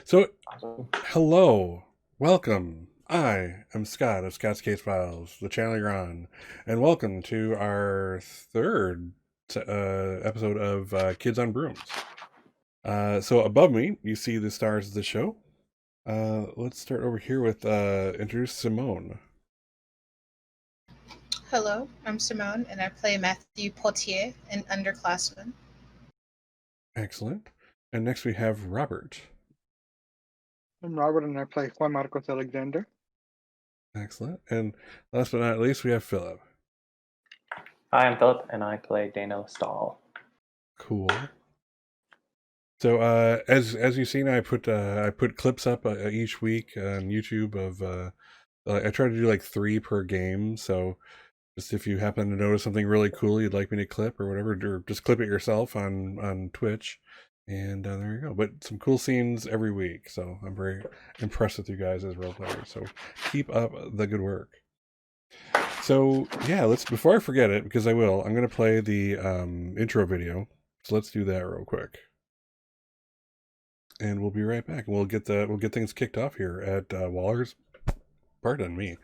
So, Awesome. hello, welcome. I am Scott of Scott's Case Files, the channel you're on, and welcome to our third episode of Kids on Brooms. So above me, you see the stars of the show. Let's start over here with introduce Simone. Hello, I'm Simone, and I play Matthew Potier, an underclassman. Excellent. And next we have Robert. I'm Robert, and I play Juan Marcos Alexander. Excellent. And last but not least, we have Philip. Hi, I'm Philip, and I play Dano Stahl. Cool. So as you've seen, I put clips up each week on YouTube of I try to do like 3 per game. So just if you happen to notice something really cool you'd like me to clip or whatever, or just clip it yourself on Twitch, and there you go. But some cool scenes every week. So I'm very impressed with you guys as role players. So keep up the good work. So yeah, before I forget it, because I will, I'm gonna play the intro video. So let's do that real quick. And we'll be right back. We'll get things kicked off here at Waller's Academy.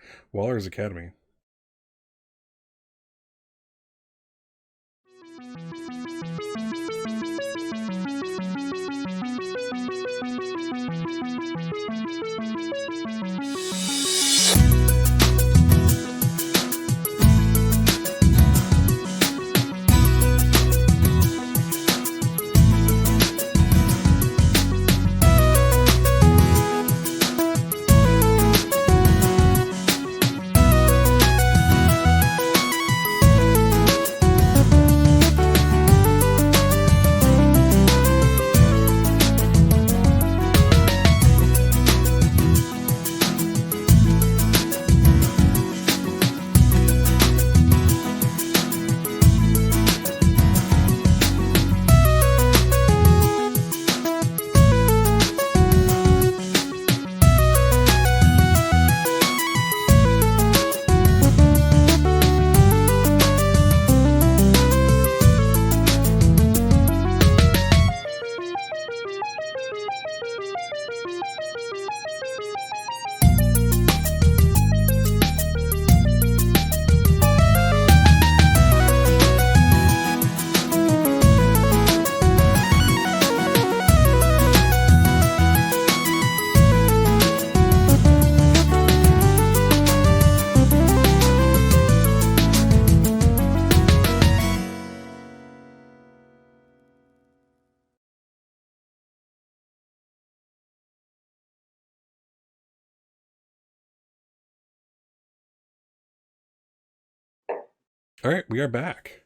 All right, we are back.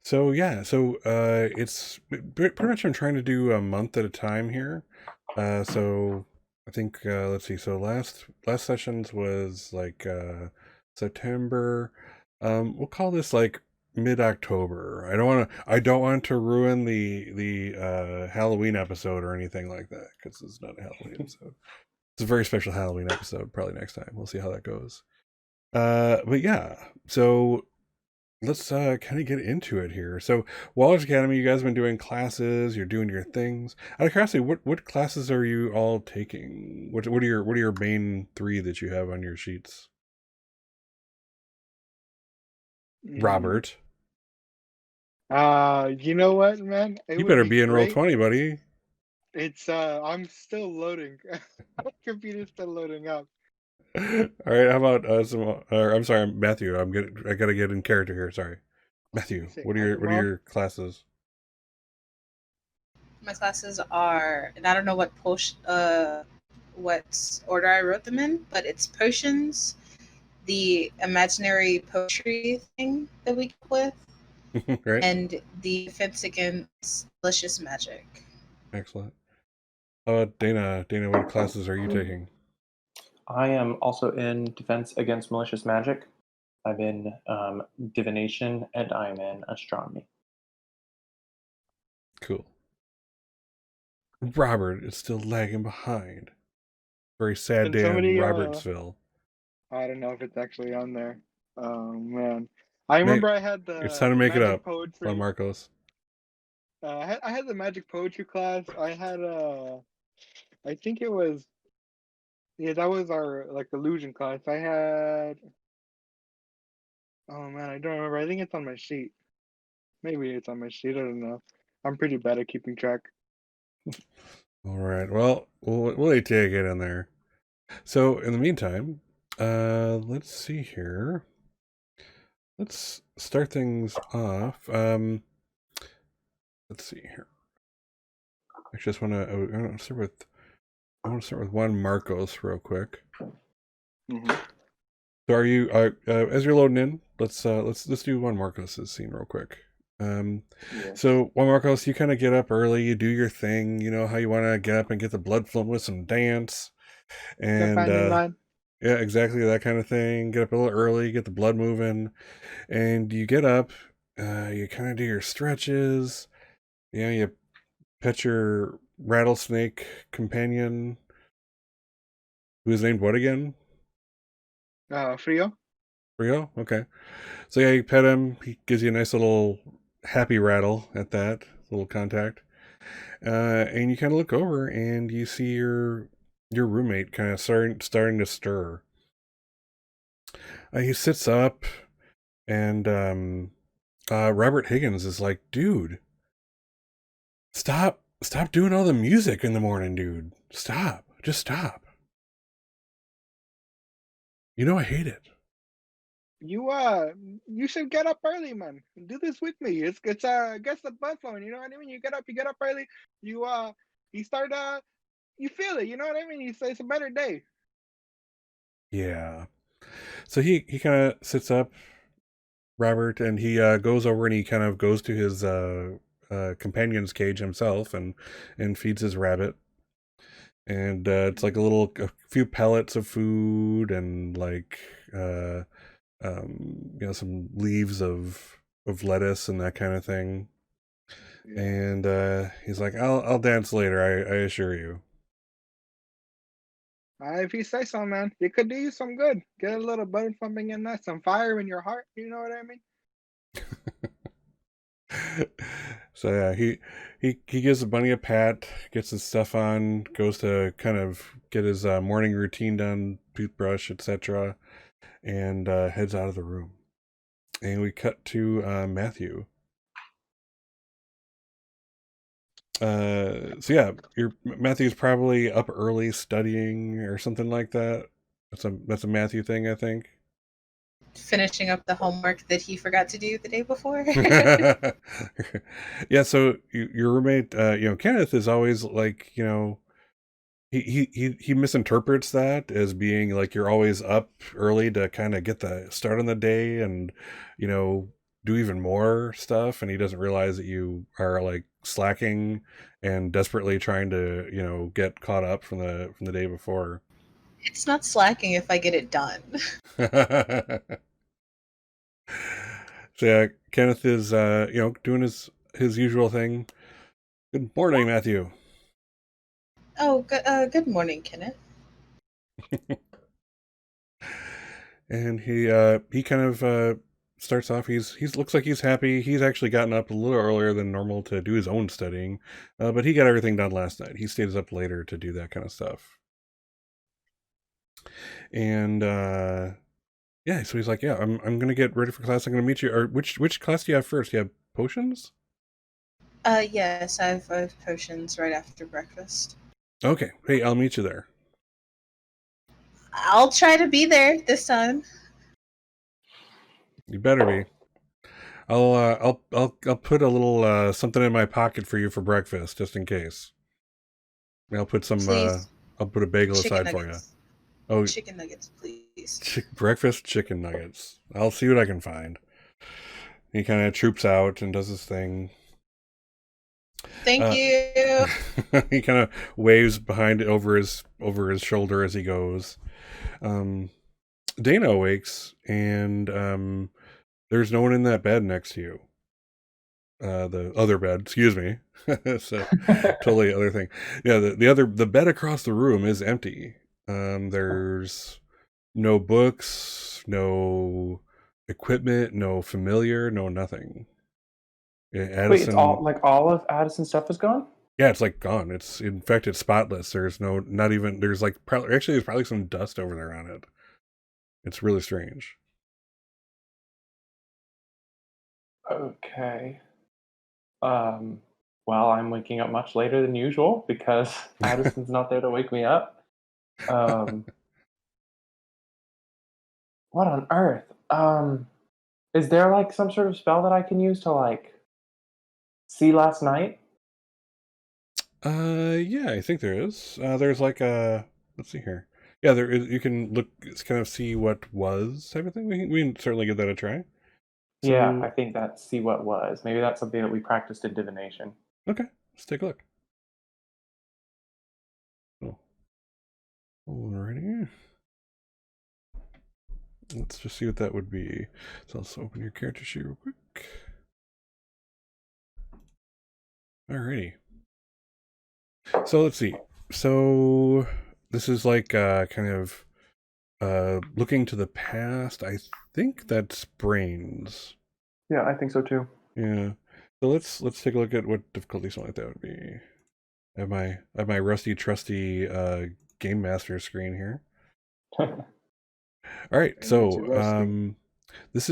So yeah, it's pretty much I'm trying to do a month at a time here. So I think let's see. So last sessions was like September. We'll call this like mid-October. I don't want to ruin the Halloween episode or anything like that, because it's not a Halloween episode. It's a very special Halloween episode. Probably next time. We'll see how that goes. But yeah, so let's kind of get into it here. So Waller's Academy, you guys have been doing classes, you're doing your things. Out of curiosity, what classes are you all taking? What are your main 3 that you have on your sheets? Robert. You know what, man? You better be in Roll20, buddy. It's I'm still loading. My computer's still loading up. All right, how about I'm sorry, Matthew. I gotta get in character here. Sorry, Matthew. What are your classes? My classes are, and I don't know what order I wrote them in, but it's potions, the imaginary poetry thing that we go with, Right. and the defense against malicious magic. Excellent. Dana, what classes are you taking? I am also in Defense Against Malicious Magic. I'm in Divination, and I'm in Astronomy. Cool. Robert is still lagging behind. Very sad day in Robertsville. I don't know if it's actually on there. Oh man, I remember I had the. It's time to make it up, poetry. Juan Marcos. I had the magic poetry class. I had I think it was yeah, that was our like illusion class. I had oh man, I don't remember. I think it's on my sheet. Maybe it's on my sheet. I don't know. I'm pretty bad at keeping track. All right. Well, we'll wait till you get in there. So in the meantime, let's see here. Let's start things off. Let's see here. I just want to start with. I want to start with one Marcos real quick. Mm-hmm. So are you as you're loading in? Let's do one Marcos' scene real quick. Yes. So Juan Marcos, you kind of get up early, you do your thing. You know how you want to get up and get the blood flowing with some dance, and Companion line. yeah, exactly that kind of thing. Get up a little early, get the blood moving, and you get up. You kind of do your stretches. You know, you pet your rattlesnake companion, who's named what again? Frio. Rio? Okay. So yeah, you pet him. He gives you a nice little happy rattle at that little contact. And you kind of look over and you see your roommate kind of starting to stir. He sits up and Robert Higgins is like, dude, stop doing all the music in the morning, dude. Just stop. You know I hate it. You should get up early, man. Do this with me. It's gets the blood flowing. You know what I mean? You get up early. You start you feel it. You know what I mean? You say it's a better day. Yeah. So he kind of sits up, Robert, and he goes over and he kind of goes to his companion's cage himself and feeds his rabbit. And it's like a few pellets of food and like some leaves of lettuce and that kind of thing. Yeah. And he's like, I'll dance later, I assure you. If you say so, man, it could do you some good. Get a little blood pumping in there, some fire in your heart. You know what I mean? So yeah, he gives the bunny a pat, gets his stuff on, goes to kind of get his morning routine done, toothbrush, etc., and heads out of the room. And we cut to Matthew. So yeah, Matthew's probably up early studying or something like that. That's a Matthew thing, I think. Finishing up the homework that he forgot to do the day before. Yeah, so your roommate, Kenneth is always like, he misinterprets that as being like you're always up early to kind of get the start on the day and, do even more stuff, and he doesn't realize that you are like slacking and desperately trying to, get caught up from the day before. It's not slacking if I get it done. So yeah, Kenneth is doing his usual thing. Good morning, Matthew. Oh, good morning, Kenneth. And he kind of starts off. He's looks like he's happy. He's actually gotten up a little earlier than normal to do his own studying, but he got everything done last night. He stays up later to do that kind of stuff. And yeah, so he's like, yeah, I'm gonna get ready for class. I'm gonna meet you. Or which class do you have first? You have potions? Yes, I have potions right after breakfast. Okay. Hey, I'll meet you there. I'll try to be there this time. You better be. I'll put a little something in my pocket for you for breakfast, just in case. I'll put some. Please. I'll put a bagel Chicken aside nuggets. for you. Oh, Chicken nuggets, please. breakfast chicken nuggets. I'll see what I can find. He kind of troops out and does his thing. Thank you. He kind of waves behind over his shoulder as he goes. Dana awakes and there's no one in that bed next to you. The other bed, excuse me. It's a totally other thing. Yeah, the bed across the room is empty. There's no books, no equipment, no familiar, no nothing. Wait, it's all of Addison's stuff is gone? Yeah, it's like gone. It's in fact it's spotless. There's no not even there's like probably actually there's probably some dust over there on it. It's really strange. Okay. Well, I'm waking up much later than usual because Addison's not there to wake me up. Um, what on earth? Is there like some sort of spell that I can use to like see last night? Yeah, I think there is. There's like a let's see here. Yeah, there is. You can look, it's kind of see what was type of thing. We can certainly give that a try. Yeah, So I think that's see what was. Maybe that's something that we practiced in divination. okay, let's take a look. Oh, alrighty. Let's just see what that would be. So let's open your character sheet real quick. Alrighty. So let's see. So this is like kind of looking to the past. I think that's brains. Yeah, I think so too. Yeah. So let's take a look at what difficulty something like that would be. I have my rusty trusty game master screen here. All right. Ain't too So rusty. this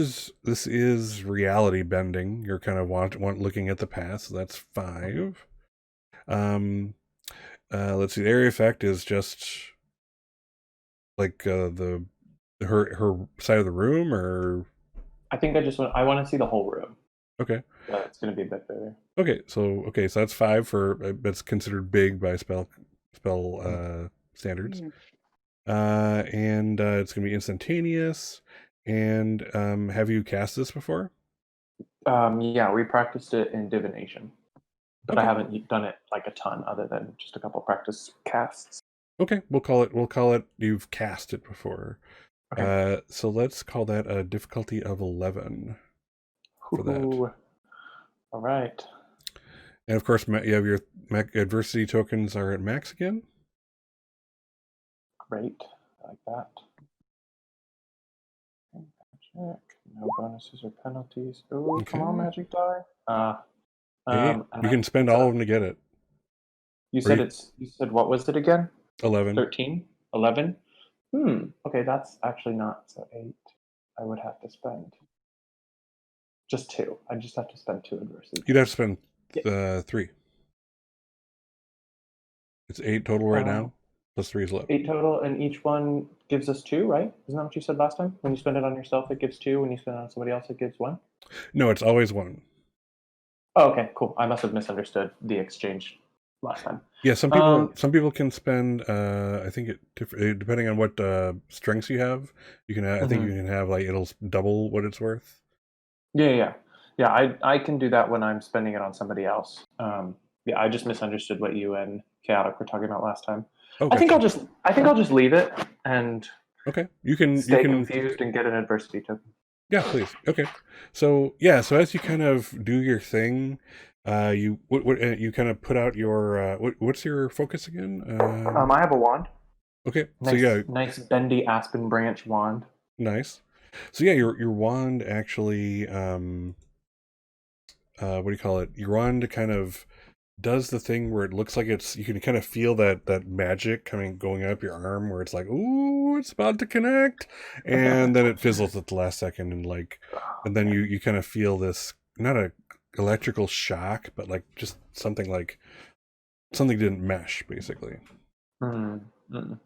is reality bending. You're kind of want looking at the past. So that's 5. Let's see. The area effect is just like the her side of the room, or I think I want to see the whole room. okay. It's going to be a bit bigger. Okay, so that's 5 for that's considered big by spell standards. Mm. And it's gonna be instantaneous. And have you cast this before? Yeah, we practiced it in divination, but I Okay. haven't done it like a ton, other than just a couple practice casts. Okay, we'll call it you've cast it before. Okay. So let's call that a difficulty of 11 for that. Ooh. All right. And of course, you have your adversity tokens are at max again. Great. I like that. Check. No bonuses or penalties. Oh, come on, Okay. magic die. Hey, And you then can spend it's all of them to get it. you Or said you said what was it again? 11. 13? 11? Okay, that's actually not so 8. I would have to spend just 2. I just have to spend 2 adversity. You'd have to spend Yeah. 3. It's 8 total right now. Plus 3 is left. 8 total, and each one gives us 2, right? Isn't that what you said last time? When you spend it on yourself, it gives 2. When you spend it on somebody else, it gives 1. No, it's always 1. Oh, okay, cool. I must have misunderstood the exchange last time. Yeah, some people can spend. I think depending on what strengths you have, you can. I think you can have like it'll double what it's worth. Yeah. I can do that when I'm spending it on somebody else. Yeah, I just misunderstood what you and Chaotic were talking about last time. Oh, I think gotcha. I think I'll just leave it and Okay, you can stay confused and get an adversity token. Yeah, please. Okay. So yeah, so as you kind of do your thing, you you kind of put out your what's your focus again? I have a wand. Okay. So Nice, yeah, nice bendy aspen branch wand. nice. So yeah, your wand actually what do you call it? Your wand kind of does the thing where it looks like you can kind of feel that magic going up your arm where it's like, ooh, it's about to connect, and then it fizzles at the last second, and then you kind of feel this, not a electrical shock, but like just something didn't mesh basically. Mm, mm.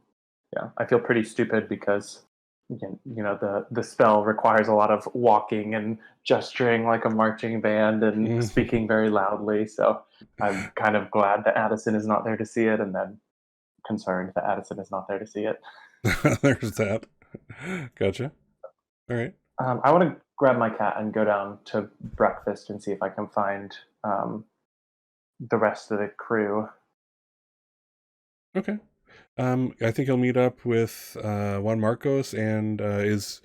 Yeah, I feel pretty stupid because the spell requires a lot of walking and gesturing like a marching band and speaking very loudly. So I'm kind of glad that Addison is not there to see it, and then concerned that Addison is not there to see it. There's that. Gotcha. All right. I want to grab my cat and go down to breakfast and see if I can find the rest of the crew. Okay. I think he'll meet up with Juan Marcos, and is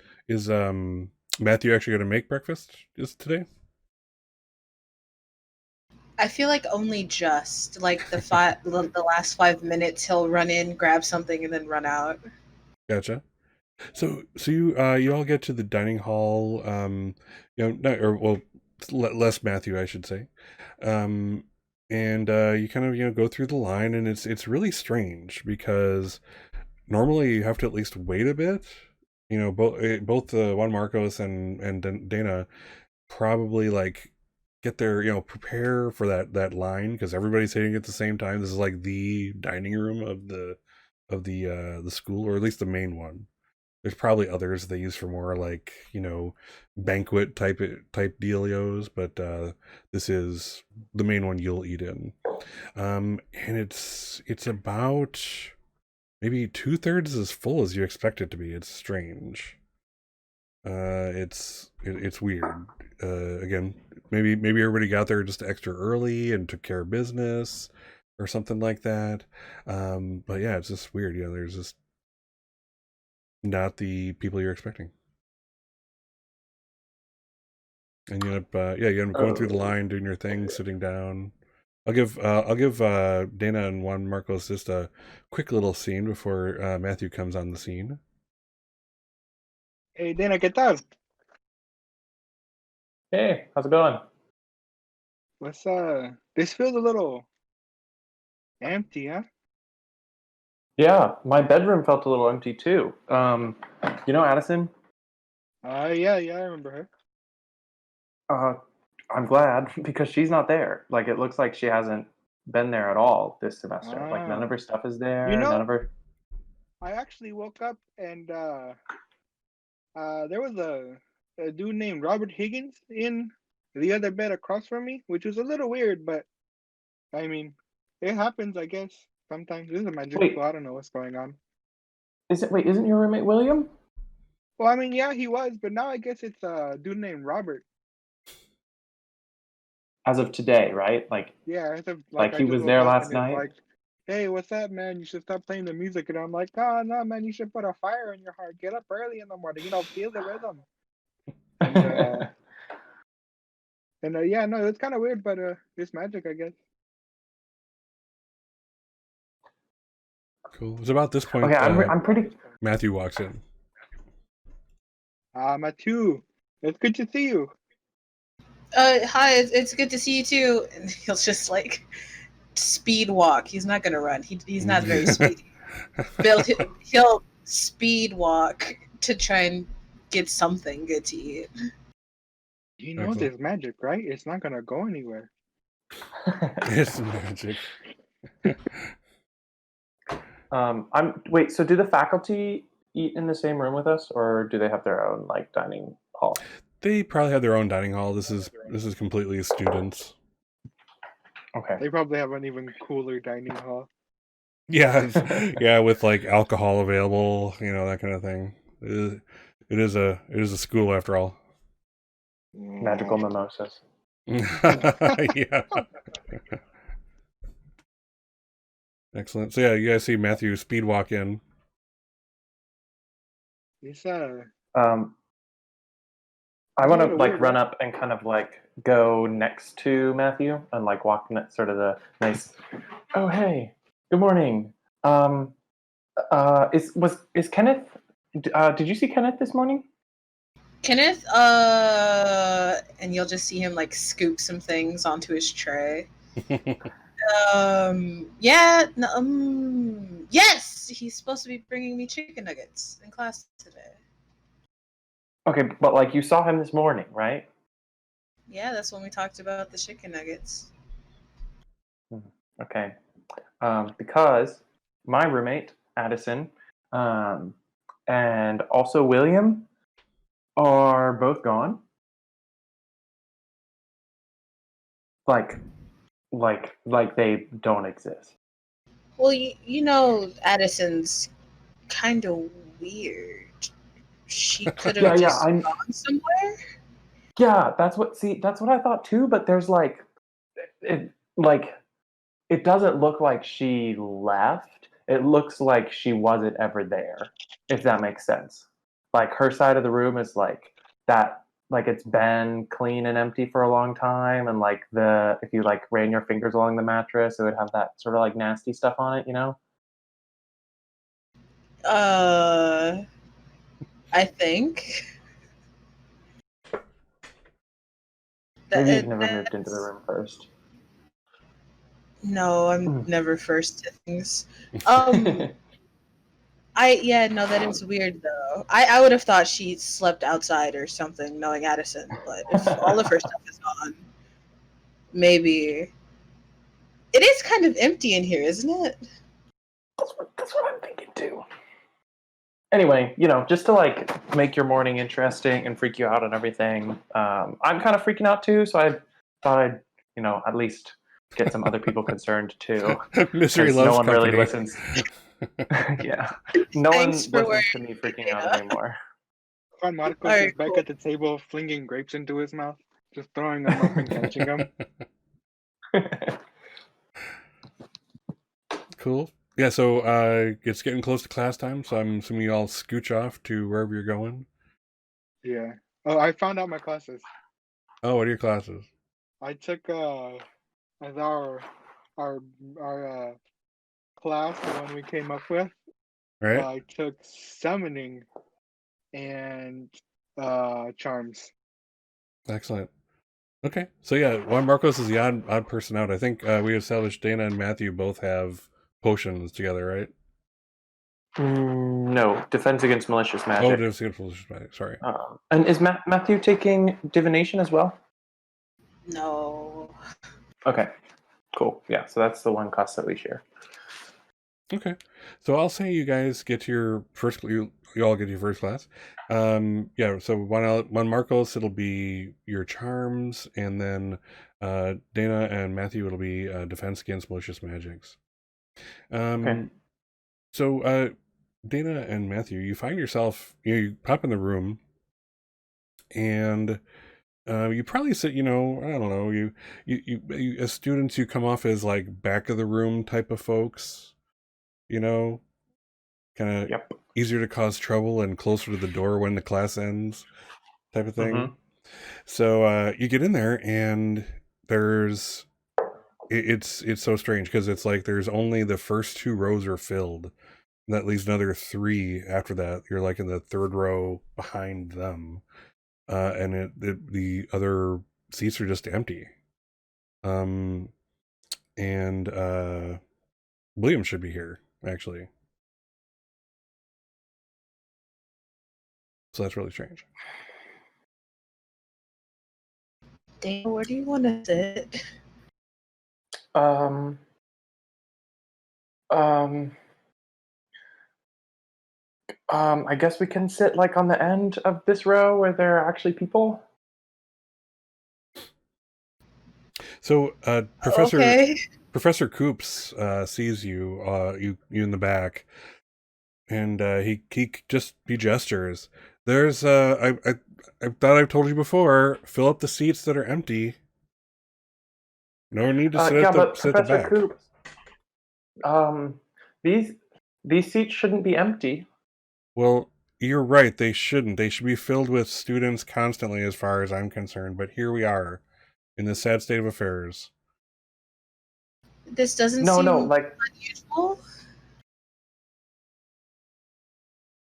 Matthew actually going to make breakfast today? I feel like only just like the last 5 minutes he'll run in, grab something, and then run out. Gotcha. So you all get to the dining hall. Not, or well, less Matthew, I should say. and you kind of go through the line, and it's really strange because normally you have to at least wait a bit. Both Juan Marcos and Dana probably like get their prepare for that line because everybody's hitting at the same time. This is like the dining room of the school, or at least the main one. There's probably others they use for more like banquet type dealios, but this is the main one you'll eat in. And it's about maybe 2/3 as full as you expect it to be. It's strange. It's weird. Again, maybe everybody got there just extra early and took care of business or something like that. But yeah, it's just weird. There's just not the people you're expecting. And you end up, you end up going through the line, doing your thing, sitting down. I'll give Dana and Juan Marcos just a quick little scene before Matthew comes on the scene. Hey, Dana, ¿qué tal? Hey, how's it going? What's this feels a little empty, huh? Yeah, my bedroom felt a little empty too. Addison? Yeah, I remember her. I'm glad because she's not there. Like, it looks like she hasn't been there at all this semester. Like, none of her stuff is there. None of her. I actually woke up and there was a dude named Robert Higgins in the other bed across from me, which was a little weird, but I mean, it happens, I guess. Sometimes this is a magic school. I don't know what's going on. Isn't your roommate William? Well, I mean, yeah, he was, but now I guess it's a dude named Robert. As of today, right? Like, yeah, he was there last night. Like, hey, what's up, man? You should stop playing the music. And I'm like, oh, no, man, you should put a fire in your heart. Get up early in the morning, feel the rhythm. And yeah, no, it's kind of weird, but it's magic, I guess. Cool. It's about this point. Okay, I'm pretty. Matthew walks in. Matthew, it's good to see you. Hi, it's good to see you too. And he'll just like speed walk. He's not gonna run. He's not very speedy. He'll speed walk to try and get something good to eat. You know there's magic, right? It's not gonna go anywhere. It's magic. Wait, so do the faculty eat in the same room with us, or do they have their own like dining hall? They probably have their own dining hall. This is completely students. Okay. They probably have an even cooler dining hall. Yeah, yeah, with like alcohol available, that kind of thing. It is a school after all. Magical mimosas. Yeah. Excellent. So yeah, you guys see Matthew speed walk in. It's I want to like run up and kind of like go next to Matthew and like walk sort of the nice. Oh hey, good morning. Is Kenneth? Did you see Kenneth this morning? Kenneth, and you'll just see him like scoop some things onto his tray. Yes, he's supposed to be bringing me chicken nuggets in class today. Okay, but like you saw him this morning, right? Yeah, that's when we talked about the chicken nuggets. Okay, because my roommate Addison, and also William are both gone. Like they don't exist. Well, Addison's kind of weird. She could have gone somewhere. Yeah, that's what I thought too. But there's it doesn't look like she left. It looks like she wasn't ever there. If that makes sense. Like her side of the room is like that. Like it's been clean and empty for a long time, and like if you like ran your fingers along the mattress, it would have that sort of like nasty stuff on it, I think. Maybe you've never moved into the room first. No, I'm never first to things. No, that is weird though. I would have thought she slept outside or something, knowing Addison. But if all of her stuff is gone, maybe it is kind of empty in here, isn't it? That's what I'm thinking too. Anyway, just to like make your morning interesting and freak you out and everything, I'm kind of freaking out too. So I thought I'd, at least get some other people concerned too. Misery Because loves no one company. really listens. Yeah, no Thanks one for listens to me freaking out anymore. Juan Marcos Alright, is back cool. at the table, flinging grapes into his mouth, just throwing them up and catching them. Cool. Yeah, so it's getting close to class time, so I'm assuming you all scooch off to wherever you're going. Yeah. Oh, I found out my classes. Oh, what are your classes? I took as our class, the one we came up with. Right? I took summoning and charms. Excellent. Okay, so yeah, Juan Marcos is the odd person out. I think we established Dana and Matthew both have potions together, right? No, defense against malicious Oh, magic. Defense against malicious magic. Sorry. And is Matthew taking divination as well? No. Okay, cool. Yeah, so that's the one class that we share. Okay, so I'll say you guys get to your first. You all get to your first class. Yeah. So Juan Marcos, it'll be your charms, and then Dana and Matthew, it'll be defense against malicious magics. Okay. So Dana and Matthew, you find yourself, you pop in the room, and you probably sit, I don't know, you as students, you come off as like back of the room type of folks, kind of Yep. easier to cause trouble and closer to the door when the class ends type of thing. So you get in there and it's so strange because it's like there's only the first 2 rows are filled. That leaves another 3 after that. You're like in the 3rd row behind them. And the other seats are just empty. And William should be here, actually. So that's really strange. Dana, where do you want to sit? I guess we can sit like on the end of this row where there are actually people. So Okay. Professor Coops sees you in the back, and he gestures. There's I thought I've told you before. Fill up the seats that are empty. No need to sit at the Professor back. Coops, these seats shouldn't be empty. Well, you're right. They shouldn't. They should be filled with students constantly, as far as I'm concerned. But here we are, in this sad state of affairs. This doesn't No, seem like unusual.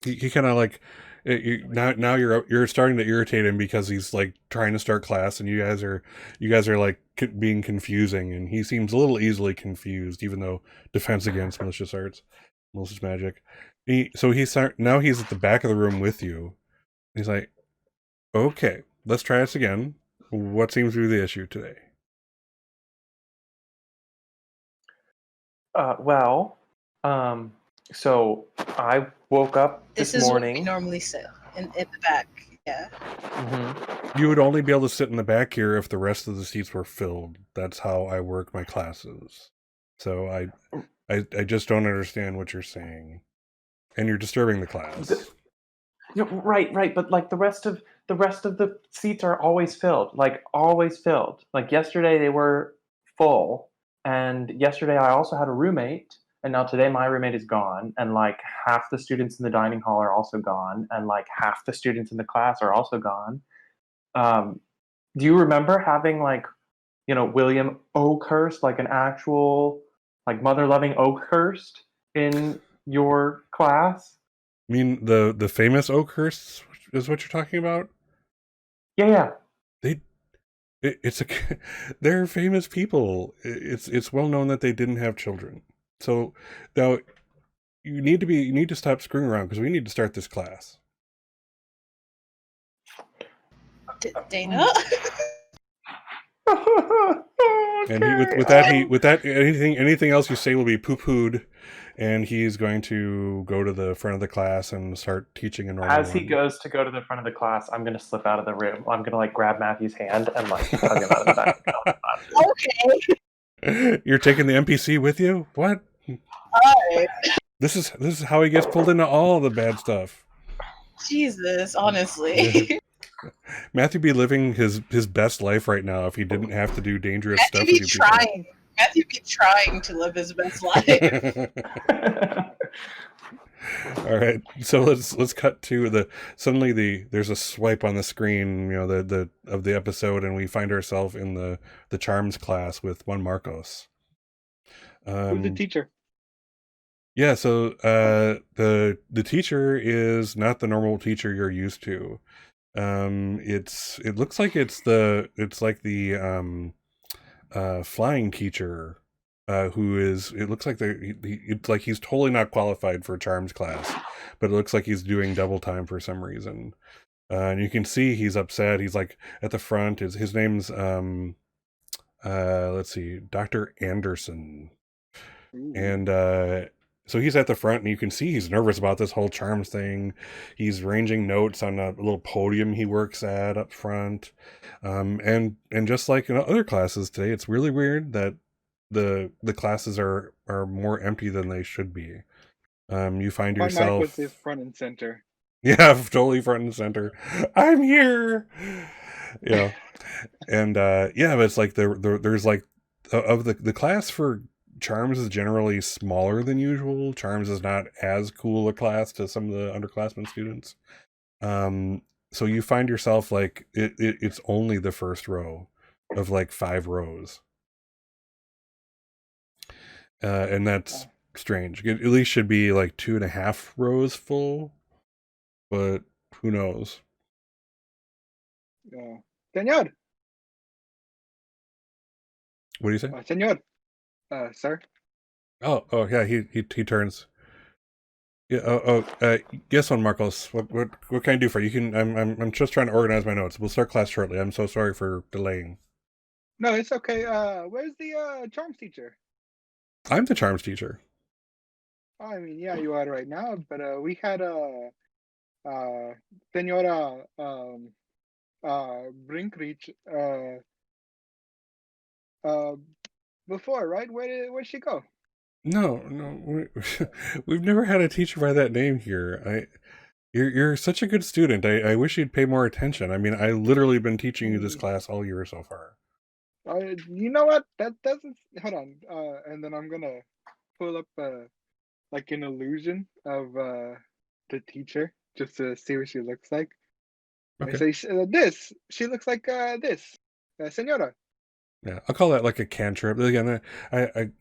He kind of like now you're starting to irritate him because he's like trying to start class, and you guys are like being confusing, and he seems a little easily confused, even though defense against malicious magic. Now he's at the back of the room with you. He's like, okay, let's try this again. What seems to be the issue today? So I woke up this is morning. Where we normally sit in the back. Yeah. Mm-hmm. You would only be able to sit in the back here if the rest of the seats were filled. That's how I work my classes. So I just don't understand what you're saying, and you're disturbing the class. Right. But like the rest of the seats are always filled. Like always filled. Like yesterday they were full, and yesterday I also had a roommate. And now today my roommate is gone, and like half the students in the dining hall are also gone, and like half the students in the class are also gone. Do you remember having like, William Oakhurst, like an actual like mother-loving Oakhurst in your class? I mean, the famous Oakhursts is what you're talking about? Yeah. they're famous people. It's well known that they didn't have children. So now you need to stop screwing around because we need to start this class. Dana? And with that anything else you say will be poo-pooed, and he's going to go to the front of the class and start teaching a normal As he one. goes to go to the front of the class, I'm going to slip out of the room. I'm going to like grab Matthew's hand and like hug him out of the back of the class. Okay. You're taking the NPC with you? What? Alright. This is how he gets pulled into all the bad stuff. Jesus, honestly. Matthew be living his best life right now if he didn't have to do dangerous stuff. Matthew be trying to live his best life. All right, so let's cut to there's a swipe on the screen, the of the episode, and we find ourselves in the charms class with one Marcos. Who's the teacher? Yeah, so the teacher is not the normal teacher you're used to. It looks like it's like the flying teacher, it looks like it's like he's totally not qualified for charms class, but it looks like he's doing double time for some reason. And you can see he's upset. He's like at the front. His name's let's see, Dr. Anderson. Ooh. And so he's at the front, and you can see he's nervous about this whole charms thing. He's arranging notes on a little podium he works at up front. And just like in other classes today, it's really weird that the classes are more empty than they should be. You find My yourself... mic was his front and center. Yeah, totally front and center. I'm here! Yeah. And but it's like there's like... Of the class for charms is generally smaller than usual. Charms is not as cool a class to some of the underclassmen students. So you find yourself like it's only the first row of like 5 rows. And that's strange. It at least should be like 2.5 rows full, but who knows? Señor. What do you say? Señor. Sir. Oh yeah, he turns. Yeah. Yes, one Marcos. What can I do for you? I'm just trying to organize my notes. We'll start class shortly. I'm so sorry for delaying. No, it's okay. Where's the charms teacher? I'm the charms teacher. I mean, yeah, you are right now, but we had Senora Brinkreach before, right? Where'd she go? No, we've never had a teacher by that name here. You're such a good student. I wish you'd pay more attention. I mean, I literally been teaching you this class all year so far. You know what? That doesn't. Hold on. And then I'm gonna pull up like an illusion of the teacher just to see what she looks like. Okay. I say this. She looks like this, Senora. Yeah, I'll call that like a cantrip. Again, I'm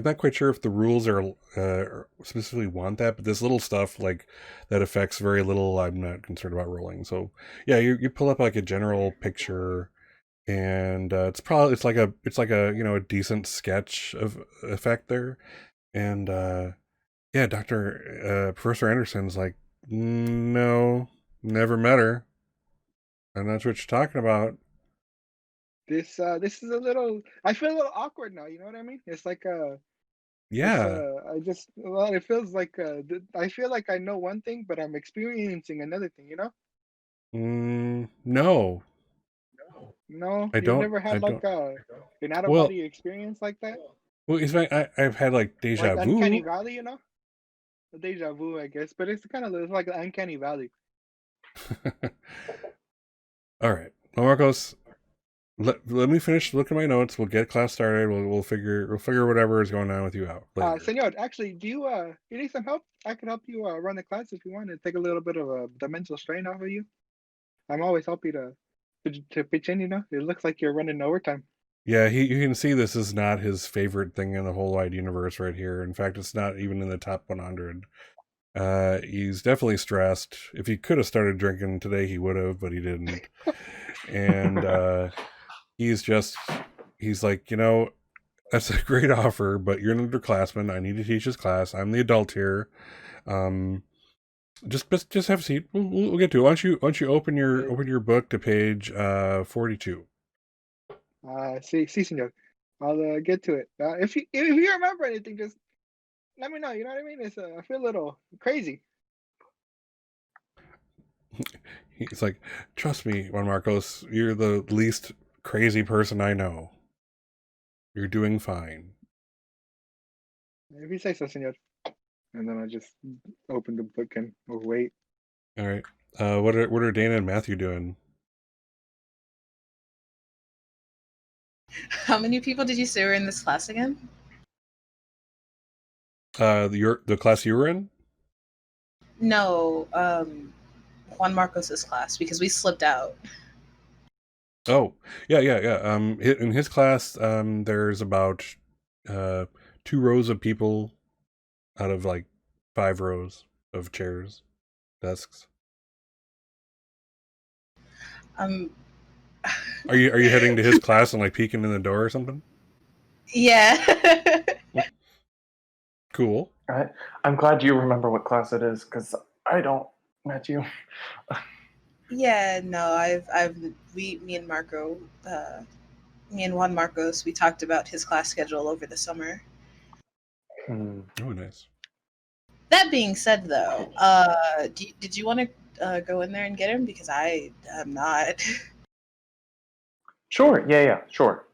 not quite sure if the rules are specifically want that, but this little stuff like that affects very little. I'm not concerned about rolling. So yeah, you pull up like a general picture, and it's like a a decent sketch of effect there, and yeah, Professor Anderson's like, no, never met her, and that's what you're talking about. This is a little. I feel a little awkward now. You know what I mean? It's like Yeah. it feels like I feel like I know one thing, but I'm experiencing another thing. You know? No. No, I you've don't. never had like an out of Well, body experience like that. Well, it's like I've had like deja Like vu. uncanny valley, you know? The deja vu, I guess, but it's like an uncanny valley. All right, well, Marcos, let me finish looking at my notes. We'll get class started. We'll figure whatever is going on with you out later. Senor, actually, do you need some help? I could help you run the class if you want to take a little bit of the mental strain off of you. I'm always happy to pitch in. You know, it looks like you're running overtime. Yeah, you can see this is not his favorite thing in the whole wide universe right here. In fact, it's not even in the top 100. He's definitely stressed. If he could have started drinking today, he would have, but he didn't. And he's like, that's a great offer, but you're an underclassman. I need to teach his class. I'm the adult here. Just have a seat. We'll get to it. Why don't you open your book to page 42. See, senor. I'll get to it. If you remember anything, just let me know. You know what I mean? I feel a little crazy. He's like, trust me, Juan Marcos, you're the least crazy person I know. You're doing fine. If you say so, senor. And then I just open the book and we'll wait. All right. What are Dana and Matthew doing? How many people did you say were in this class again? The class you were in? No, Juan Marcos's class, because we slipped out. Oh, yeah. In his class, there's about 2 rows of people out of like 5 rows of chairs, desks. Are you heading to his class and like peeking in the door or something? Yeah. Cool. All right. I'm glad you remember what class it is, because I don't, Matthew. Yeah, no, me and Marco, me and Juan Marcos, we talked about his class schedule over the summer. Oh, nice. That being said, though, did you want to go in there and get him? Because I am not. Sure. Yeah. Sure.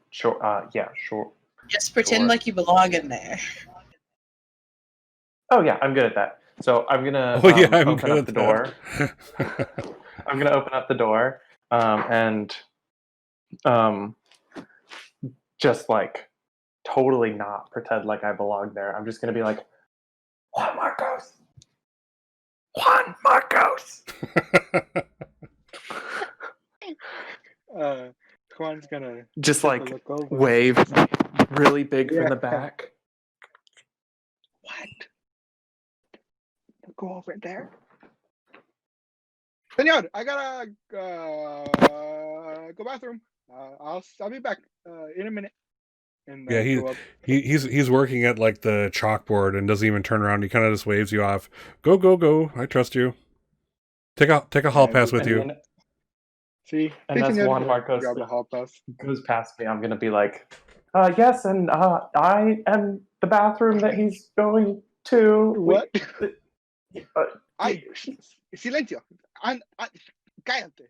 Yeah. Sure. Just pretend Sure. like you belong in there. Oh yeah, I'm good at that. So I'm gonna I'm open good up at the door. that. I'm gonna open up the door and just like totally not pretend like I belong there. I'm just gonna be like, Juan Marcos. Juan's gonna Just take a like look over. wave really big from Yeah. the back. What? Go over there. Senor, I gotta go bathroom. I'll be back in a minute. And Yeah, go up. he's working at like the chalkboard and doesn't even turn around. He kind of just waves you off. Go! I trust you. Take a hall pass with you. And as Juan Marcos grab a hall pass. goes past me, I'm gonna be like, yes, and I am the bathroom that he's going to. What? Silencio. Cállate.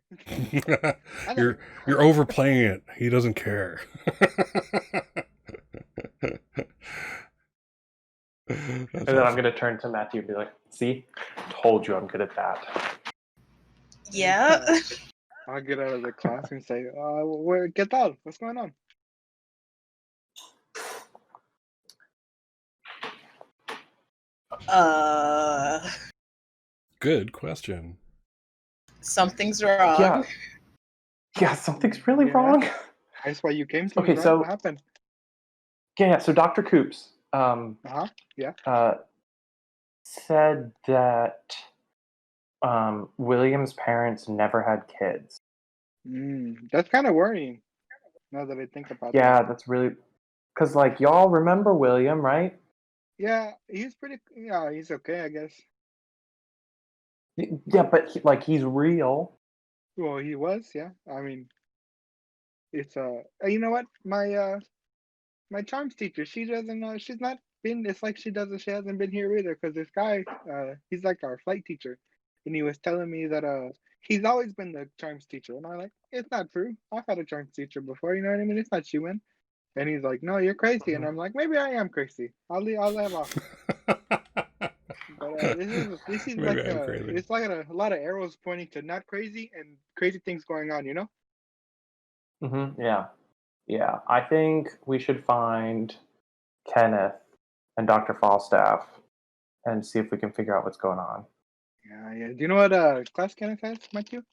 You're overplaying it. He doesn't care. And then I'm gonna turn to Matthew and be like, see, told you I'm good at that. Yeah. I'll get out of the class and say, ¿qué tal? What's going on? Good question. Something's wrong. Yeah, something's really wrong. That's why you came to me, Okay, right? so What happened? Yeah, so Dr. Coops said that William's parents never had kids. That's kind of worrying. Now that I think about it. Yeah, that's really because like y'all remember William, right? Yeah, he's pretty. Yeah, he's okay, I guess. Yeah, but he's real. Well, he was. Yeah, I mean, it's you know what? My charms teacher, she doesn't. She's not been. It's like she doesn't. She hasn't been here either because this guy, he's like our flight teacher, and he was telling me that he's always been the charms teacher, and I'm like, it's not true. I've had a charms teacher before. You know what I mean? It's not Shuin. And he's like, no, you're crazy, and I'm like, maybe I am crazy. I'll live off. But this is like it's like a lot of arrows pointing to not crazy and crazy things going on. You know? Yeah. I think we should find Kenneth and Dr. Falstaff and see if we can figure out what's going on. Yeah. Do you know what class Kenneth has, Matthew?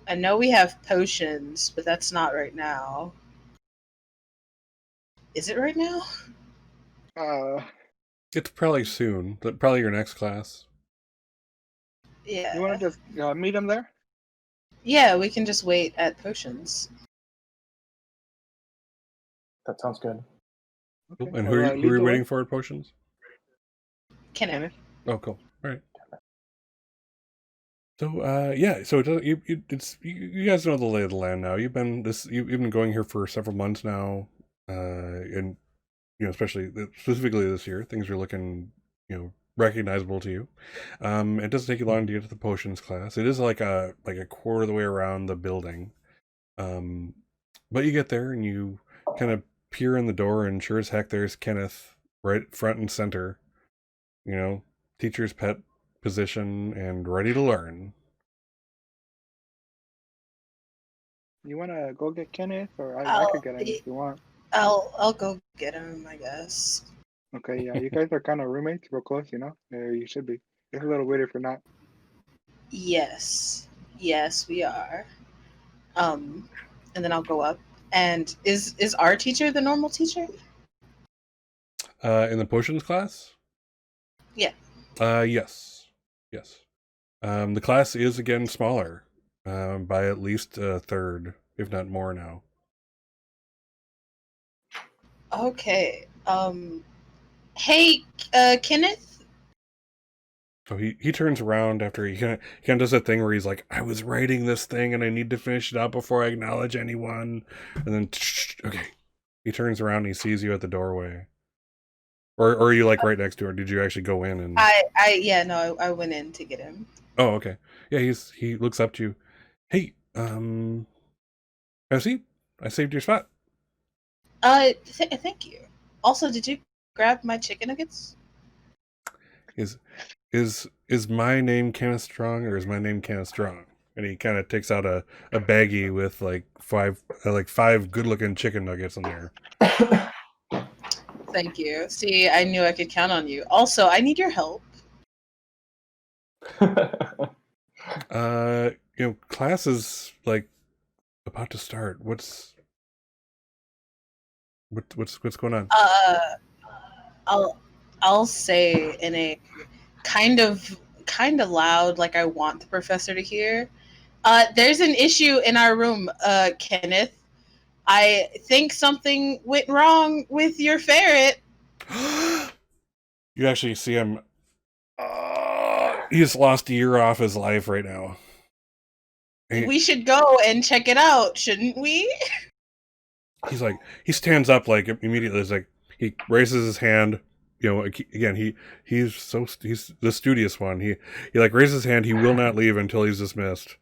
I know we have potions, but that's not right now. Is it right now? It's probably soon. Probably your next class. Yeah. You want to just meet him there? Yeah, we can just wait at potions. That sounds good. Okay. And well, who are lead you the way. waiting for at potions? Kenneth. Oh, cool. All right. So, yeah. So you guys know the lay of the land now. You've been going here for several months now, and especially specifically this year, things are looking recognizable to you. It doesn't take you long to get to the potions class. It is like a quarter of the way around the building, but you get there and you kind of peer in the door, and sure as heck, there's Kenneth right front and center. Teacher's pet position and ready to learn. You want to go get Kenneth, or I could I'll get him if you want. I'll go get him, I guess. Okay, yeah, you guys are kind of roommates, real close, you should be. It's a little weird if you're not. Yes. Yes, we are. And then I'll go up. And is our teacher the normal teacher? In the potions class? Yeah. Yes. The class is again smaller, by at least a third, if not more now. Okay. Hey, Kenneth? So he turns around after he kind of does that thing where he's like, I was writing this thing and I need to finish it up before I acknowledge anyone. And then, okay. He turns around and he sees you at the doorway. Or are you like right next to her? Did you actually go in and... I went in to get him. Oh, okay. Yeah, he looks up to you. Hey, have a seat. I saved your spot. Thank you. Also, did you grab my chicken nuggets? Is my name Kenneth Strong or is my name Kenneth Strong? And he kind of takes out a baggie with like five good looking chicken nuggets in there. Thank you. See, I knew I could count on you. Also, I need your help. Class is like about to start. What's going on? I'll say in a kind of loud, like I want the professor to hear. There's an issue in our room, Kenneth. I think something went wrong with your ferret. You actually see him. He's lost a year off his life right now. We should go and check it out, shouldn't we? He's like, he stands up like immediately. It's like he raises his hand. Again, he's the studious one. He like raises his hand. He will not leave until he's dismissed.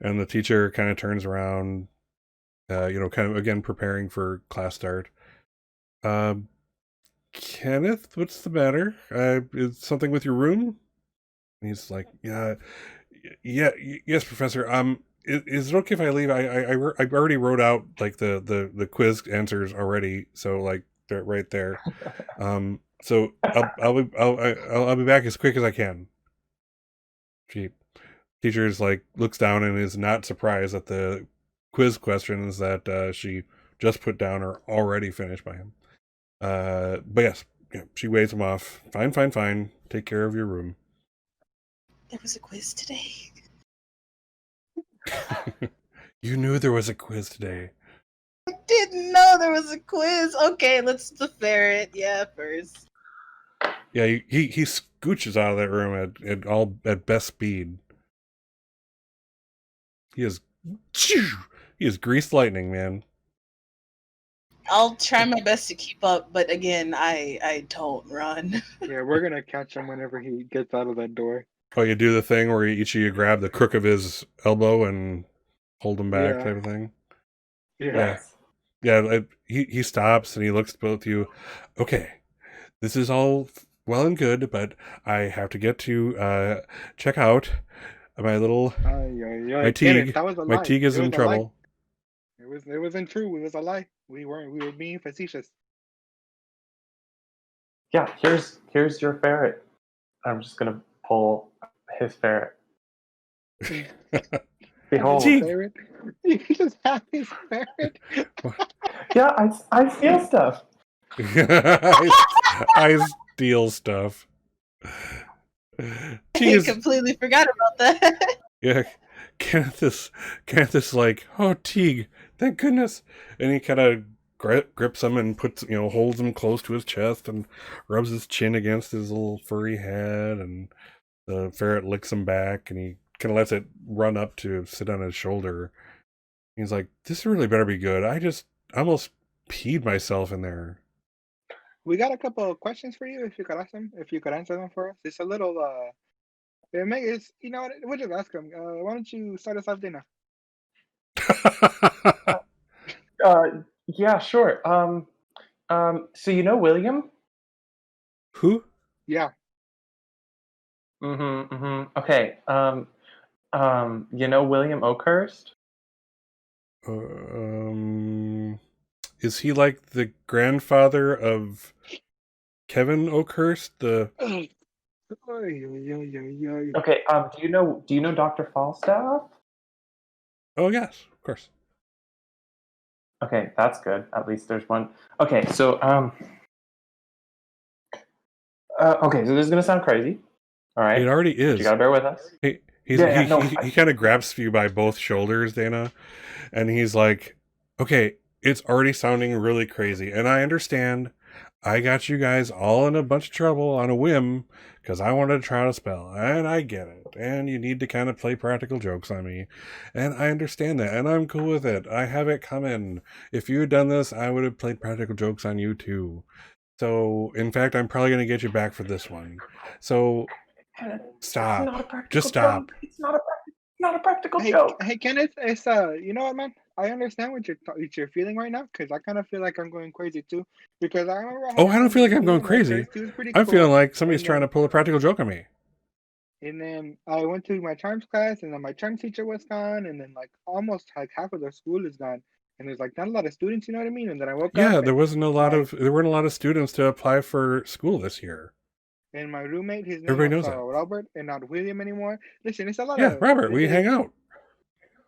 And the teacher kind of turns around, kind of again preparing for class start. Kenneth, what's the matter? Is something with your room? And he's like, yes, Professor. Is it okay if I leave? I already wrote out like the quiz answers already, so like they're right there. So I'll be back as quick as I can. Teacher's like looks down and is not surprised that the quiz questions that she just put down are already finished by him. But yes, she waves him off. Fine. Take care of your room. There was a quiz today. You knew there was a quiz today. I didn't know there was a quiz. Okay, let's the ferret. Yeah, first. Yeah, he scooches out of that room at best speed. He is greased lightning, man. I'll try my best to keep up, but again, I don't run. Yeah, we're gonna catch him whenever he gets out of that door. Oh, you do the thing where each of you grab the crook of his elbow and hold him back, Yeah. type of thing. Yes. Yeah. He stops and he looks at both of you. Okay, this is all well and good, but I have to get to check out my little my Teague. That was a My lie. Teague is It in was a lie. trouble. It wasn't true. It was a lie. We were being facetious. Yeah, here's your ferret. I'm just gonna pull his ferret. Behold. Teague. Ferret? You just have his ferret. Yeah, I steal stuff. steal stuff. I Teague is, completely forgot about that. yeah, Kenneth is like, oh, Teague, thank goodness. And he kind of grips him and holds him close to his chest and rubs his chin against his little furry head. And the ferret licks him back and he kind of lets it run up to sit on his shoulder. He's like, this really better be good. I almost peed myself in there. We got a couple of questions for you. If you could ask them, if you could answer them for us. It's a little it's you know what? We'll just ask them. Why don't you start us off, Dana? Yeah, sure. So you know William? Who? Yeah. Okay. You know William Oakhurst? Is he like the grandfather of Kevin Oakhurst? The Okay. Do you know Dr. Falstaff? Oh yes, of course. Okay, that's good. At least there's one. Okay, so so this is gonna sound crazy. All right. It already But you is. gotta bear with us. He kind of grabs you by both shoulders, Dana, and he's like, "Okay, it's already sounding really crazy, and I understand. I got you guys all in a bunch of trouble on a whim because I wanted to try out a spell, and I get it. And you need to kind of play practical jokes on me, and I understand that, and I'm cool with it. I have it coming. If you had done this, I would have played practical jokes on you too. So, in fact, I'm probably going to get you back for this one. So." Stop. Just stop. It's not a practical Hey, joke. hey, Kenneth. It's you know what, man? I understand what you're feeling right now because I kind of feel like I'm going crazy too. Because I remember. Oh, I don't feel like I'm going crazy. I'm feeling like somebody's trying to pull a practical joke on me. And then I went to my charms class, and then my charms teacher was gone, and then like almost like half of the school is gone, and there's like not a lot of students. You know what I mean? And then I woke up. Yeah, there weren't a lot of students to apply for school this year. And my roommate, his name Everybody was knows that. Robert, and not William anymore. Listen, it's a lot Yeah, Robert, we hang out.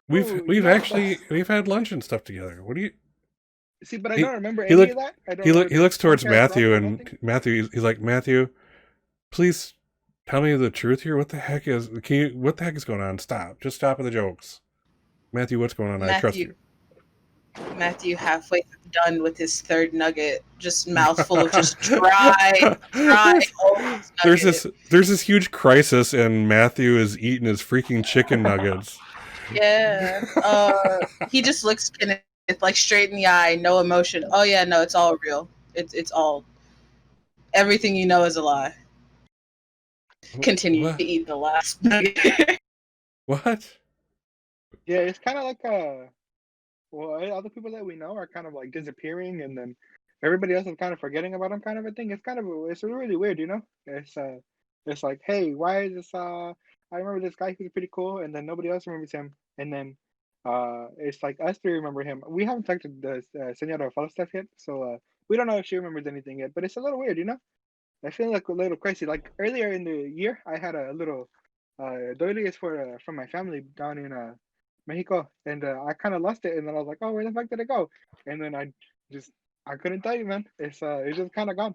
We've had lunch and stuff together. What do you see? But I don't remember any of that. He looks towards Matthew, and Matthew, he's like, Matthew, please tell me the truth here. What the heck is going on? Stop. Just stop with the jokes. Matthew, what's going on? I trust you. Matthew, halfway done with his third nugget, just mouthful of just dry. There's this huge crisis, and Matthew is eating his freaking chicken nuggets. Yeah. He just looks Kenneth like straight in the eye, no emotion. Oh yeah, no, it's all real. It's all everything you know is a lie. Continue to eat the last nugget. What? Yeah, it's kind of like other people that we know are kind of like disappearing, and then everybody else is kind of forgetting about them, kind of a thing. It's really weird, you know. It's like, hey, why is this? I remember this guy who's pretty cool, and then nobody else remembers him, and then it's like us three remember him. We haven't talked to the Senora Falstaff yet, so we don't know if she remembers anything yet. But it's a little weird, you know. I feel like a little crazy. Like earlier in the year, I had a little doilies from my family down in Mexico, and I kind of lost it, and then I was like, oh, where the fuck did it go? And then I couldn't tell you, man. It's just kind of gone.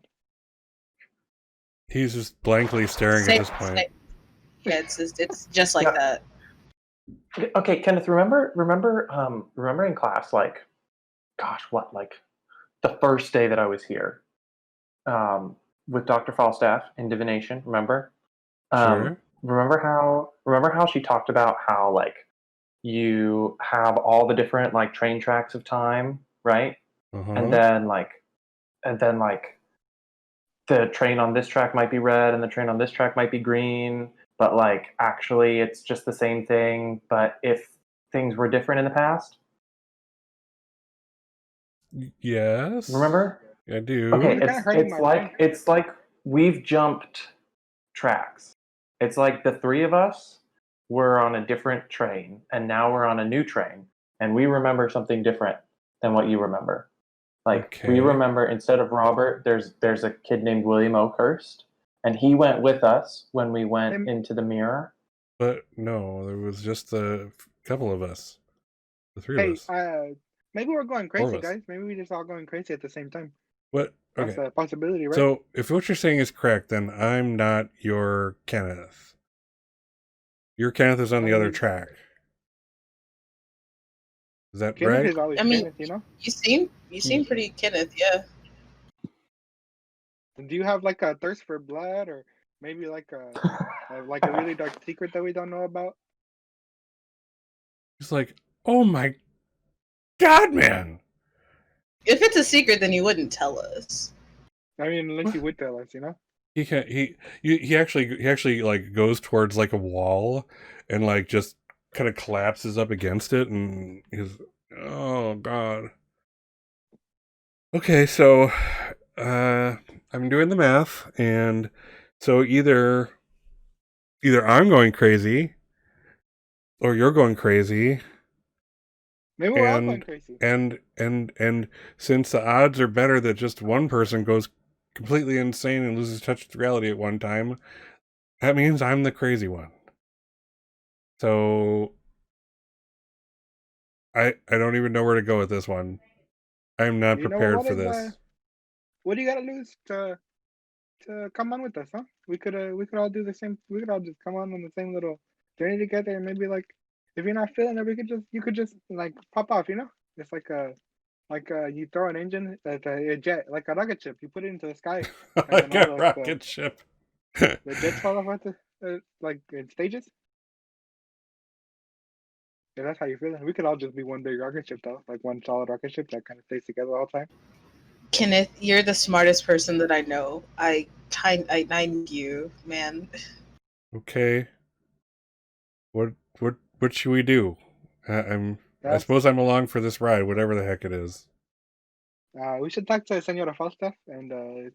He's just blankly staring at this point. Yeah, it's just like that. Okay, Kenneth, remember in class, like, gosh, what, like the first day that I was here, with Dr. Falstaff in divination, remember? Sure. Remember how she talked about how like you have all the different like train tracks of time, right? Uh-huh. And then like the train on this track might be red and the train on this track might be green, but like actually it's just the same thing, but if things were different in the past. Yes. Remember? I do. Okay, it's like we've jumped tracks. It's like the three of us were on a different train, and now we're on a new train, and we remember something different than what you remember. Like we remember, instead of Robert, there's a kid named William Oakhurst, and he went with us when we went into the mirror. But no, there was just a couple of us, the three of us. Maybe we're going crazy, guys. Maybe we're just all going crazy at the same time. What? That's Okay. a possibility, right? So if what you're saying is correct, then I'm not your Kenneth. Your Kenneth is on I the other mean, track. Is that Kenneth right? is always I mean, Kenneth, you know. you seem pretty Kenneth, yeah. And do you have like a thirst for blood, or maybe like a really dark secret that we don't know about? He's like, oh my God, man. If it's a secret, then you wouldn't tell us. I mean, unless What? you would tell us, you know. He can't. He actually like goes towards like a wall, and like just kind of collapses up against it, and he's, oh God. Okay, so I'm doing the math, and so either I'm going crazy, or you're going crazy, Maybe we're all going and crazy. and since the odds are better that just one person goes completely insane and loses touch with reality at one time, that means I'm the crazy one. So I don't even know where to go with this one. I'm not You know what? prepared for this. What do you gotta lose to come on with us, huh? We could all do the same. We could all just come on the same little journey together, and maybe like if you're not feeling it, you could just like pop off, you know? It's like you throw an engine at a jet, like a rocket ship. You put it into the sky, and then Like all a the rocket ship. the jets fall off at the like in stages. Yeah, that's how you feel. We could all just be one big rocket ship, though, like one solid rocket ship that kind of stays together all the time. Kenneth, you're the smartest person that I know. I need you, man. Okay. What should we do? I That's suppose I'm along for this ride, whatever the heck it is. we should talk to Senora Falstaff, and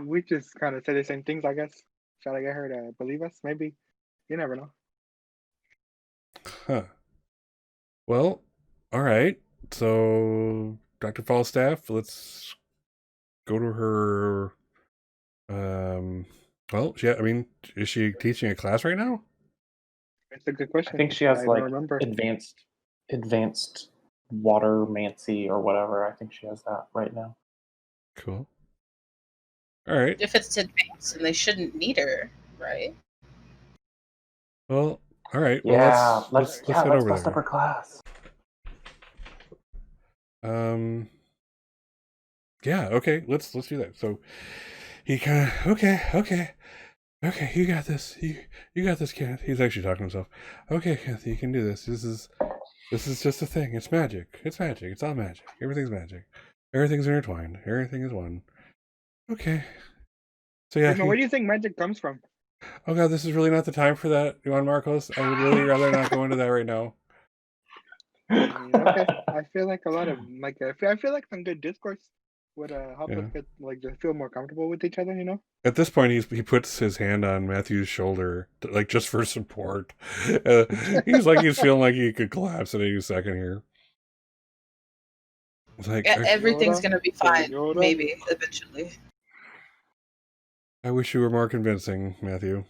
we just kind of say the same things, I guess. Try to get her to believe us, maybe. You never know. Huh. Well, all right. So, Dr. Falstaff, let's go to her. Well, I mean, is she teaching a class right now? It's a good question. I think she has I don't like remember. advanced watermancy or whatever. I think she has that right now. Cool. All right. If it's advanced, then they shouldn't need her, right? Well, all right. Well, Yeah, let's let's head over bust up there. her class. Yeah. Okay. Let's do that. So he kind of okay. You got this. You got this, Kenneth. He's actually talking to himself. Okay, Kenneth, you can do this. This is just a thing. It's magic. It's magic. It's all magic. Everything's magic. Everything's intertwined. Everything is one. Okay. So yeah. Where do you think magic comes from? Oh God, this is really not the time for that, Juan Marcos. I would really rather not go into that right now. I mean, okay. I feel like a lot of like I feel like some good discourse would help us get like just feel more comfortable with each other, you know. At this point, he puts his hand on Matthew's shoulder, like just for support. He's feeling like he could collapse at any second here. It's like, Everything's gonna be fine, Senora. maybe eventually. I wish you were more convincing, Matthew.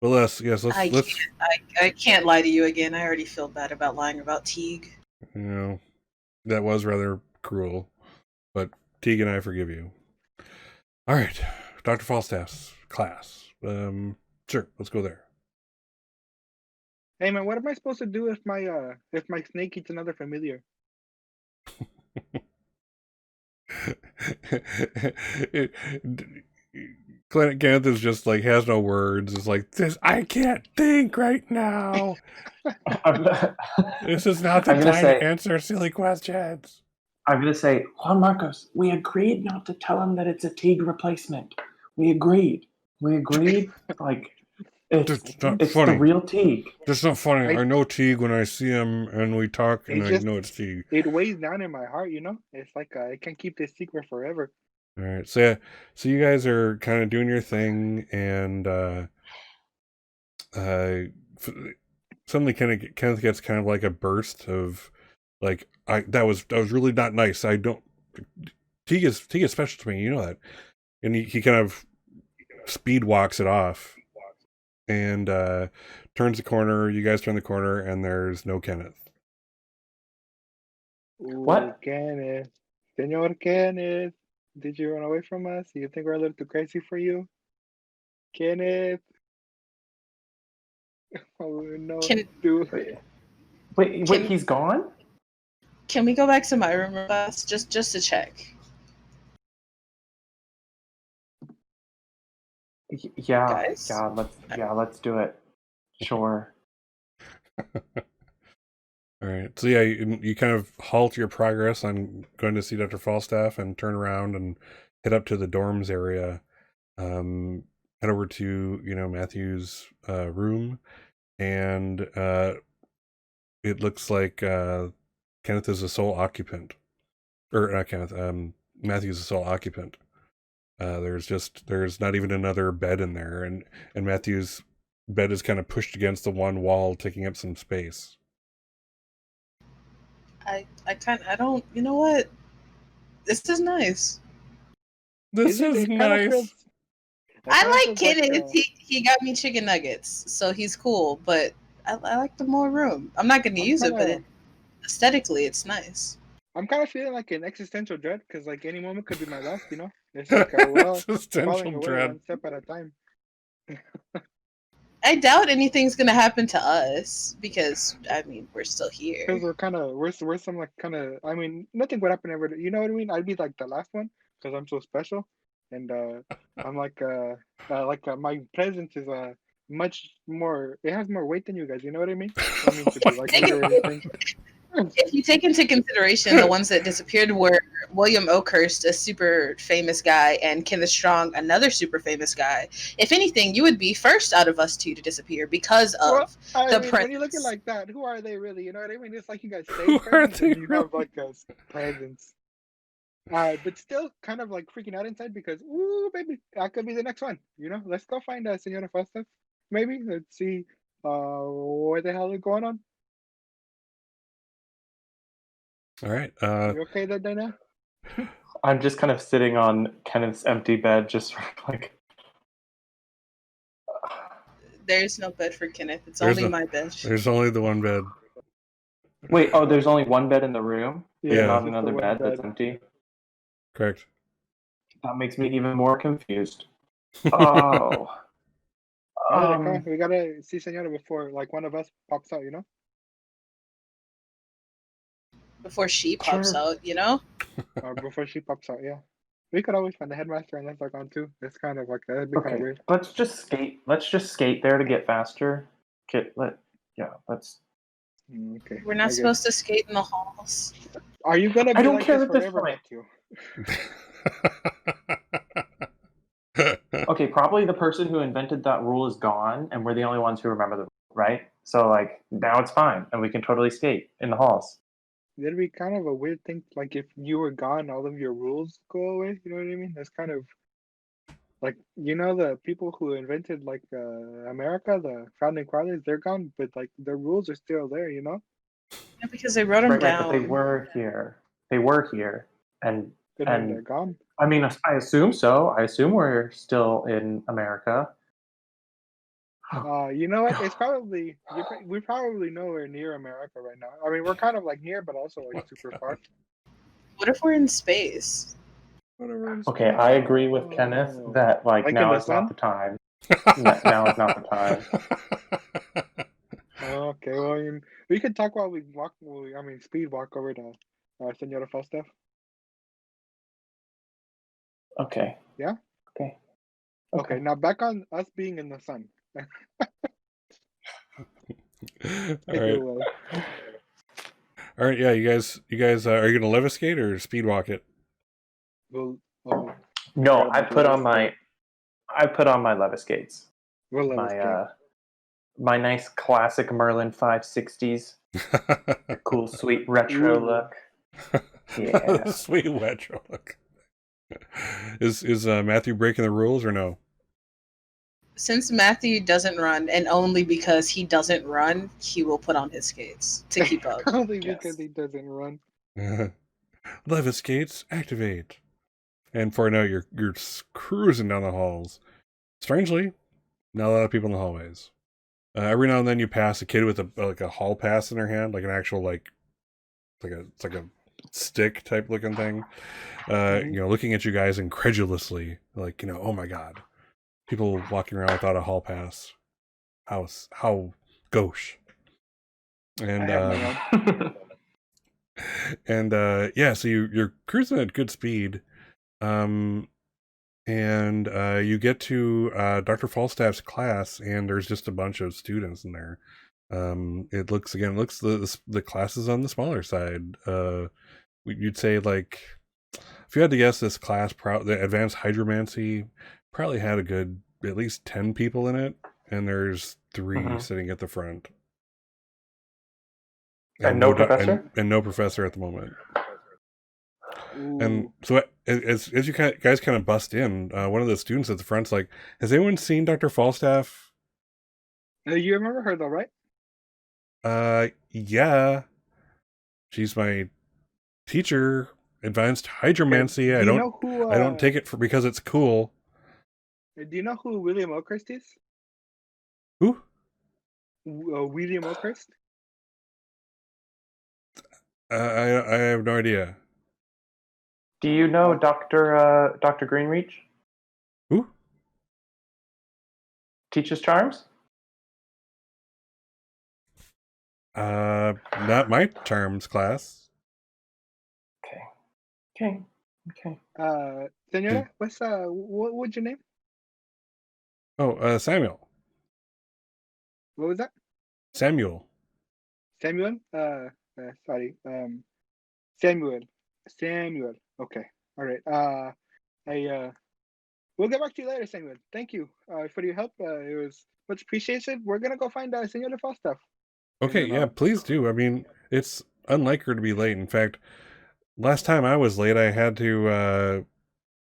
But let's. I can't lie to you again. I already feel bad about lying about Teague. You know, that was rather cruel, but Teague and I forgive you. All right, Dr. Falstaff's class. Sure, let's go there. Hey man, what am I supposed to do if my snake eats another familiar? Kenneth is just like has no words. It's like this. I can't think right now. This is not the time to answer silly questions. I'm gonna say, Juan Marcos, we agreed not to tell him that it's a Teague replacement. We agreed. Like it's funny. The real Teague. That's not funny. I know Teague when I see him and we talk, and I know it's Teague. It weighs down in my heart, you know. It's like I can't keep this secret forever. All right, so you guys are kind of doing your thing, and suddenly Kenneth gets kind of like a burst of like that was really not nice. I don't. Teague is special to me, you know that, and he kind of speed walks it off, and turns the corner. You guys turn the corner, and there's no Kenneth. Ooh, What? Kenneth, Senor Kenneth. Did you run away from us? You think we're a little too crazy for you? Kenneth? Oh no, Can dude. Wait, Can- he's gone? can we go back to my room real fast, just to check? Guys? Let's do it. Sure. All right. So yeah, you kind of halt your progress on going to see Dr. Falstaff and turn around and head up to the dorms area. Head over to Matthew's room, and it looks like Kenneth is the sole occupant, or not Kenneth. Matthew's the sole occupant. There's not even another bed in there, and Matthew's bed is kind of pushed against the one wall, taking up some space. I don't. You know what? This is nice. This is It kinda nice. feels- it I kinda like feels Kenneth. He got me chicken nuggets, so he's cool. But I like the more room. I'm not going to I'm use it, but kinda- aesthetically, it's nice. I'm kind of feeling like an existential dread because like any moment could be my last. It's like we're all falling Existential away dread. one step at a time. I doubt anything's going to happen to us because I mean we're still here. Because we're some like kind of. I mean, nothing would happen ever. You know what I mean? I'd be like the last one because I'm so special, and I'm like my presence is much more. It has more weight than you guys. You know what I mean? I mean to be like bigger or anything. If you take into consideration the ones that disappeared were William Oakhurst, a super famous guy, and Kenneth Strong, another super famous guy, if anything, you would be first out of us two to disappear because of Well, I the mean, when you look at it presence. like that, who are they really? You know what I mean? It's like you guys say Who are presence they and you have really? like a presence. But still kind of like freaking out inside because, ooh, baby, I could be the next one. Let's go find Senora Falstaff. Maybe let's see what the hell is going on. All right. You okay there, Dana? I'm just kind of sitting on Kenneth's empty bed, just like. There's no bed for Kenneth. It's There's only no- my bed. There's only the one bed. Wait, oh, there's only one bed in the room? Yeah. Not just the another one bed that's empty? Correct. That makes me even more confused. Oh. We gotta see Senora before like one of us pops out. Before she pops Sure. out, you know? Or before she pops out. Yeah. We could always find the headmaster unless they're gone too. It's kind of like that'd be kind of Okay, weird. let's just skate there to get faster. Let's. Okay. We're I not guess. supposed to skate in the halls. Are you gonna be I don't like care this at this forever, point. Matthew? Okay, probably the person who invented that rule is gone, and we're the only ones who remember the rule, right? So like now it's fine, and we can totally skate in the halls. That'd be kind of a weird thing. Like if you were gone, all of your rules go away. You know what I mean? That's kind of like the people who invented like America, the founding fathers, they're gone, but like the rules are still there. Yeah, because they wrote them Right, down. but they were here. They were here, and But then they're gone. I mean, I assume so. I assume we're still in America. You know what? It's probably we're probably nowhere near America right now. I mean, we're kind of like near, but also like super far. What if we're in space? Okay, I agree with Kenneth that like Like in now the is sun? not the time. Now is not the time. Okay, well, I mean, we could talk while we walk. Speed walk over to Senora Falstaff. Okay. Yeah? Okay. Okay, now back on us being in the sun. All right. All right. Yeah, you guys. Are you gonna leviskate or speed walk it? We'll, No, I put on my levis skates. we'll leviskate. My nice classic Merlin 560s. Cool, sweet retro Ooh. look. Yeah. Sweet retro look. Is Matthew breaking the rules or no? Since Matthew doesn't run, and only because he doesn't run, he will put on his skates to keep up. Only Yes. because he doesn't run. Leviskates activate. And for now, you're cruising down the halls. Strangely, not a lot of people in the hallways. Every now and then, you pass a kid with a hall pass in their hand, like an actual it's like a stick type looking thing. Mhm. You know, looking at you guys incredulously, like, you know, oh my god, people walking around without a hall pass. How gauche. I And have my own. yeah, so you're cruising at good speed. Um, and you get to Dr. Falstaff's class, and there's just a bunch of students in there. It looks the class is on the smaller side. You'd say, like, if you had to guess, this class, the advanced hydromancy, probably had a good at least 10 people in it, and there's 3 Mhm. sitting at the front, And no professor? and no professor at the moment. And Ooh. so as you guys kind of bust in, one of the students at the front's like, "Has anyone seen Dr. Falstaff?" You remember her though, right? Yeah, she's my teacher. Advanced Okay. hydromancy. Do you know who? I don't take it for because it's cool. Do you know who William Oakhurst is? Who? William Oakhurst. I have no idea. Do you know Oh. Dr. Greenreach? Who? Teaches charms? Not my charms class. Okay. Senora, what's your name? Oh, Samuel. What was that? Samuel. Samuel. Sorry. Samuel. Samuel. Okay. All right. We'll get back to you later, Samuel. Thank you for your help. It was much appreciated. We're gonna go find Senora Falstaff. Okay, And then, yeah, please do. I mean, it's unlike her to be late. In fact, last time I was late, I had to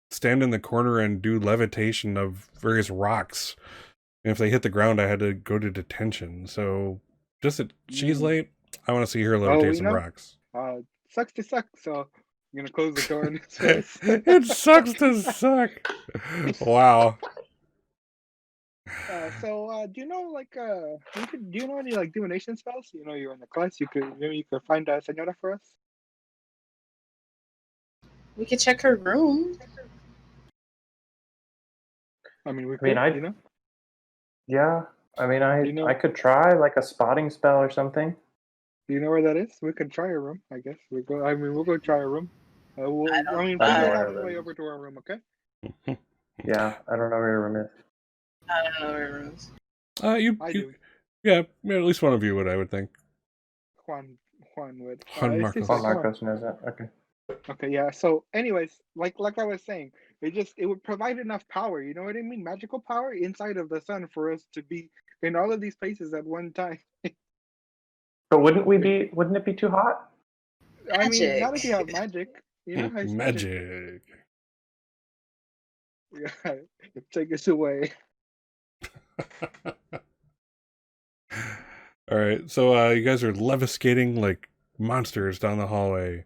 stand in the corner and do levitation of various rocks. And if they hit the ground, I had to go to detention. So, just that she's late, I want to see her Oh, levitate you some know, rocks. sucks to suck. So I'm gonna close the door in his face. It sucks to suck. Wow. Do you know do you know any like divination spells? You know, you're in the class. Maybe you could find Senora for us. We could check her room. I mean, we I could. mean, You know. Yeah. I mean, You know. I could try like a spotting spell or something. Do you know where that is? We could try a room. I guess we go. I mean, we'll go try a room. I don't- Figure I it know out where on the it way is. over to our room, okay? Yeah, I don't know where your room is. I don't know where her room is. I do. Yeah, at least one of you would, I would think. Juan would. Juan It's Marcos. just Juan like, Marcos knows that. Okay. okay, yeah. So, anyways, like I was saying, it would provide enough power. You know what I mean? Magical power inside of the sun for us to be in all of these places at one time. But wouldn't it be too hot? I mean, not if Magic. you have magic. You know, it's magic. Magic. Yeah, take us away. All right, so you guys are leviskating like monsters down the hallway.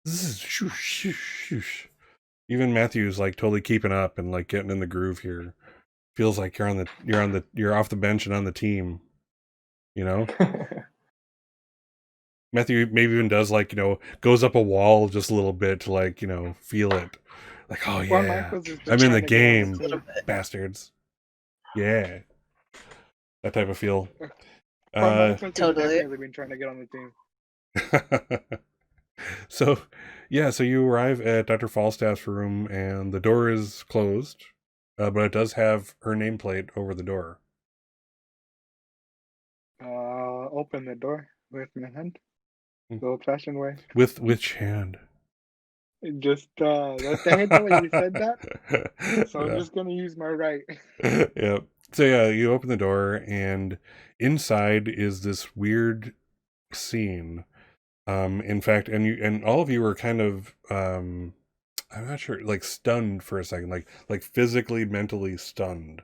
Zzz, shoosh, shoosh, shoosh. Even Matthew's like totally keeping up and like getting in the groove here. Feels like you're off the bench and on the team. You know, Matthew maybe even does, like, you know, goes up a wall just a little bit to, like, you know, feel it. Like, oh Juan yeah, Marcos is just I'm in the trying to get on the game, team. bastards. Yeah, that type of feel. Juan Marcos has Totally. definitely been trying to get on the team. So you arrive at Dr. Falstaff's room and the door is closed, but it does have her nameplate over the door. Open the door with my hand, the old-fashioned way. With which hand? Just that's the head way you said that. So I'm just gonna use my right. Yeah. So yeah, you open the door and inside is this weird scene. In fact, and all of you were kind of I'm not sure, like stunned for a second, like physically, mentally stunned,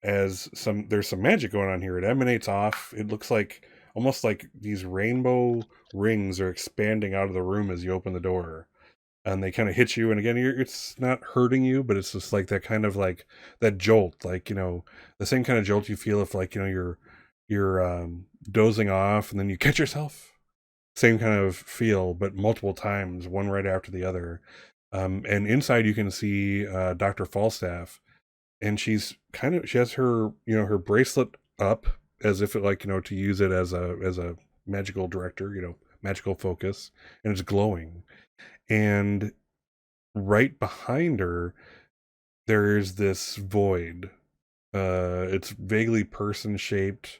as there's some magic going on here. It emanates off. It looks like almost like these rainbow rings are expanding out of the room as you open the door. And they kind of hit you, and again, it's not hurting you, but it's just like that kind of like that jolt, like, you know, the same kind of jolt you feel if, like, you know, you're dozing off and then you catch yourself. same kind of feel, but multiple times, one right after the other. And inside you can see Dr. Falstaff, and she has her, her bracelet up as if it, like, to use it as a magical director, magical focus, and it's glowing. And right behind her, there's this void. It's vaguely person shaped,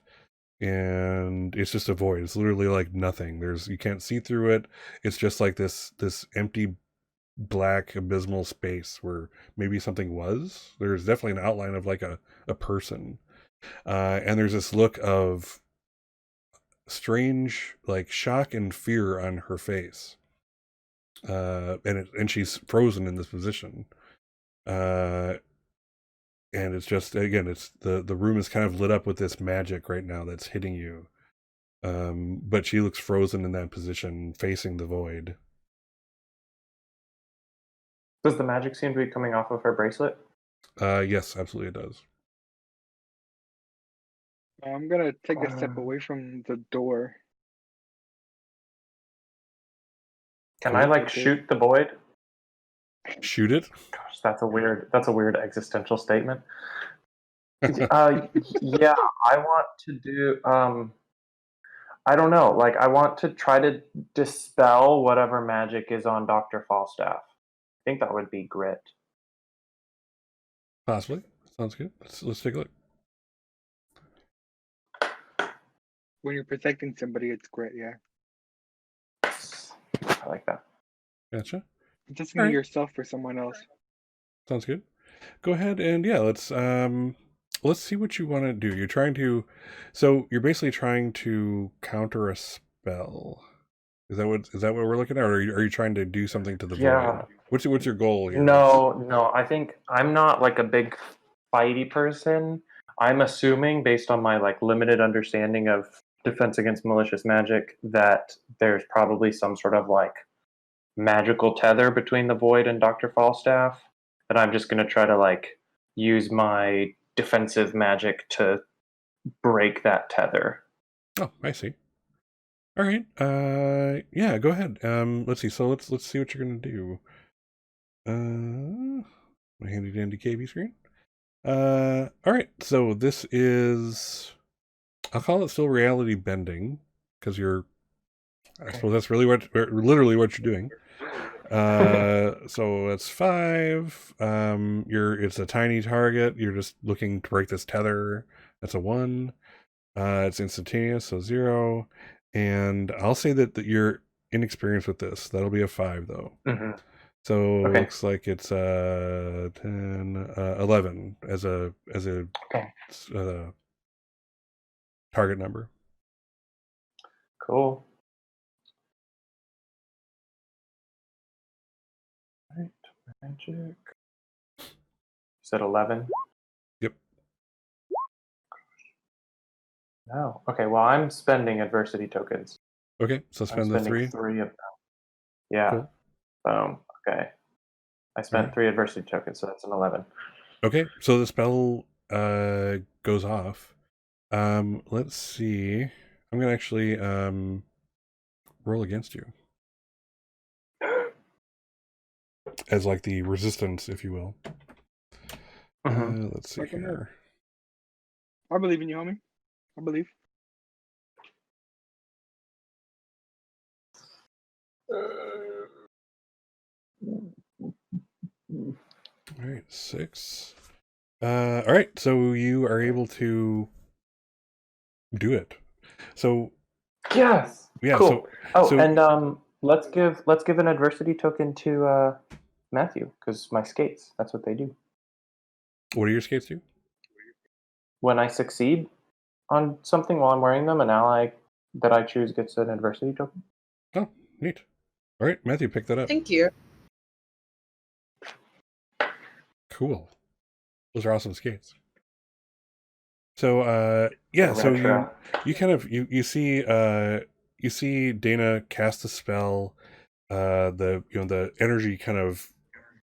and it's just a void. It's literally like nothing. You can't see through it. It's just like this empty black abysmal space where maybe something was. There's definitely an outline of like a person. And there's this look of strange like shock and fear on her face. And she's frozen in this position. And it's just, again, it's the room is kind of lit up with this magic right now that's hitting you. But she looks frozen in that position, facing the void. Does the magic seem to be coming off of her bracelet? Yes, absolutely it does. I'm gonna take a step away from the door. Can I like shoot the void? Shoot it? Gosh, that's a weird existential statement. Yeah, I want to do I don't know, like I want to try to dispel whatever magic is on Dr. Falstaff. I think that would be grit. Possibly. Sounds good. Let's take a look. When you're protecting somebody, it's great, yeah. I like that. Gotcha. It doesn't mean yourself for someone else. Sounds good. Go ahead and let's see what you want to do. You're basically trying to counter a spell. Is that what we're looking at, or are you trying to do something to the void? What's your goal here? No. I think I'm not like a big fighty person. I'm assuming, based on my like limited understanding of defense against malicious magic, that there's probably some sort of like magical tether between the void and Dr. Falstaff. And I'm just going to try to like use my defensive magic to break that tether. Oh, I see. All right. Yeah, go ahead. Let's see. So let's see what you're going to do. My handy dandy KB screen. All right. So this is, I'll call it still reality bending, because I suppose that's literally what you're doing. So that's 5. It's a tiny target. You're just looking to break this tether. That's a 1. It's instantaneous, so 0. And I'll say that you're inexperienced with this. That'll be a 5 though. Mm-hmm. So it looks like it's 10, 11 as a target number. Cool. Right, magic. You said 11? Yep. No. Okay, well, I'm spending adversity tokens. Okay, so spend the 3. 3 of them. Yeah. Cool. Boom. Okay. I spent 3 adversity tokens, so that's an 11. Okay, so the spell goes off. Let's see. I'm gonna actually roll against you as like the resistance, if you will. Let's see here. I believe in you, homie. I believe. All right, 6. All right, so you are able to do it. So yes, yeah. Cool. And let's give an adversity token to Matthew, because my skates. That's what they do. What do your skates do? When I succeed on something while I'm wearing them, an ally that I choose gets an adversity token. Oh, neat. All right, Matthew, pick that up. Thank you. Cool. Those are awesome skates. So yeah, so you kind of you see Dana cast a spell. The energy kind of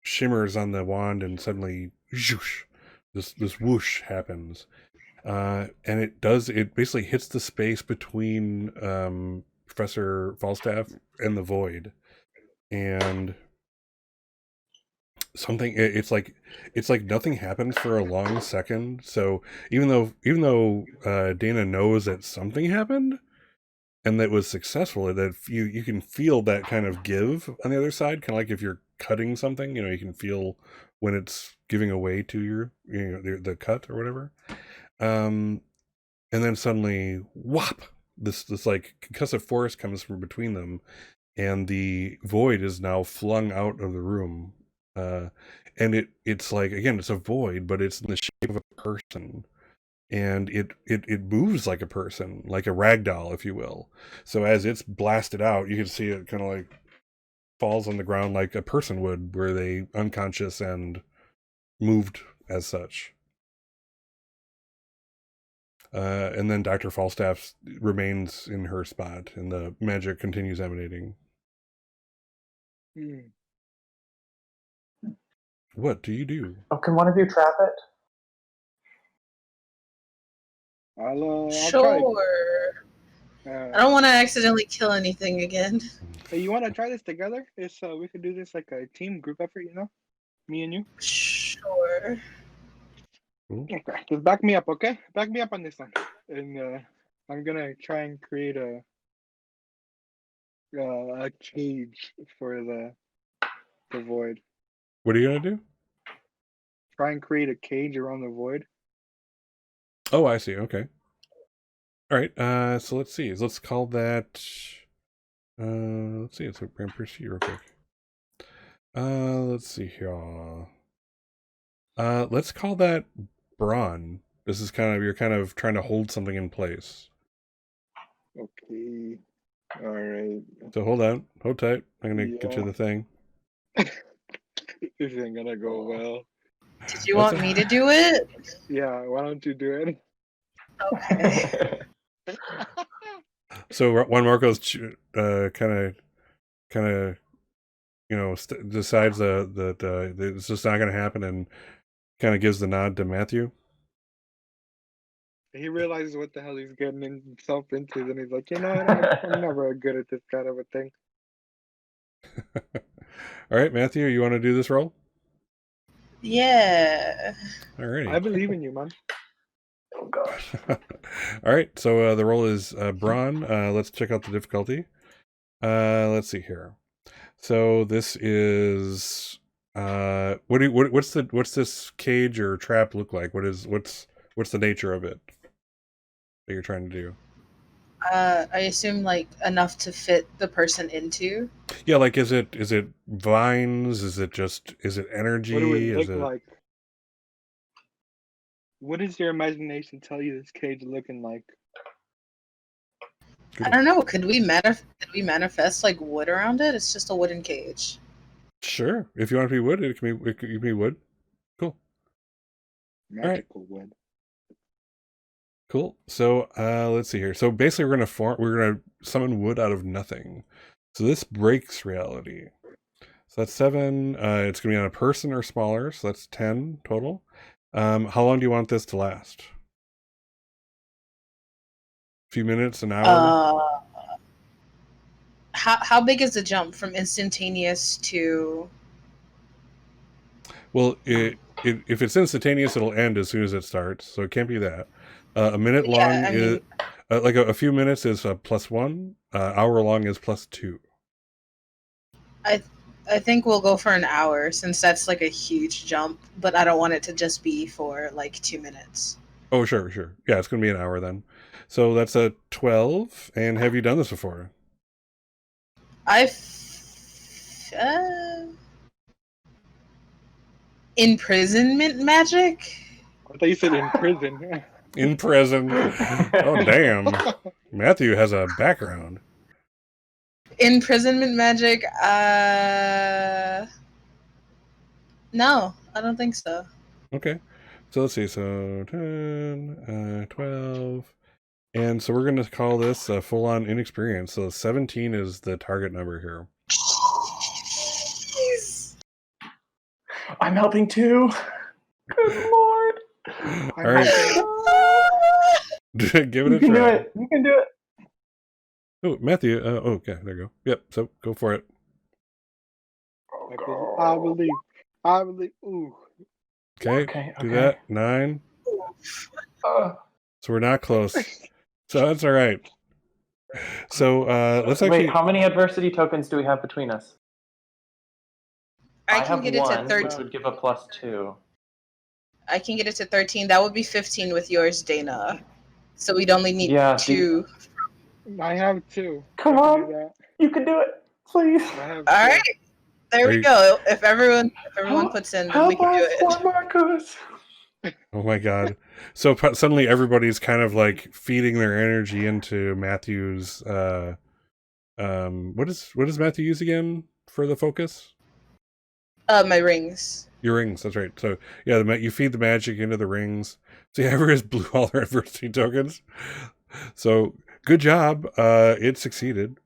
shimmers on the wand, and suddenly whoosh, this whoosh happens. And it basically hits the space between Professor Falstaff and the void, and something. It's like nothing happens for a long second. So even though Dana knows that something happened and that was successful, that you can feel that kind of give on the other side, kind of like if you're cutting something, you can feel when it's giving away to your the cut or whatever. And then suddenly, whop! This like concussive force comes from between them, and the void is now flung out of the room. And it's like, again, it's a void, but it's in the shape of a person, and it moves like a person, like a rag doll, if you will. So as it's blasted out, you can see it kind of like falls on the ground like a person would, were they unconscious and moved as such. And then Dr. Falstaff remains in her spot, and the magic continues emanating. Hmm. What do you do? Oh, can one of you trap it? I'll try. Sure. I don't want to accidentally kill anything again. Hey, you want to try this together? It's we could do this like a team group effort, me and you. Sure. Okay, just back me up, okay? Back me up on this one, and I'm gonna try and create a cage for the void. What are you gonna do? Try and create a cage around the void. Oh, I see. Okay. All right. So let's see. Let's call that. Let's see. It's a grand proceed real quick. Let's see here. Let's call that brawn. This is you're kind of trying to hold something in place. Okay. All right. So hold tight. I'm gonna get you the thing. This ain't gonna go well. Did you want me to do it? Yeah, why don't you do it? Okay. So Juan Marcos kind of decides that it's just not going to happen, and kind of gives the nod to Matthew. He realizes what the hell he's getting himself into, and he's like, I'm never good at this kind of a thing. All right, Matthew, you want to do this roll? Yeah. All right. I believe in you, man. Oh gosh. All right, so the roll is brawn. Let's check out the difficulty. Let's see here. So this is what's this cage or trap look like? What's the nature of it that you're trying to do? I assume like enough to fit the person into. Yeah, like is it vines? Is it energy? What do it look like? What does your imagination tell you this cage looking like? I don't know. Could we manifest like wood around it? It's just a wooden cage. Sure. If you want it to be wood, it can be wood. Cool. Magical wood. Cool. So let's see here. So basically we're gonna summon wood out of nothing. So this breaks reality. So that's 7. It's gonna be on a person or smaller, so that's 10 total. How long do you want this to last? A few minutes, an hour? How big is the jump from instantaneous to? Well, if it's instantaneous, it'll end as soon as it starts, so it can't be that. A minute long is like a few minutes is +1. Hour long is +2. I think we'll go for an hour, since that's like a huge jump, but I don't want it to just be for like 2 minutes. Oh, sure. Yeah, it's going to be an hour then. So that's a 12. And have you done this before? Imprisonment magic? I thought you said in prison. In prison. Oh, damn. Matthew has a background. Imprisonment magic? No, I don't think so. Okay. So let's see. So 10, 12. And so we're going to call this a full-on inexperience. So 17 is the target number here. Jeez. I'm helping too. Good lord. All right. Give it a try. You can do it. Oh, Matthew. Okay, there you go. Yep. So go for it. I believe. I believe. Ooh. Okay. Okay. Do that. 9. Uh, So we're not close. So that's all right. So let's wait, actually. how many adversity tokens do we have between us? I I can have get it to one, 13. which would give a +2. I can get it to 13. That would be 15 with yours, Dana. So we'd only need Yeah, 2. I have 2. Come I can on. do that. You can do it, please. I have All 2. right. There Are we you- go. If everyone puts in, then we Help can do us, it. Juan Marcos. Oh my god! So suddenly everybody's kind of like feeding their energy into Matthew's. What does Matthew use again for the focus? My rings. Your rings. That's right. So yeah, you feed the magic into the rings. So yeah, Everest blew all their adversity tokens. So good job. It succeeded.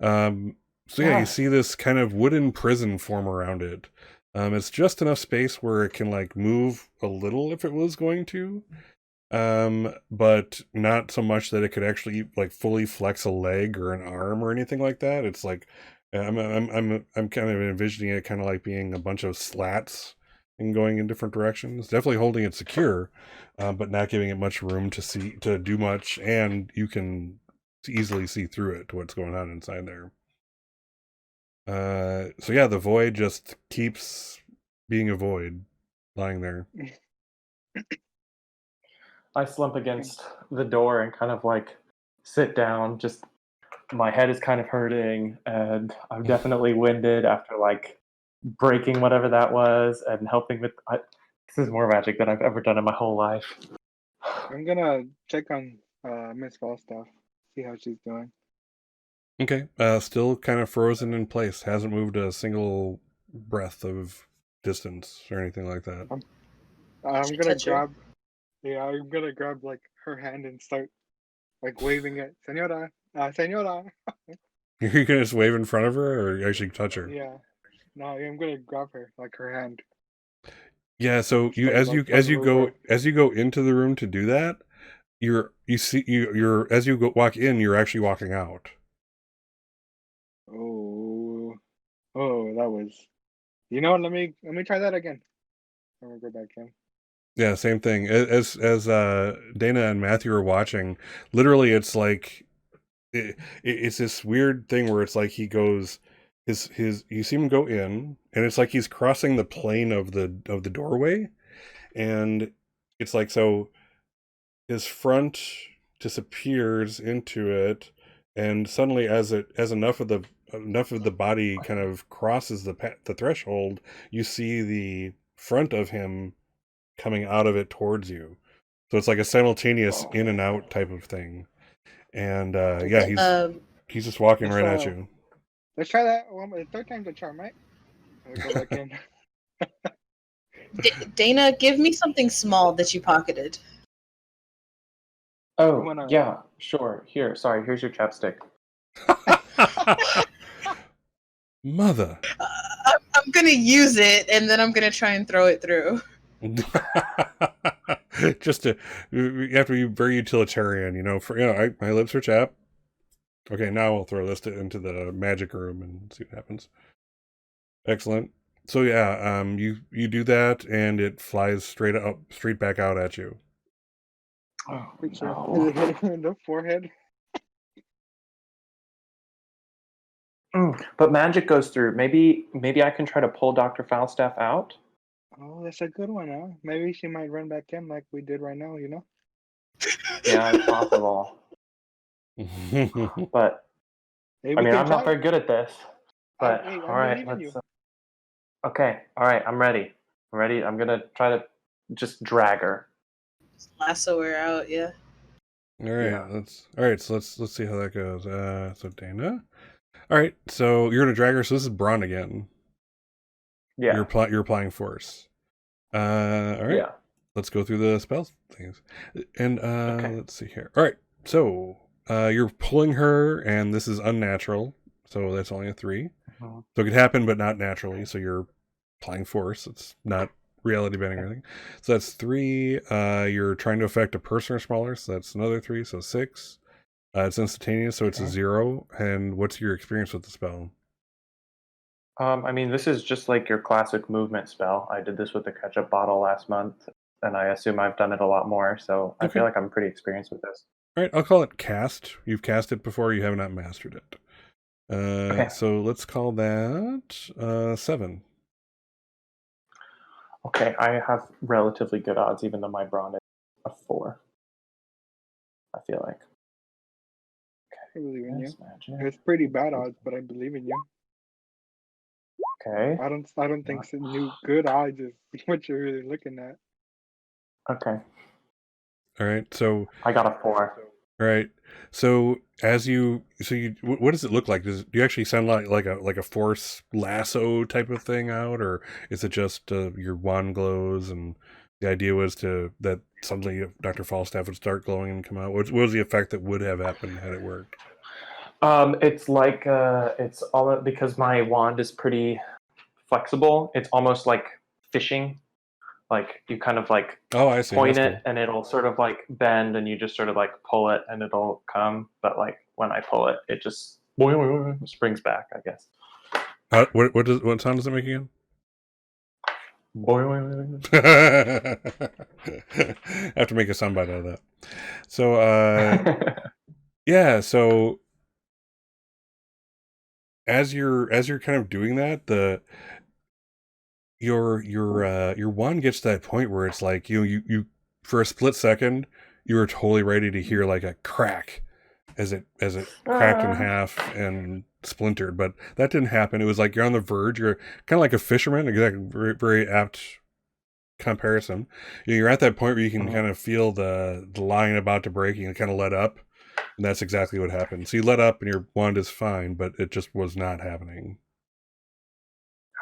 So yeah, you see this kind of wooden prison form around it. It's just enough space where it can like move a little if it was going to, but not so much that it could actually like fully flex a leg or an arm or anything like that. It's like I'm kind of envisioning it kind of like being a bunch of slats and going in different directions. Definitely holding it secure, but not giving it much room to do much, and you can easily see through it to what's going on inside there. So yeah, the void just keeps being a void lying there. I slump against the door and kind of like sit down. Just my head is kind of hurting, and I'm definitely winded after like breaking whatever that was and helping with. This is more magic than I've ever done in my whole life. I'm gonna check on Miss Falstaff, see how she's doing. Okay, still kind of frozen in place. Hasn't moved a single breath of distance or anything like that. I'm Should gonna touch her. grab. Yeah, I'm gonna grab like her hand and start like waving it, Senora, Senora. You're gonna just wave in front of her, or actually touch her? Yeah. No, I'm gonna grab her like her hand. Yeah. So you Start, like, trying to move her. as you go into the room to do that, you're as you walk in, you're actually walking out. Oh, that was. You know what? Let me try that again. I'm gonna go back in. Yeah, same thing. As Dana and Matthew are watching, literally, it's like it's this weird thing where it's like he goes his you see him go in, and it's like he's crossing the plane of the doorway, and it's like so his front disappears into it, and suddenly as enough of the body kind of crosses the threshold, you see the front of him coming out of it towards you. So it's like a simultaneous in and out type of thing. And yeah, he's just walking right at you. Let's try that one. The third time's a charm, right? I'll go back in. Dana, give me something small that you pocketed. Oh, yeah, sure. Here, sorry, here's your chapstick. Mother. I'm gonna use it, and then I'm gonna try and throw it through. Just to, you have to be very utilitarian, my lips are chapped. Okay, now I'll throw this into the magic room and see what happens. Excellent. So yeah, you do that, and it flies straight back out at you. Oh, no. Did it hit him in the forehead? But magic goes through. Maybe I can try to pull Dr. Falstaff out. Oh, that's a good one, huh? Maybe she might run back in like we did right now, Yeah, it's possible. But Hey, I mean, I'm not very good at this. But I'm all right, let's. Okay, all right, I'm ready. I'm gonna try to just drag her. Just lasso her out, yeah. All right, So let's see how that goes. So Dana. All right, so you're gonna drag her. So this is Braun again. Yeah. You're applying force. All right. Yeah. Let's go through the spells things. And Okay. Let's see here. All right. So you're pulling her, and this is unnatural. So that's only a 3. Mm-hmm. So it could happen, but not naturally. So you're applying force. It's not reality bending or anything. So that's 3. You're trying to affect a person or smaller. So that's another 3. So 6. It's instantaneous, so it's a Okay. 0. And what's your experience with the spell? I mean, this is just like your classic movement spell. I did this with the ketchup bottle last month, and I assume I've done it a lot more, so I Okay. feel like I'm pretty experienced with this. All right, I'll call it cast. You've cast it before, you have not mastered it. Okay. So let's call that 7. Okay, I have relatively good odds, even though my brawn is a 4. I feel like. I believe in you. Yes, magic. It's pretty bad odds, but I believe in you. Okay. I don't think some new good odds is what you're really looking at. Okay. All right, so I got a 4. all right, so what does it look like? Do you actually sound like a force lasso type of thing out, or is it just your wand glows and the idea was that suddenly Dr. Falstaff would start glowing and come out? What was the effect that would have happened had it worked? It's like it's all because my wand is pretty flexible. It's almost like fishing. Like you kind of like Oh, I see. point That's it and it'll sort of like bend and you just sort of like pull it and it'll come. But like when I pull it, it just springs back, I guess. cool. What sound does it make again? I have to make a soundbite out of that. So yeah, so as you're kind of doing that, your wand gets to that point where it's like you for a split second you were totally ready to hear like a crack as it cracked in half and splintered, but that didn't happen. It was like you're on the verge. You're kind of like a fisherman. Exactly, very, very apt comparison. You're at that point where you can kind of feel the line about to break. You can kind of let up, and that's exactly what happened. So you let up, and your wand is fine, but it just was not happening.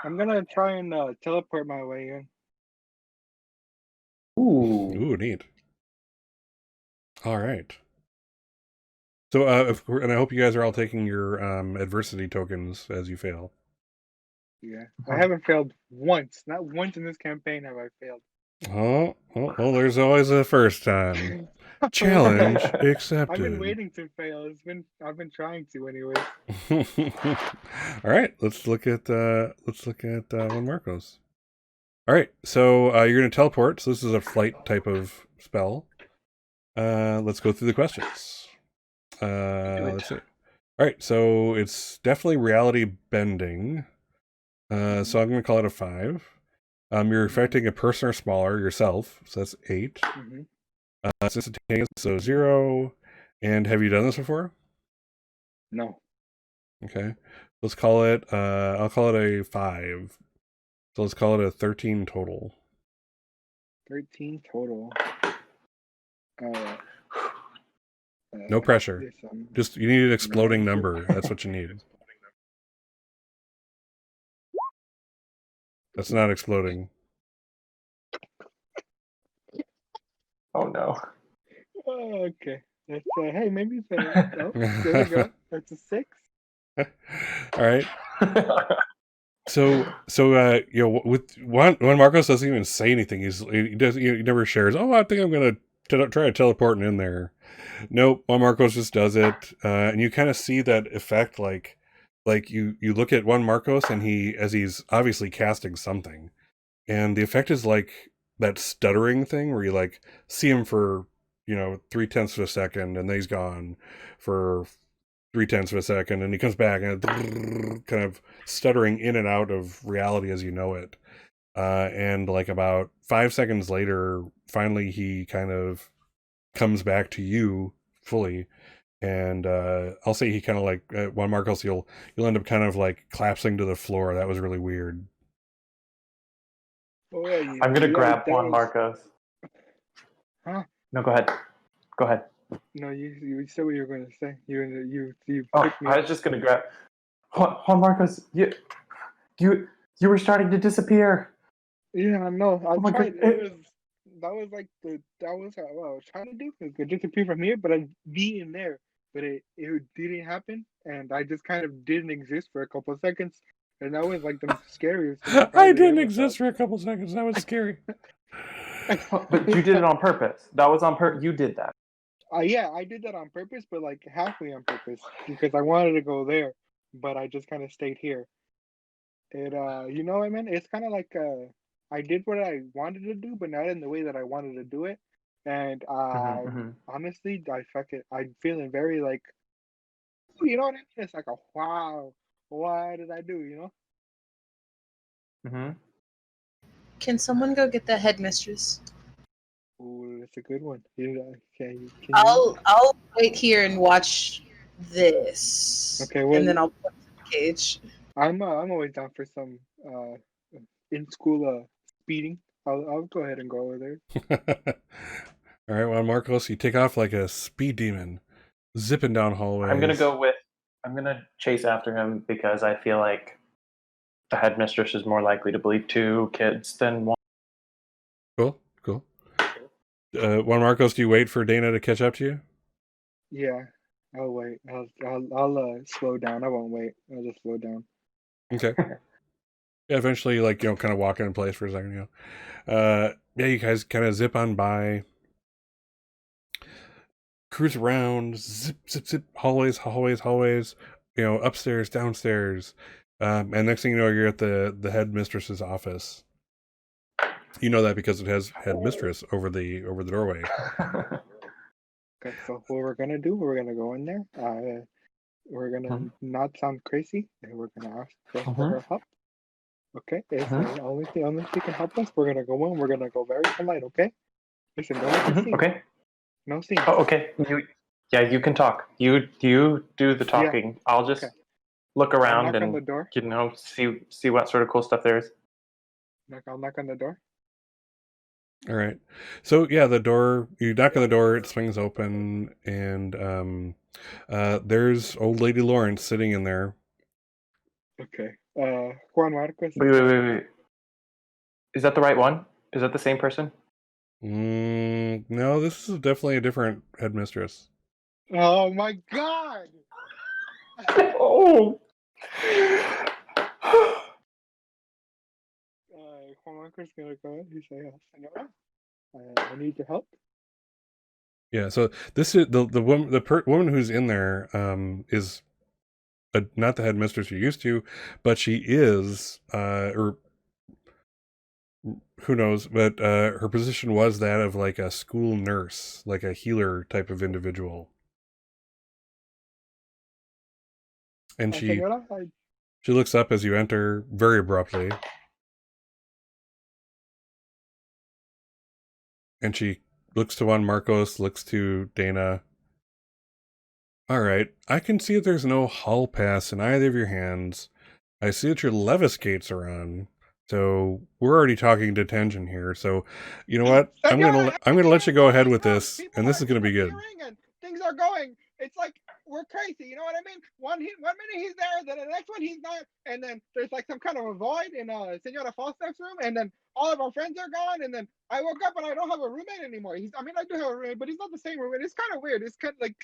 I'm gonna try and teleport my way in. Ooh. Neat. All right. So, and I hope you guys are all taking your adversity tokens as you fail. Yeah, I haven't failed once. Not once in this campaign have I failed. Oh, well, there's always a first time. Challenge accepted. I've been waiting to fail. I've been trying to anyway. All right, let's look at Juan Marcos. All right, so you're going to teleport. So this is a flight type of spell. Let's go through the questions. Let's see. All right, so it's definitely reality bending. So I'm going to call it a 5. You're affecting a person or smaller, yourself, so that's 8. Mm-hmm. It's instantaneous, so 0. And have you done this before? No. Okay. Let's call it, I'll call it a 5. So let's call it a 13 total. 13 total. No pressure. Just, you need an exploding number. That's what you need. That's not exploding. Oh no. Okay. Let's hey, maybe it's a oh, there we go. That's a 6. All right. So with Juan Marcos doesn't even say anything. He never shares. Oh, I think I'm gonna try to teleport in there. Nope. Juan Marcos just does it, and you kind of see that effect. Like you look at Juan Marcos, and he's obviously casting something, and the effect is like that stuttering thing where you like see him for 0.3 of a second, and then he's gone for 0.3 of a second, and he comes back and kind of stuttering in and out of reality as you know it. And like about 5 seconds later, finally he kind of comes back to you fully. And I'll say he kind of like Juan Marcos, you'll end up kind of like collapsing to the floor. That was really weird. Oh, yeah, I'm gonna grab Juan Marcos. Huh? No, go ahead. Go ahead. No, you said what you were going to say. You Oh, picked me I up. was just gonna grab Juan Marcos. You were starting to disappear. Yeah, I know. I Oh my tried. God. That was what I was trying to do. It could disappear from here, but I'd be in there. But it didn't happen, and I just kind of didn't exist for a couple of seconds, and that was like the scariest thing I've I probably didn't ever exist felt. for a couple seconds. That was scary. But you did it on purpose. That was on purpose. You did that. Yeah, I did that on purpose, but like halfway on purpose because I wanted to go there, but I just kind of stayed here. You know what I mean? It's kind of like I did what I wanted to do, but not in the way that I wanted to do it. And honestly, I fuck it. I'm feeling very like, you know what I mean? It's like a wow, what did I do? You know? Mm-hmm. Can someone go get the headmistress? Ooh, that's a good one. Can you? I'll wait here and watch this, Okay, and well, then I'll put it in the cage. I'm always down for some in school speeding. I'll go ahead and go over there. All right, Juan Marcos, you take off like a speed demon, zipping down hallways. I'm gonna chase after him because I feel like the headmistress is more likely to believe two kids than one. Cool. Juan Marcos, do you wait for Dana to catch up to you? Yeah, I'll wait. I'll slow down. I won't wait. I'll just slow down. Okay. Yeah, eventually, like, kind of walking in place for a second, yeah, you guys kind of zip on by, cruise around, zip, hallways, upstairs, downstairs, and next thing you know, you're at the headmistress's office. You know that because it has headmistress over the doorway. Okay, so what we're gonna do? We're gonna go in there. We're gonna not sound crazy, and we're gonna ask her for her help. Okay, it's the only she can help us. We're gonna go in. We're gonna go very polite. Okay. Listen, don't make a scene. Okay. No scenes. Oh, okay. You can talk. You do the talking. I'll just look around knock and on the door. See what sort of cool stuff there is. I'll knock on the door. All right. So yeah, you knock on the door, it swings open, and there's old lady Lawrence sitting in there. Okay. Juan Marcos. Wait. Is that the right one? Is that the same person? No, this is definitely a different headmistress. Oh my God! Oh. Juan Marcos gonna go in. He say, "Senora, I need your help." Yeah. So this is the woman, woman who's in there is not the headmistress you're used to, but she is or who knows, but her position was that of like a school nurse, like a healer type of individual. And Senora, she looks up as you enter very abruptly. And she looks to Juan Marcos, looks to Dana. All right, I can see that there's no hall pass in either of your hands. I see that your Levis gates are on. So we're already talking detention here. So you know what? Senora, I'm gonna let you go ahead with this, and this is gonna be good. And things are going. It's like we're crazy. You know what I mean? One minute he's there, then the next one he's not, and then there's like some kind of a void in Senora Falstaff's room, and then all of our friends are gone, and then I woke up and I don't have a roommate anymore. I do have a roommate, but he's not the same roommate. It's kind of weird. It's kind of like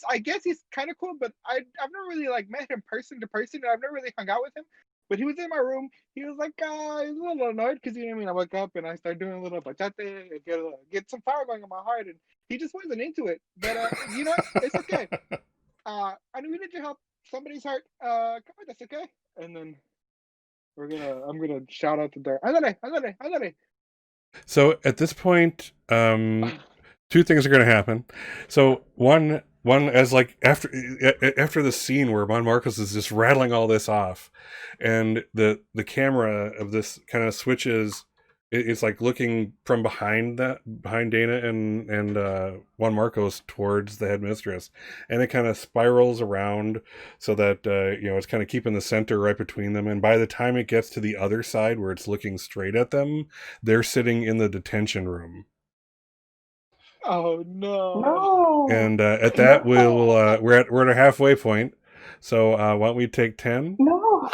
I guess he's kind of cool, but I've never really like met him person to person, and I've never really hung out with him. But he was in my room. He was like, he's a little annoyed because you know what I mean. I wake up and I start doing a little bachate and get some fire going in my heart, and he just wasn't into it. But you know, it's okay. I we need your help. Somebody's hurt. Come with us, okay? And then I'm gonna shout out the door. Andale. So at this point, two things are going to happen. So one as like after the scene where Juan Marcos is just rattling all this off, and the camera of this kind of switches. It's like looking from behind Dana and Juan Marcos towards the headmistress, and it kind of spirals around so that it's kind of keeping the center right between them. And by the time it gets to the other side where it's looking straight at them, they're sitting in the detention room. Oh no! No. And at that, we're at a halfway point. So why don't we take 10? No.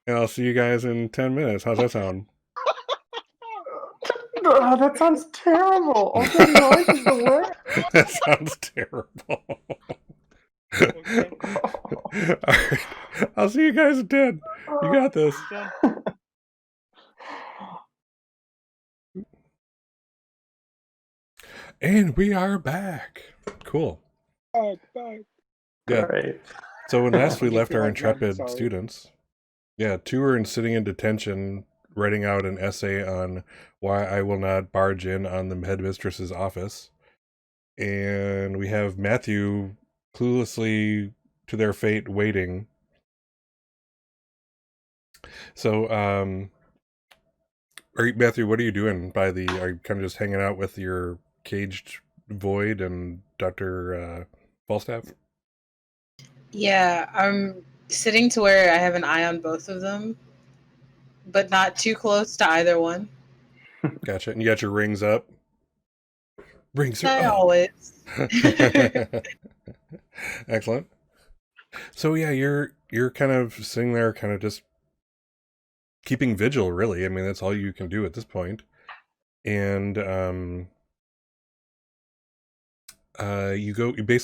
And I'll see you guys in 10 minutes. How's that sound? Oh, that sounds terrible. Also, noise is the worst. That sounds terrible. Okay. All right. I'll see you guys in 10. You got this. And we are back. Cool. Back. Yeah. Right. So when last we Me left too, our I'm drunk, intrepid sorry. students, yeah, 2 are sitting in detention, writing out an essay on why I will not barge in on the headmistress's office. And we have Matthew cluelessly to their fate waiting. So, Matthew, what are you doing are you kind of just hanging out with your caged void and Dr. Falstaff? Yeah, I'm sitting to where I have an eye on both of them, but not too close to either one. Gotcha. And you got your rings up? Rings are Not up. always. Excellent. So yeah, you're kind of sitting there, kind of just keeping vigil. Really, I mean, that's all you can do at this point. And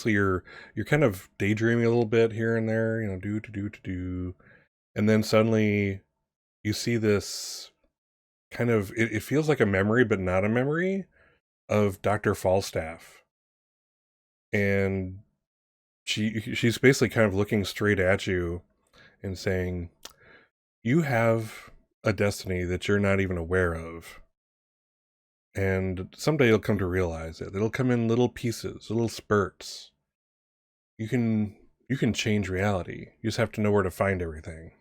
you're kind of daydreaming a little bit here and there, do, and then suddenly you see this kind of it feels like a memory, but not a memory of Dr. Falstaff, and she's basically kind of looking straight at you and saying, you have a destiny that you're not even aware of. And someday you'll come to realize it. It'll come in little pieces, little spurts. You can change reality. You just have to know where to find everything.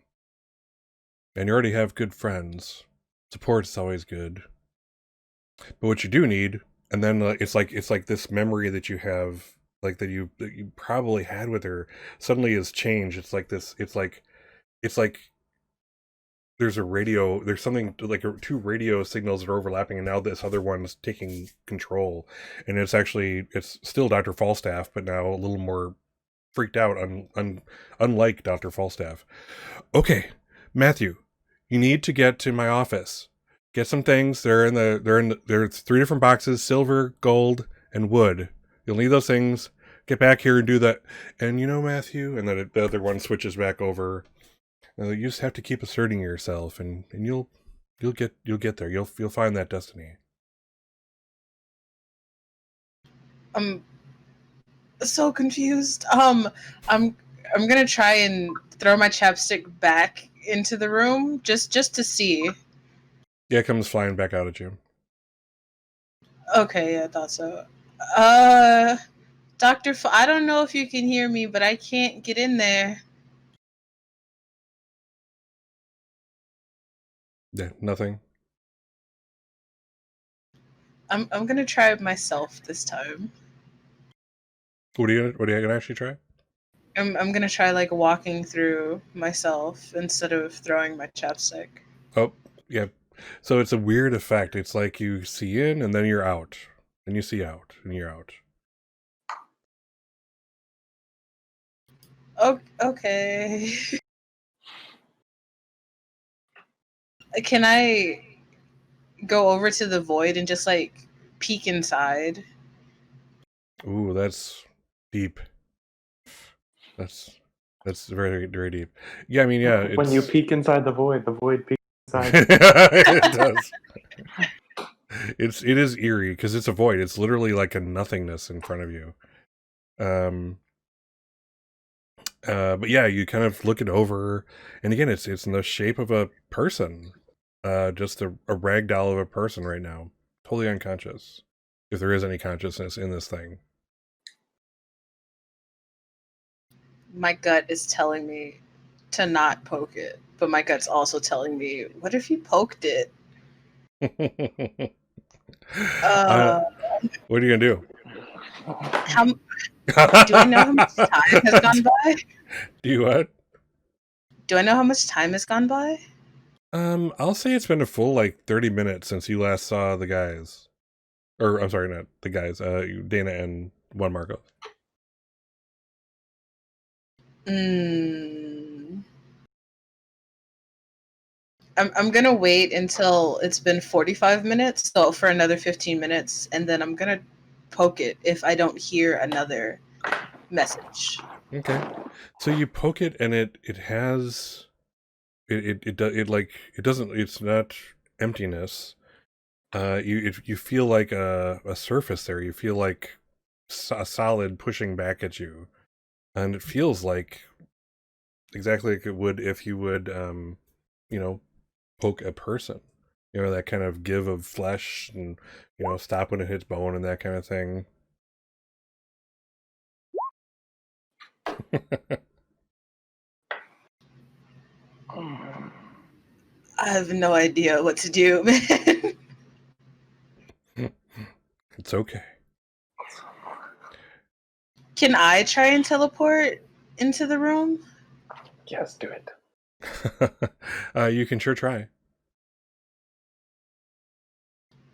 And you already have good friends. Support's always good. But what you do need, and then it's like this memory that you have, like that you probably had with her, suddenly has changed. It's like this. It's like there's something like 2 radio signals that are overlapping, and now this other one's taking control, and it's still Dr. Falstaff, but now a little more freaked out, unlike Dr. Falstaff. Okay, Matthew, you need to get to my office. Get some things. There's 3 different boxes: silver, gold, and wood. You'll need those things. Get back here and do that. And Matthew, and then the other one switches back over. You just have to keep asserting yourself, and you'll get there. You'll find that destiny. I'm so confused. I'm gonna try and throw my chapstick back into the room just to see. Yeah, it comes flying back out at you. Okay, yeah, I thought so. I don't know if you can hear me, but I can't get in there. Yeah, nothing. I'm gonna try it myself this time. What are you gonna actually try? I'm gonna try like walking through myself instead of throwing my chapstick. Oh, yeah. So it's a weird effect. It's like you see in and then you're out. And you see out and you're out. Oh, okay. Can I go over to the void and just like peek inside? Ooh, that's deep. That's very, very deep. Yeah, I mean, yeah. When you peek inside the void peeks inside. It does. It is eerie because it's a void. It's literally like a nothingness in front of you. But yeah, you kind of look it over, and again, it's in the shape of a person, just a rag doll of a person right now, totally unconscious, if there is any consciousness in this thing. My gut is telling me to not poke it, but my gut's also telling me, what if you poked it? What are you gonna do? Do I know how much time has gone by? Do you what? Do I know how much time has gone by? I'll say it's been a full 30 minutes since you last saw the guys. Or I'm sorry, not the guys, Dana and Juan Marcos. I'm gonna wait until it's been 45 minutes, so for another 15 minutes, and then I'm gonna poke it if I don't hear another message. Okay. So you poke it, and it has it doesn't, it's not emptiness. you feel like a surface there. You feel like a solid pushing back at you, and it feels like exactly like it would if you would poke a person. That kind of give of flesh, and stop when it hits bone and that kind of thing. I have no idea what to do, man. It's okay. Can I try and teleport into the room? Yes, do it. You can sure try.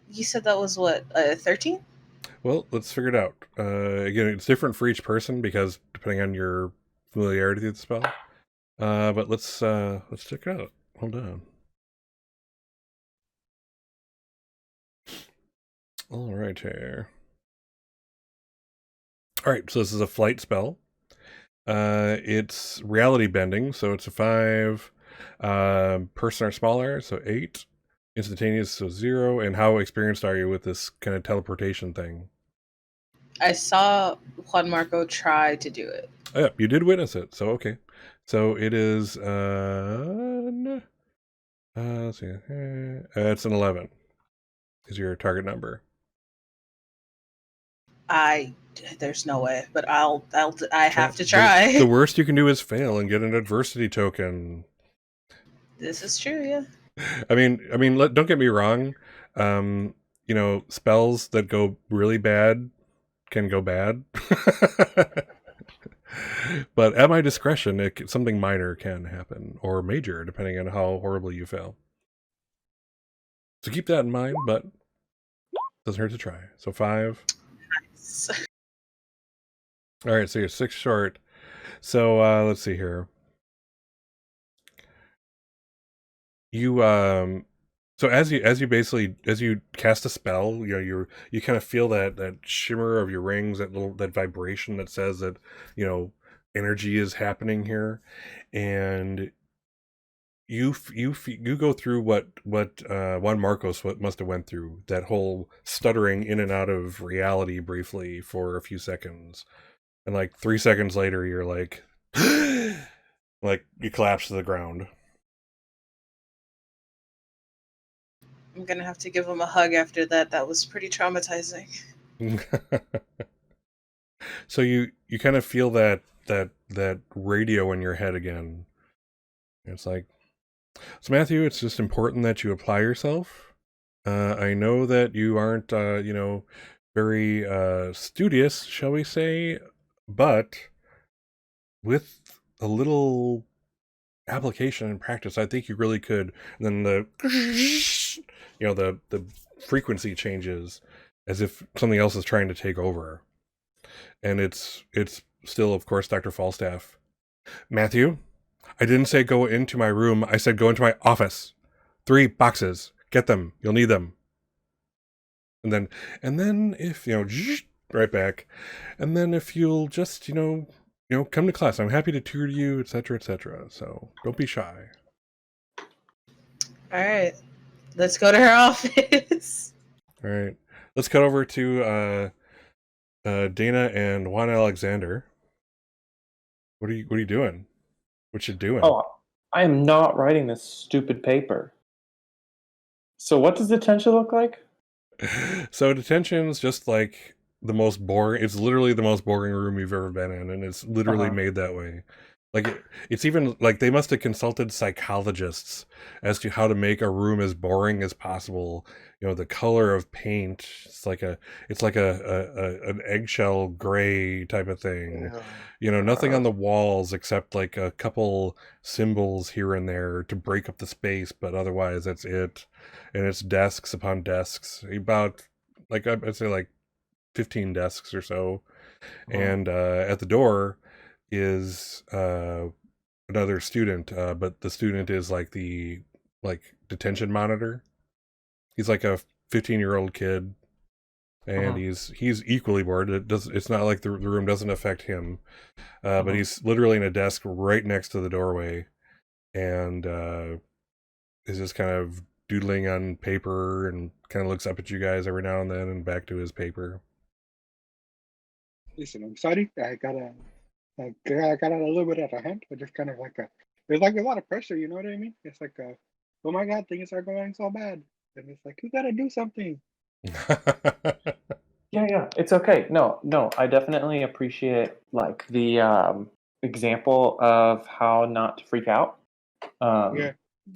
You said that was what, 13? Well, let's figure it out. Again, it's different for each person because depending on your familiarity with the spell. But let's check it out. Hold on. All right here. All right, so this is a flight spell. It's reality bending, so it's a 5. Person or smaller, so 8. Instantaneous, so 0. And how experienced are you with this kind of teleportation thing? I saw Juan Marco try to do it. Oh, yeah, you did witness it, so okay. So it is let's see. It's an 11. Is your target number? There's no way, but I have to The try. worst you can do is fail and get an adversity token. This is true, yeah. I mean, don't get me wrong. Spells that go really bad can go bad. But at my discretion, something minor can happen, or major, depending on how horribly you fail. So keep that in mind, but doesn't hurt to try. So 5. Nice. All right, so you're 6 short. So let's see here. You so as you cast a spell, you kind of feel that shimmer of your rings, that vibration that says that energy is happening here, and you go through what Juan Marcos must have went through, that whole stuttering in and out of reality briefly for a few seconds, and like 3 seconds later you're like like you collapse to the ground. I'm gonna have to give him a hug after that. That was pretty traumatizing. So you kind of feel that radio in your head again. It's like, so Matthew, it's just important that you apply yourself. I know that you aren't very studious, shall we say, but with a little application and practice, I think you really could. And then the frequency changes as if something else is trying to take over. And it's still, of course, Dr. Falstaff. Matthew, I didn't say go into my room. I said go into my office. 3 boxes. Get them. You'll need them. And then if, right back. And then if you'll just, come to class. I'm happy to tutor you, etc., etc. So don't be shy. All right, let's go to her office. All right. Let's cut over to Dana and Juan Alexander. What are you doing? What you doing? Oh, I am not writing this stupid paper. So what does detention look like? So detention's just like the most boring. It's literally the most boring room you've ever been in, and it's literally made that way. Like it's even like they must have consulted psychologists as to how to make a room as boring as possible. The color of paint, it's like an eggshell gray type of thing. Nothing on the walls except like a couple symbols here and there to break up the space, but otherwise that's it. And it's desks upon desks, about like I'd say like 15 desks or so. And at the door is another student, but the student is like the detention monitor. He's like a 15-year-old kid, and he's equally bored. It's not like the room doesn't affect him, but he's literally in a desk right next to the doorway, and is just kind of doodling on paper and kind of looks up at you guys every now and then and back to his paper. Listen, I'm sorry. I got a little bit out of hand. But just kind of like there's like a lot of pressure. You know what I mean? It's like oh my God, things are going so bad, and it's like you gotta do something. Yeah, it's okay. No, I definitely appreciate like the example of how not to freak out. Yeah.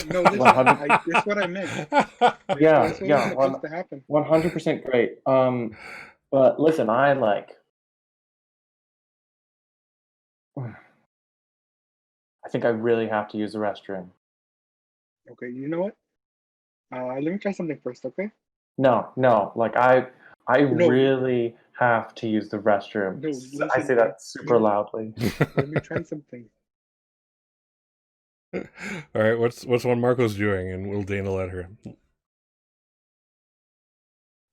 No, listen, that's what I meant. Yeah, That's what was supposed to happen. 100% great. But listen, I think I really have to use the restroom. Okay, you know what? Let me try something first, okay? No, like I No. really have to use the restroom. No, I listen, say that super loudly. Let me try something. All right, what's one Marco's doing, and we'll Dana let her.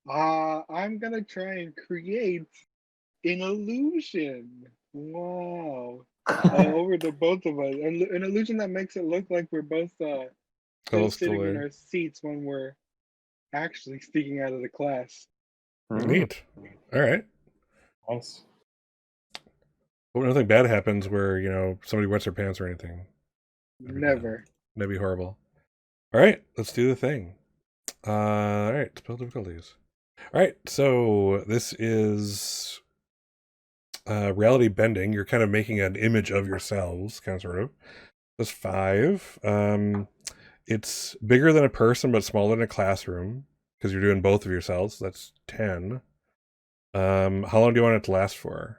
I'm gonna try and create an illusion. Wow. Over the both of us. An illusion that makes it look like we're both still sitting in our seats when we're actually sneaking out of the class. Neat. All right. Nice. Well, nothing bad happens where somebody wets their pants or anything. Never. That'd be horrible. All right, let's do the thing. All right, spell difficulties. All right, so this is reality bending. You're kind of making an image of yourselves, kind of sort of. That's 5. It's bigger than a person, but smaller than a classroom because you're doing both of yourselves. That's 10. How long do you want it to last for?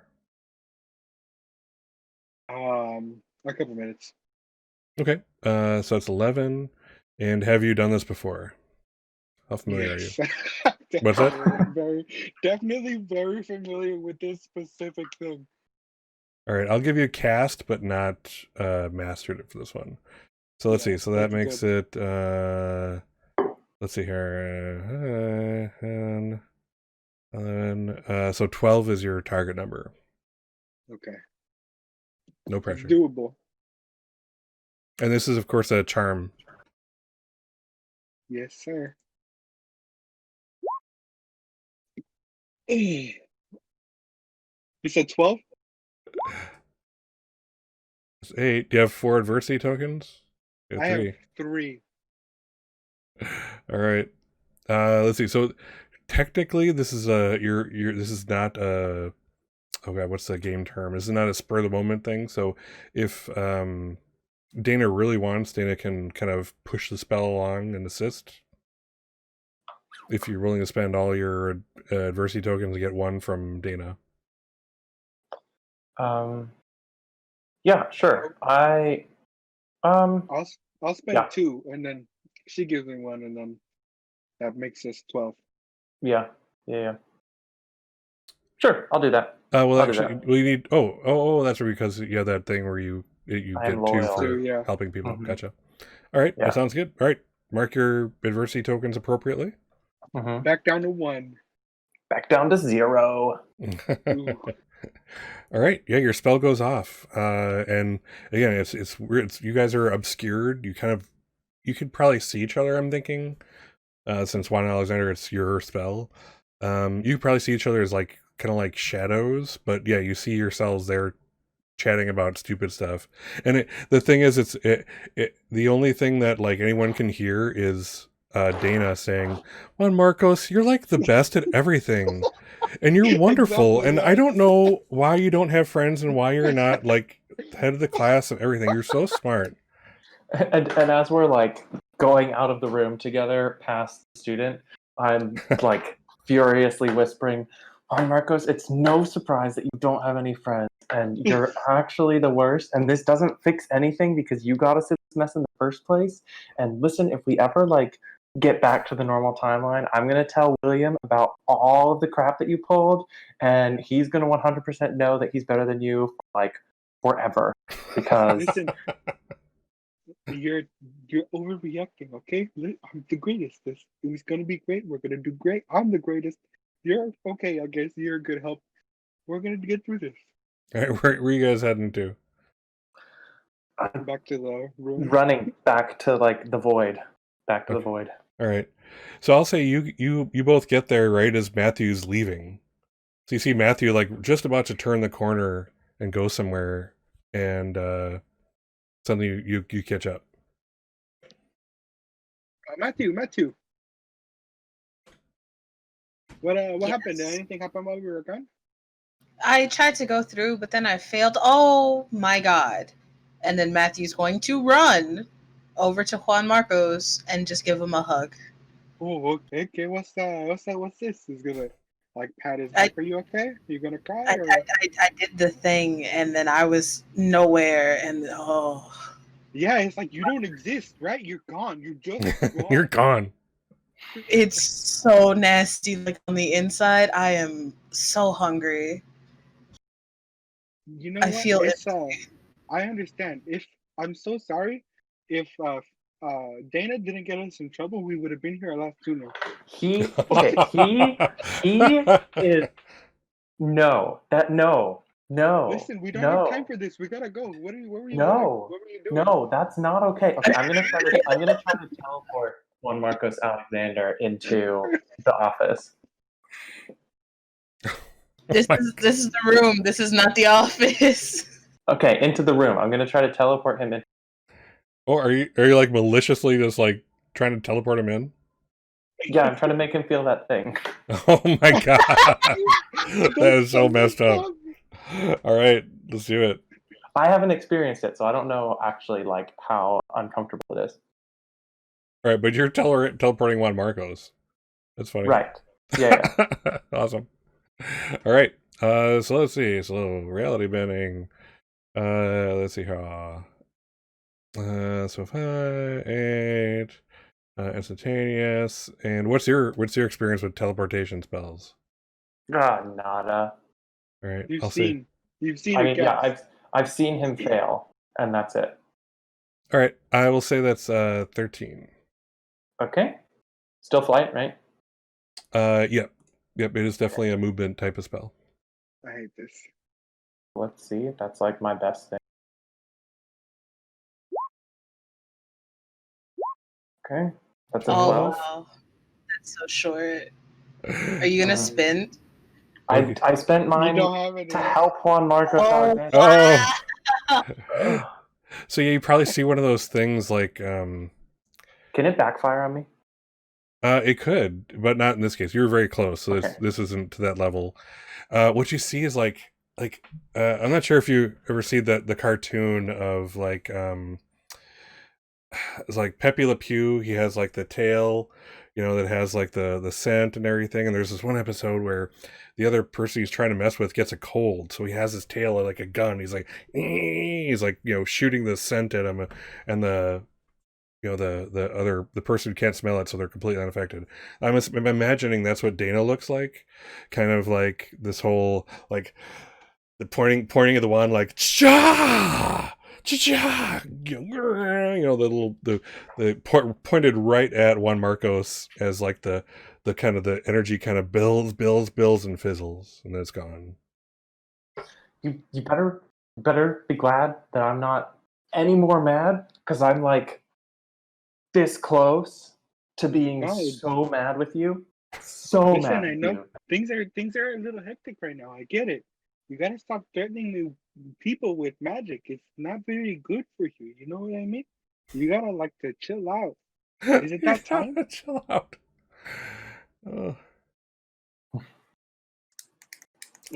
A couple minutes. Okay. So that's 11. And have you done this before? How familiar are you? What's that? Definitely very familiar with this specific thing. All right, I'll give you a cast, but not mastered it for this one. So let's see. So that makes it. Let's see here. 11. So 12 is your target number. Okay. No pressure. It's doable. And this is, of course, a charm. Yes, sir. You said 12? It's 8. Do you have 4 adversity tokens? I have 3. All right. Let's see. So technically, this is this is not a. Oh God, what's the game term? This is not a spur of the moment thing. So if Dana really wants, Dana can kind of push the spell along and assist. If you're willing to spend all your adversity tokens to get 1 from Dana. Yeah, sure. I'll spend 2, and then she gives me 1, and then that makes us 12. Yeah. Sure, I'll do that. Well, actually, we need. Oh, that's because you have that thing where you get 2 for helping people. Mm-hmm. Gotcha. All right, that sounds good. All right, mark your adversity tokens appropriately. Mm-hmm. Back down to 1. Back down to 0. All right, yeah, your spell goes off, and again, it's weird. You guys are obscured. You could probably see each other. I'm thinking, since Juan Alexander, it's your spell. You could probably see each other as like kind of like shadows, but yeah, you see yourselves there chatting about stupid stuff. And the thing is, the only thing that like anyone can hear is Dana saying, "Juan Marcos, you're like the best at everything, and you're wonderful. Exactly, and I don't know why you don't have friends and why you're not like head of the class and everything. You're so smart." And as we're like going out of the room together past the student, I'm like furiously whispering, "Oh, Marcos, it's no surprise that you don't have any friends, and you're actually the worst, and this doesn't fix anything because you got us in this mess in the first place. And listen, if we ever like get back to the normal timeline, I'm going to tell William about all of the crap that you pulled, and he's going to 100% know that he's better than you for like forever because listen, you're overreacting, okay? I'm the greatest. It was going to be great. We're going to do great. I'm the greatest. You're okay. I guess you're a good help. We're going to get through this." All right, where are you guys heading to? Back to the room. Running back to like the void. Back to the void. All right. So I'll say you both get there right as Matthew's leaving. So you see Matthew like just about to turn the corner and go somewhere, and suddenly you catch up. Matthew. What happened? Did Yes. anything happen while we were gone? I tried to go through, but then I failed. Oh my god. And then Matthew's going to run over to Juan Marcos and just give him a hug. Oh, okay. What's that? What's this? He's gonna like pat his I, back. Are you okay? Are you gonna cry I, or? I, I did the thing, and then I was nowhere, and oh, Yeah, it's like you don't exist, right? You're gone. You're just gone. You're gone. it's so nasty. Like on the inside, I am so hungry. You know I what? feel it. It's I understand. If I'm so sorry, if Dana didn't get us in trouble, we would have been here a lot sooner. He is no. Listen, we don't have time for this. We gotta go. Where were you going? No. What were you doing? No, that's not okay. Okay, I'm gonna try to teleport Juan Marcos Alexander into the office. This is the room. This is not the office. Okay, into the room. I'm gonna try to teleport him in. Or are you like maliciously just like trying to teleport him in? Yeah, I'm trying to make him feel that thing. Oh my god. That is so messed up. All right, let's do it. I haven't experienced it, so I don't know actually like how uncomfortable it is. All right, but you're teleporting Juan Marcos. That's funny. Right. Yeah. Awesome. All right. So let's see. So reality bending. Let's see how. So 5, 8, instantaneous. And what's your experience with teleportation spells? Nada. All right. You've I'll seen I it, mean, yeah, guys. I've seen him fail, and that's it. All right. I will say that's 13. Okay. Still flight, right? Yep. Yep. It is definitely a movement type of spell. I hate this. Let's see if that's like my best thing. Okay. That's a 12. wow, that's so short. Are you gonna spin? I spent You mine don't have it. to help Juan Marcos Alexander. Oh. So yeah, you probably see one of those things like Can it backfire on me? it could, but not in this case. You were very close, so Okay. this isn't to that level. What you see is like I'm not sure if you ever see the cartoon of like it's like Pepe Le Pew. He has like the tail, that has like the scent and everything. And there's this one episode where the other person he's trying to mess with gets a cold, so he has his tail like a gun. He's like shooting the scent at him, and the person who can't smell it, so they're completely unaffected. I'm imagining that's what Dana looks like, kind of like this whole like the pointing at the wand like cha cha, pointed right at Juan Marcos as like the kind of the energy kind of builds and fizzles, and then it's gone. You better be glad that I'm not any more mad, because I'm like this close to being so mad with you. So Listen, mad I with know you. things are a little hectic right now. I get it. You gotta stop threatening the people with magic. It's not very good for you. You know what I mean? You gotta like to chill out. Is it that time? Chill out. Oh. All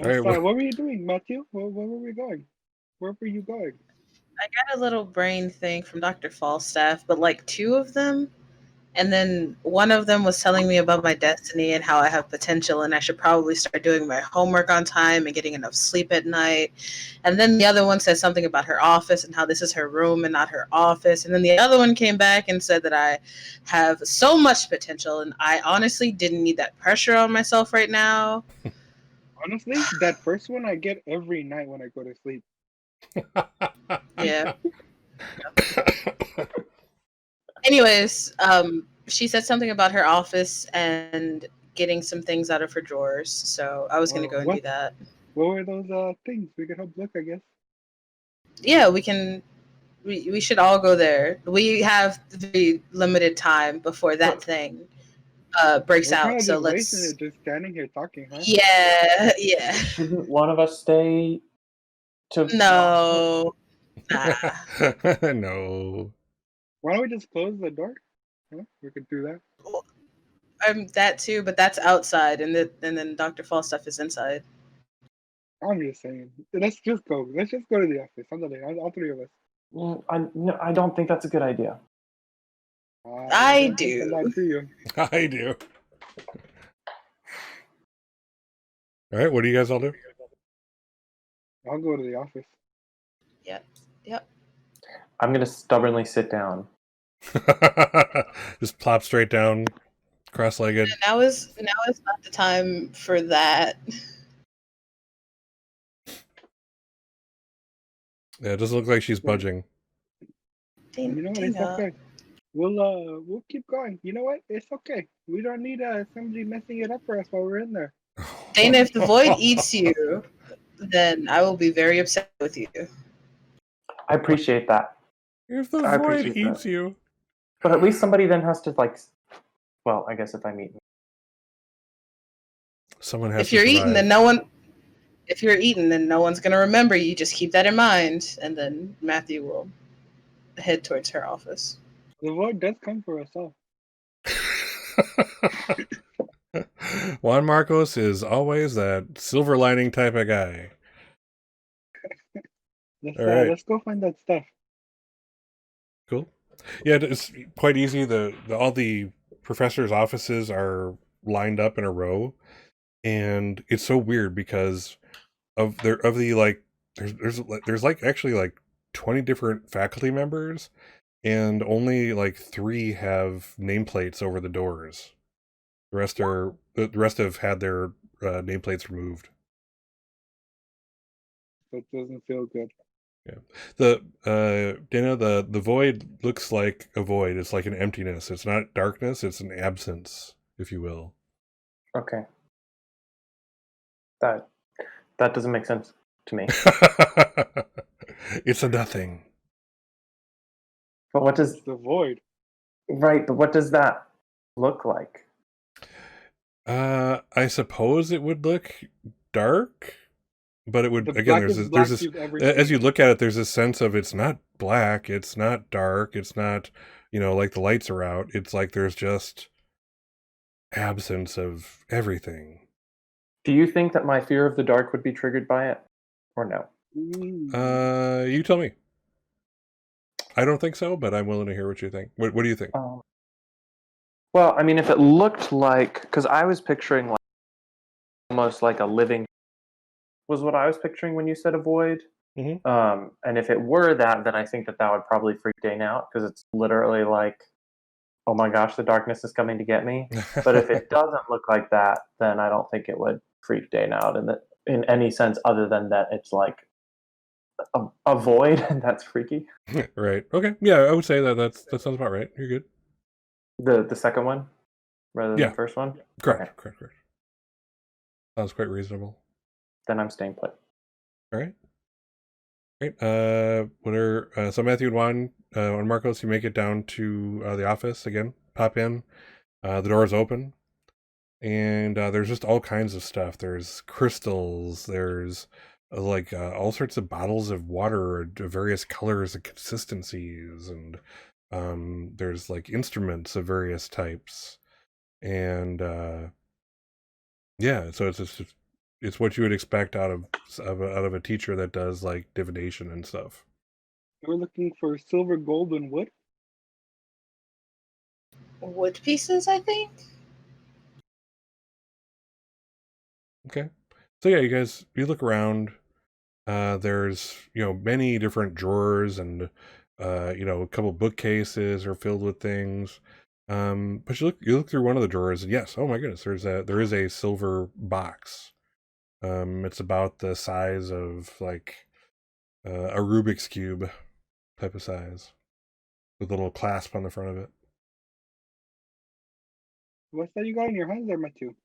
right, What were you doing, Matthew? Where were we going? Where were you going? I got a little brain thing from Dr. Falstaff, but like 2 of them. And then one of them was telling me about my destiny and how I have potential and I should probably start doing my homework on time and getting enough sleep at night. And then the other one said something about her office and how this is her room and not her office. And then the other one came back and said that I have so much potential and I honestly didn't need that pressure on myself right now. Honestly, that first one I get every night when I go to sleep. Yeah. Anyways, she said something about her office and getting some things out of her drawers. So I was going to go and do that. What were those things? We could help look, I guess. Yeah, we can We should all go there. We have the limited time before that thing breaks We're kind out. of So just wasting let's. it, just standing here talking, huh? Yeah. Shouldn't one of us stay to watch? No. Nah. No. Why don't we just close the door? Huh? We could do that. That too, but that's outside, and then Dr. Falstaff is inside. I'm just saying. Let's just go. Let's just go to the office. All three of us. No, I don't think that's a good idea. I don't think do. a lot to you. I do. All right, what do you guys all do? I'll go to the office. Yep. I'm gonna stubbornly sit down. Just plop straight down, cross-legged. Now is not the time for that. Yeah, it doesn't look like she's budging. You know what? It's Dana. okay. We'll keep going. You know what? It's okay. We don't need somebody messing it up for us while we're in there. Dana, if the void eats you, then I will be very upset with you. I appreciate that, If the I void appreciate eats that. you. but at least somebody then has to Well, I guess if I'm eaten. Someone has If to you're survive. eaten, then no one. If you're eaten, then no one's gonna remember you. Just keep that in mind, and then Matthew will head towards her office. The void does come for us all. Juan Marcos is always that silver lining type of guy. All right. Let's go find that stuff. Cool. Yeah, it's quite easy. All the professors' offices are lined up in a row, and it's so weird because there's like actually like 20 different faculty members, and only like 3 have nameplates over the doors. The rest have had their nameplates removed. That doesn't feel good. The Dana, the void looks like a void. It's like an emptiness. It's not darkness. It's an absence, if you will. Okay. That doesn't make sense to me. It's a nothing. But what does It's the void. right? But what does that look like? I suppose it would look dark, but it would The again. blackest There's black this you've ever as seen. you look at it. There's this sense of it's not black. It's not dark. It's not like the lights are out. It's like there's just absence of everything. Do you think that my fear of the dark would be triggered by it, or no? You tell me. I don't think so, but I'm willing to hear what you think. What do you think? Well, I mean, if it looked like, because I was picturing like almost like a living, was what I was picturing when you said a void. Mhm. And if it were that, then I think that would probably freak Dane out because it's literally like, oh my gosh, the darkness is coming to get me. But if it doesn't look like that, then I don't think it would freak Dane out in any sense other than that it's like a void, and that's freaky. Right. Okay. Yeah, I would say that sounds about right. You're good. The second one rather than Yeah. the first one? Correct. Okay. Correct. Sounds quite reasonable. Then I'm staying put. All right. Great. So Matthew and Juan and Marcos, you make it down to the office again. Pop in. The door is open, and there's just all kinds of stuff. There's crystals. There's all sorts of bottles of water of various colors and consistencies, and there's like instruments of various types, and yeah, so it's what you would expect out of a teacher that does like divination and stuff. We're looking for silver, gold, and wood. Wood pieces, I think. Okay, so yeah, you look around. There's many different drawers, and a couple bookcases are filled with things. But you look through one of the drawers, and yes, oh my goodness, there is a silver box. It's about the size of like a Rubik's cube type of size, with a little clasp on the front of it. What's that you got in your hands there, Matthew?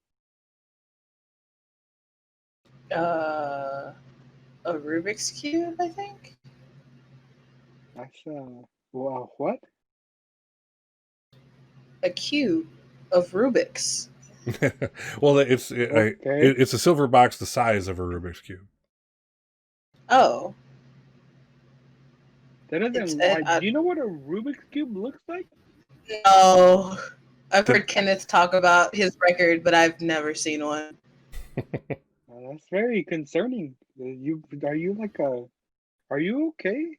A Rubik's cube, I think. That's well, what? A cube of Rubik's. Well, Okay. it's a silver box the size of a Rubik's cube. Oh, That it's doesn't. Do you know what a Rubik's cube looks like? no. I've The- heard Kenneth talk about his record, but I've never seen one. That's very concerning. Are you like a? Are you okay?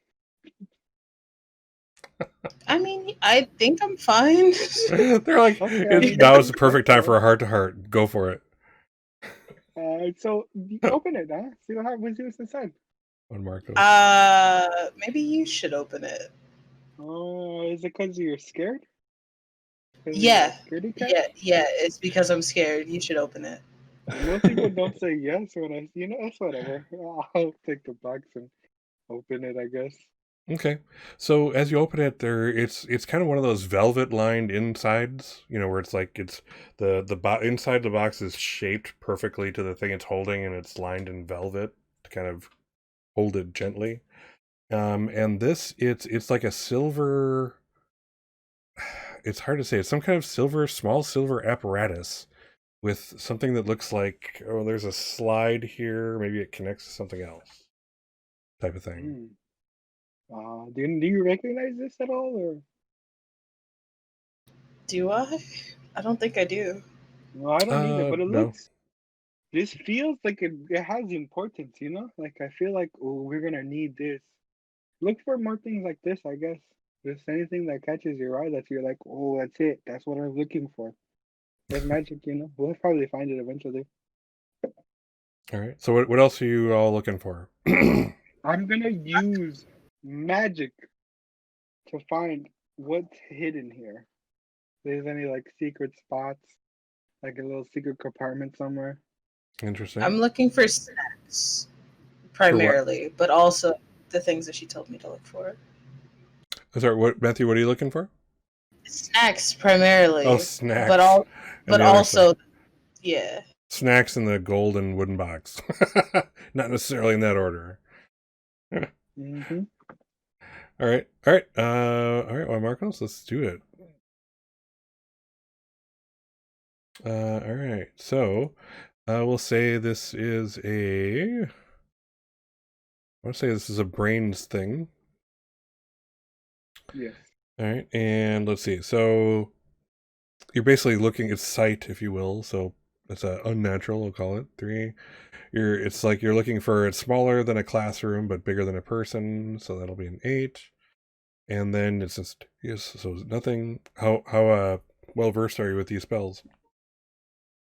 I mean, I think I'm fine. They're like, Okay, I mean, now is the that's perfect time for fair. a heart to heart. Go for it. So open it, huh? See what's inside. On Marcos. Maybe you should open it. Oh, is it because you're scared? 'Cause you're Yeah, a scaredy cat? yeah. It's because I'm scared. You should open it. Most people don't say yes when that's whatever. I'll take the box and open it, I guess. Okay, so as you open it, it's kind of one of those velvet lined insides, where it's like it's inside the box is shaped perfectly to the thing it's holding, and it's lined in velvet to kind of hold it gently. And this it's like a silver. It's hard to say. It's some kind of small silver apparatus with something that looks like, oh, there's a slide here. Maybe it connects to something else, type of thing. Hmm. Do you recognize this at all, or? Do I? I don't think I do. No, I don't either. But No. This feels like it has importance, you know? Like I feel like, oh, we're gonna need this. Look for more things like this, I guess. Just anything that catches your eye that you're like, oh, that's it. That's what I'm looking for. There's magic, you know? We'll probably find it eventually. All right. So what else are you all looking for? I'm gonna use magic to find what's hidden here. There's any like secret spots, like a little secret compartment somewhere. Interesting. I'm looking for snacks For what? primarily, but also the things that she told me to look for. Sorry, Matthew? What are you looking for? Snacks primarily. Oh, snacks. But all, And but the other also, stuff. yeah. Snacks in the golden wooden box. Not necessarily in that order. Mm-hmm. All right. All right. Well, Marcos, let's do it. All right. So, we'll say this is I want to say this is a brains thing. Yes. All right. And let's see. So, you're basically looking at sight, if you will. So, it's unnatural. We'll call it 3. It's like you're looking for it's smaller than a classroom but bigger than a person, so that'll be an 8. And then it's just so nothing. How well versed are you with these spells?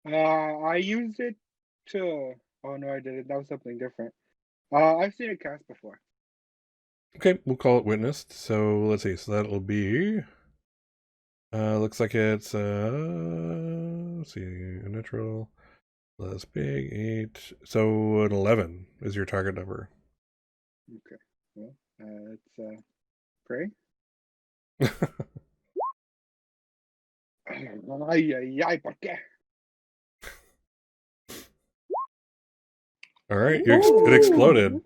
I used it to. Oh no, I didn't. That was something different. I've seen it cast before. Okay, we'll call it witnessed. So let's see. So that'll be. Looks like it's let's see, a natural plus big 8. So an 11 is your target number. Okay. Well, it's pray. Ay, ay, ay, ¿por qué? All right, it exploded.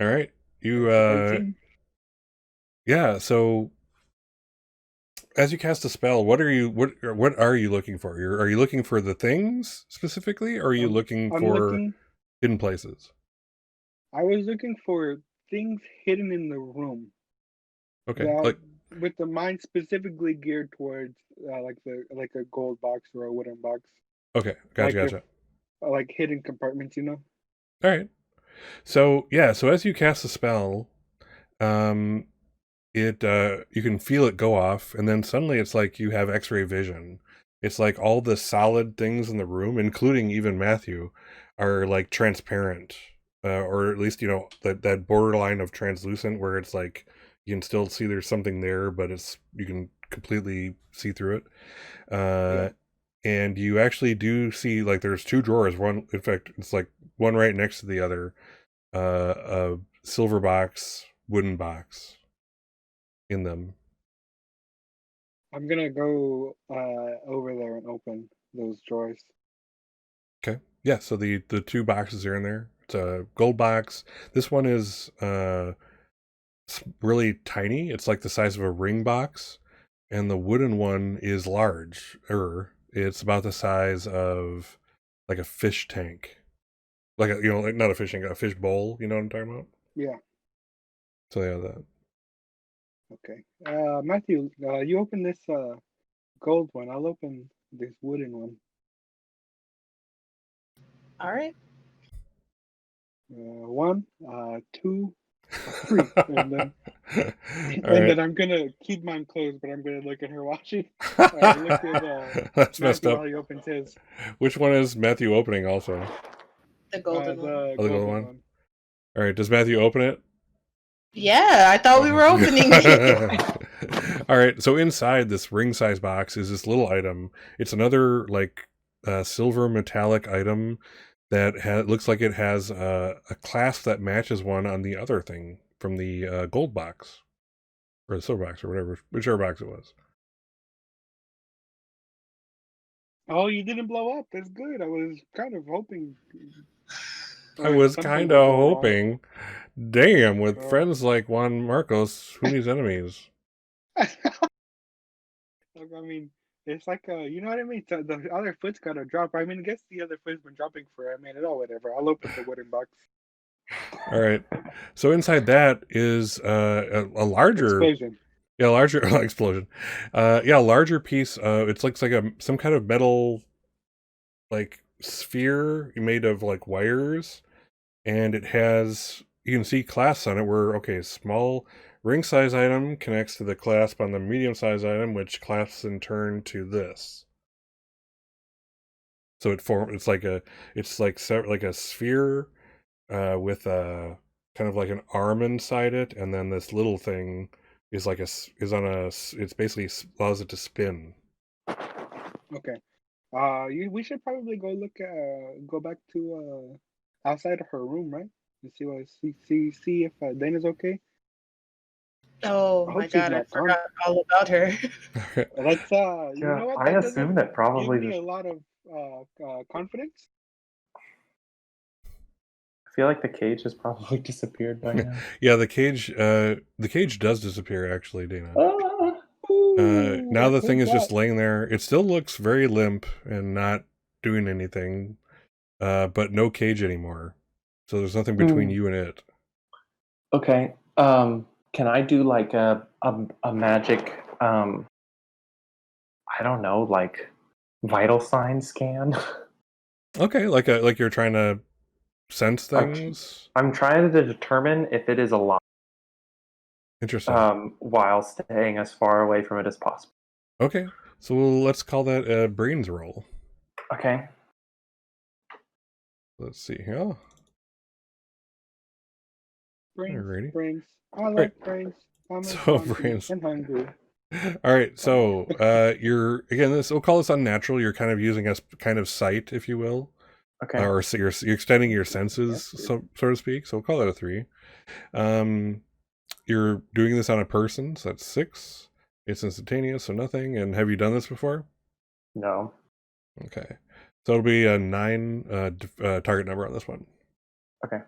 All right, you yeah. So as you cast a spell, what are you looking for? Are you looking for the things specifically, or are you looking I'm for looking. hidden places? I was looking for things hidden in the room. Okay, That, with the mind specifically geared towards like a gold box or a wooden box. Okay, gotcha. Like hidden compartments, you know. All right. So yeah, so as you cast the spell, it you can feel it go off, and then suddenly it's like you have X-ray vision. It's like all the solid things in the room, including even Matthew, are like transparent, or at least that borderline of translucent, where it's like you can still see there's something there, but you can completely see through it. Yeah. And you actually do see like there's 2 drawers. One, in fact, it's like one right next to the other. A silver box, wooden box in them. I'm gonna go over there and open those drawers. Okay. Yeah, so the 2 boxes are in there. It's a gold box. This one is it's really tiny. It's like the size of a ring box, and the wooden one is large. It's about the size of like a fish tank, like like not a fish tank, a fish bowl. You know what I'm talking about? Yeah. So yeah, that. Okay. Matthew, you open this gold one. I'll open this wooden one. All right. 1, 2, 3, and then All and right. then I'm gonna keep mine closed, but I'm gonna look at her watching. Look at That's messed Matthew up. while he opens his. Which one is Matthew opening also? The golden one. The Oh, the gold golden one? one. All right, does Matthew open it? Yeah, I thought we were opening it. All right, so inside this ring size box is this little item. It's another like silver metallic item that looks like it has a clasp that matches one on the other thing from the gold box or the silver box or whatever, whichever box it was. Oh, you didn't blow up. That's good. I was kind of hoping. I was something kind would of go wrong. hoping. Damn, with Oh. friends like Juan Marcos, who needs enemies? Look, I mean, it's like you know what I mean. So the other foot's got to drop. I mean, I guess the other foot's been dropping for a minute or whatever. I'll open the wooden box. All right. So inside that is a larger, Explosion. yeah, larger explosion. Yeah, a larger piece. It looks like some kind of metal, like sphere made of like wires, and it has, you can see clasps on it. Where small ring size item connects to the clasp on the medium size item, which clasps in turn to this. So it's like a sphere with a kind of like an arm inside it, and then this little thing is it's basically allows it to spin. Okay. We should probably go back to outside of her room, right? And see if Dana's okay. Oh I my hope she's god, I not forgot all about her. That's you Yeah, know what? I That assume doesn't that probably give me just. a lot of confidence. I feel like the cage has probably disappeared by now. Yeah, the cage does disappear actually, Dana. Ooh, Now the thing who's is just that? laying there. It still looks very limp and not doing anything, but no cage anymore. So there's nothing between you and it. Okay. Can I do like a magic? I don't know, like vital sign scan. Okay, like you're trying to sense things. I'm trying to determine if it is alive. Interesting. While staying as far away from it as possible. Okay, so let's call that a brains roll. Okay. Let's see here. Alrighty. Brains. I like brains. I'm So brains. and hungry. All right, so you're again. We'll call this unnatural. You're kind of using a kind of sight, if you will, Okay. or so you're extending your senses, so to speak. So we'll call that a 3. You're doing this on a person, so that's 6. It's instantaneous, so nothing. And have you done this before? No. Okay, so it'll be a 9 target number on this one. Okay.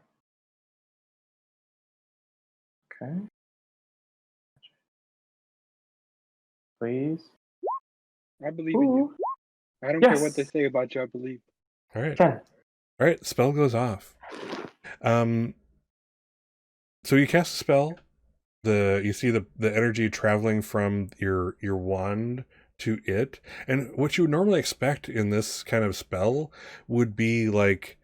Okay. Please. I believe in you. I don't care what they say about you. I believe. All right. 10. All right. Spell goes off. So you cast a spell. You see the energy traveling from your wand to it, and what you would normally expect in this kind of spell would be like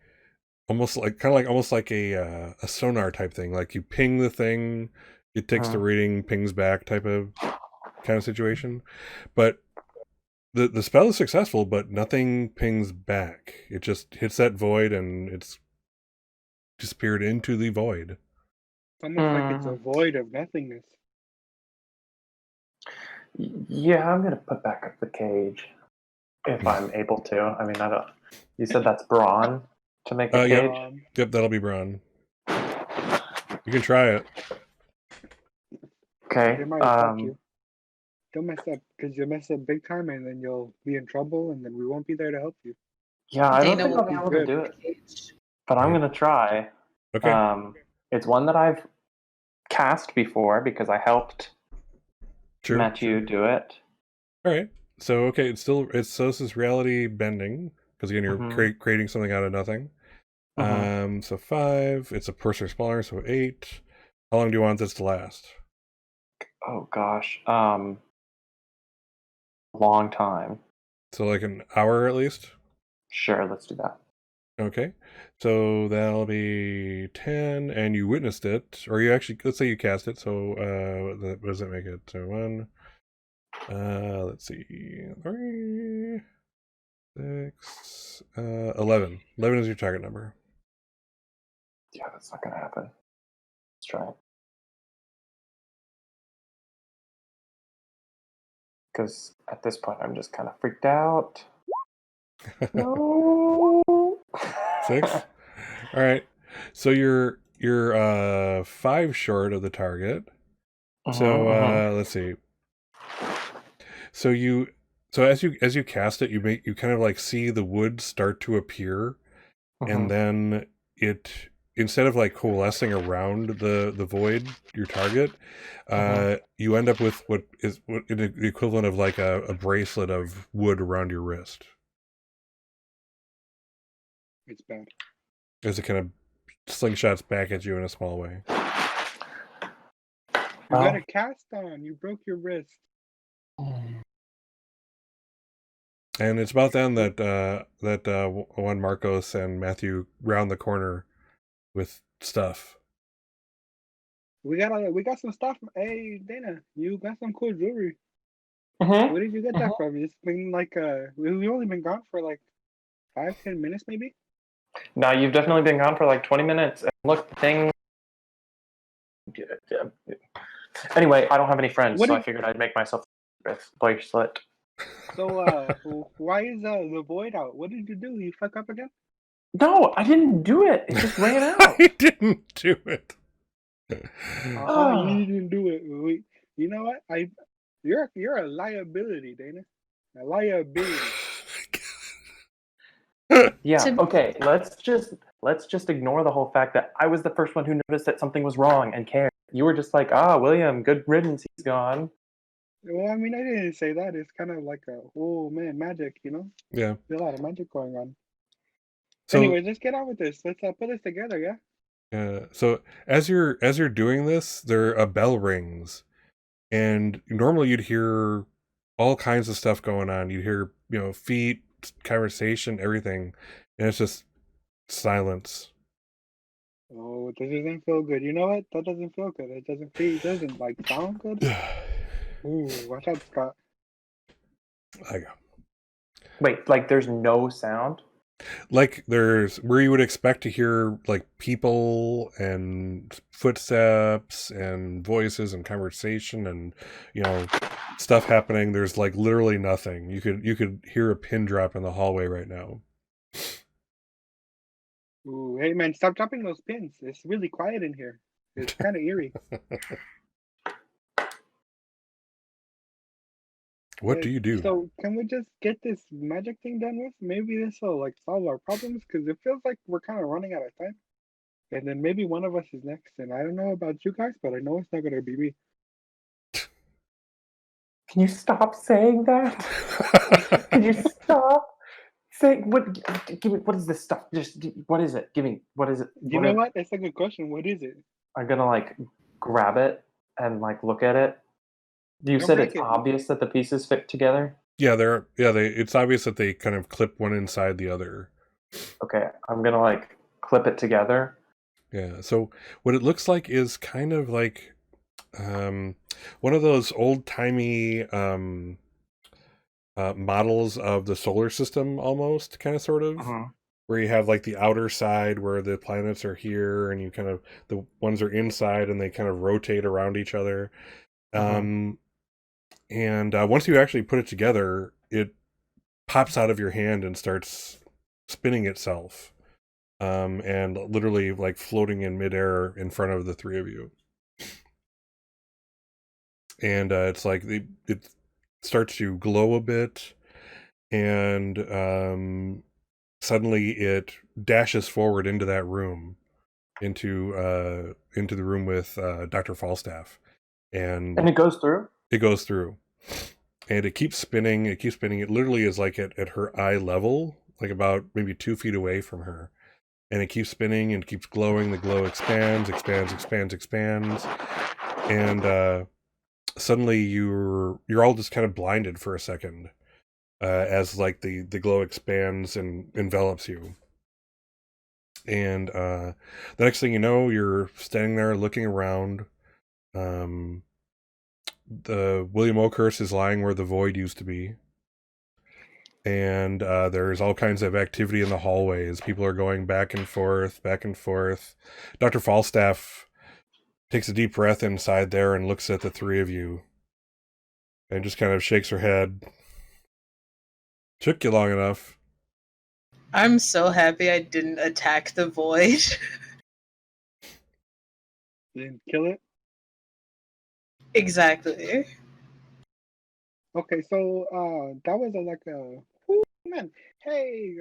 almost like a sonar type thing. Like you ping the thing, it takes the reading, pings back type of kind of situation. But the spell is successful, but nothing pings back. It just hits that void and it's disappeared into the void. It's almost like it's a void of nothingness. Yeah, I'm gonna put back up the cage if I'm able to. I mean, I don't. You said that's brawn to make a cage. Yep, that'll be brawn. You can try it. Okay. They might attack you. Don't mess up, because you'll mess up big time, and then you'll be in trouble, and then we won't be there to help you. Yeah, I don't Dana think will I'll be be able good. to do it, but I'm gonna try. Okay. It's one that I've cast before because I helped True. Matthew do it. All right. So okay, so this is reality bending because again you're Mhm. creating something out of nothing. So 5. It's a person smaller, so 8. How long do you want this to last? Oh gosh, long time. So like an hour at least. Sure, let's do that. Okay. So that'll be 10, and you witnessed it, or you actually, let's say you cast it. So what does that make it? So 1. Let's see, 3, 6, 11. 11 is your target number. Yeah, that's not gonna happen. Let's try it. Because at this point, I'm just kind of freaked out. No. 6. All right. So you're 5 short of the target. So let's see. So as you cast it, you kind of like see the wood start to appear, and then it, instead of like coalescing around the void, your target, you end up with what the equivalent of like a bracelet of wood around your wrist. It's bad. As it kind of slingshots back at you in a small way. You got a cast on. You broke your wrist. And it's about then that Juan Marcos and Matthew round the corner with stuff. We got some stuff. Hey Dana, you got some cool jewelry. Mhm. Where did you get that from? It's been like we've only been gone for like 5-10 minutes maybe. No, you've definitely been gone for like 20 minutes. And look, the thing. Anyway, I don't have any friends, What so I did- figured I'd make myself a bracelet. So why is the void out? What did you do? You fuck up again? No, I didn't do it. It just ran out. I didn't do it. You didn't do it. You know what? You're a liability, Dana. A liability. Yeah. To- Okay. Let's just ignore the whole fact that I was the first one who noticed that something was wrong and cared. You were just like, William, good riddance. He's gone. Well, I mean, I didn't say that. It's kind of like oh man, magic, you know? Yeah. There's a lot of magic going on. So Anyways, let's get on with this. Let's put this together, yeah? so as you're doing this, a bell rings, and normally you'd hear all kinds of stuff going on. You'd hear, feet, conversation, everything, and it's just silence. Oh, this doesn't feel good. You know what? That doesn't feel good. It doesn't like sound good. Ooh, watch out, Scott. I go. Wait, like there's no sound? Like there's where you would expect to hear like people and footsteps and voices and conversation and stuff happening. There's like literally nothing. You could hear a pin drop in the hallway right now. Ooh, hey man, stop dropping those pins. It's really quiet in here. It's kind of eerie. What do you do? So can we just get this magic thing done with? Maybe this will like solve our problems because it feels like we're kind of running out of time. And then maybe one of us is next. And I don't know about you guys, but I know it's not gonna be me. Can you stop saying that? Can you stop saying what? Give me, what is this stuff? Just what is it? Give me, what is it? You know what? That's a good question. What is it? I'm gonna like grab it and like look at it. You Don't said break it's it. obvious that the pieces fit together. Yeah, it's obvious that they kind of clip one inside the other. Okay, I'm gonna like clip it together. Yeah. So what it looks like is kind of like one of those old-timey models of the solar system, almost, kind of, sort of, where you have like the outer side where the planets are here, and you kind of, the ones are inside and they kind of rotate around each other. And once you actually put it together, it pops out of your hand and starts spinning itself, and literally like floating in midair in front of the three of you. And it's like it starts to glow a bit, and suddenly it dashes forward into that room, into the room with Dr. Falstaff, and it goes through. it goes through, and it keeps spinning. It keeps spinning. It literally is like at her eye level, like about maybe 2 feet away from her, and it keeps spinning and keeps glowing. The glow expands, and suddenly you're all just kind of blinded for a second, as like the glow expands and envelops you. And the next thing you know, you're standing there looking around. The William Oakhurst is lying where the void used to be, and there's all kinds of activity in the hallways. People are going back and forth, back and forth. Dr. Falstaff takes a deep breath inside there and looks at the three of you, and just kind of shakes her head. Took you long enough. I'm so happy I didn't attack the void. Didn't kill it. Exactly. Okay, so that was like a man. Hey,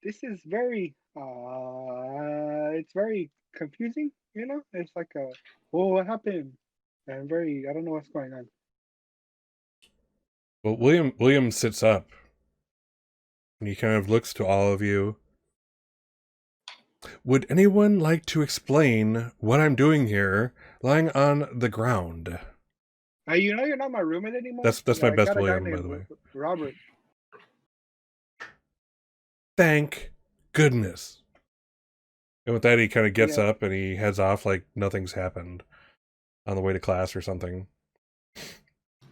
this is very it's very confusing. You know, it's like a what happened? And I don't know what's going on. Well, William sits up, and he kind of looks to all of you. Would anyone like to explain what I'm doing here, lying on the ground? You know, you're not my roommate anymore. That's my I best got a guy William, by named the way. Robert. Thank goodness. And with that, he kind of gets Yeah. up and he heads off like nothing's happened on the way to class or something.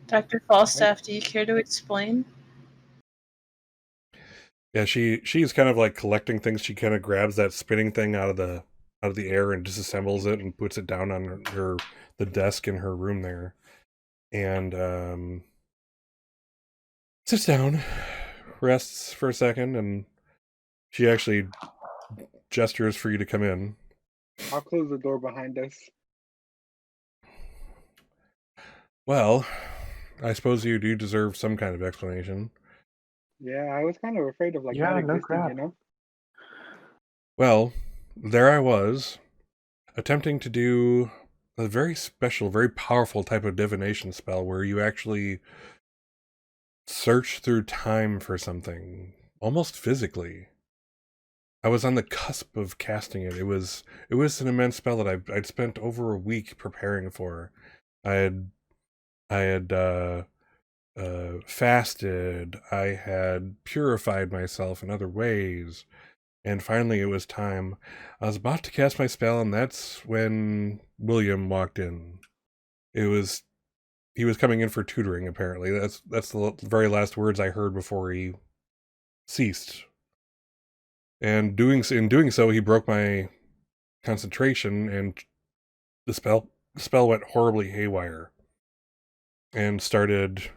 Dr. Falstaff, do you care to explain? Yeah, she's kind of like collecting things. She kind of grabs that spinning thing out of the air and disassembles it and puts it down on the desk in her room there, and sits down, rests for a second, and she actually gestures for you to come in. I'll close the door behind us. Well, I suppose you do deserve some kind of explanation. Yeah, I was kind of afraid of like Yeah, not no existing, crap. you know? Well, there I was, attempting to do a very special, very powerful type of divination spell where you actually search through time for something, almost physically. I was on the cusp of casting it. It was an immense spell that I'd spent over a week preparing for. I had fasted. I had purified myself in other ways, and finally it was time. I was about to cast my spell, and that's when William walked in. He was coming in for tutoring. Apparently, that's the very last words I heard before he ceased. And in doing so, he broke my concentration, and the spell went horribly haywire, and started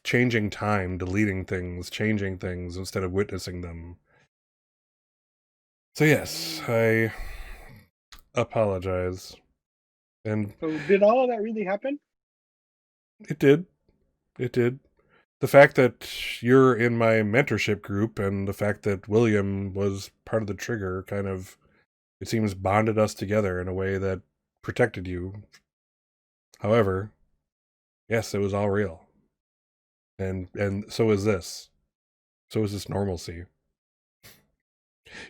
changing time, deleting things, changing things instead of witnessing them. So yes, I apologize. And So did all of that really happen? it did. It did. The fact that you're in my mentorship group and the fact that William was part of the trigger kind of, it seems, bonded us together in a way that protected you. However, yes, it was all real. And so is this. So is this normalcy.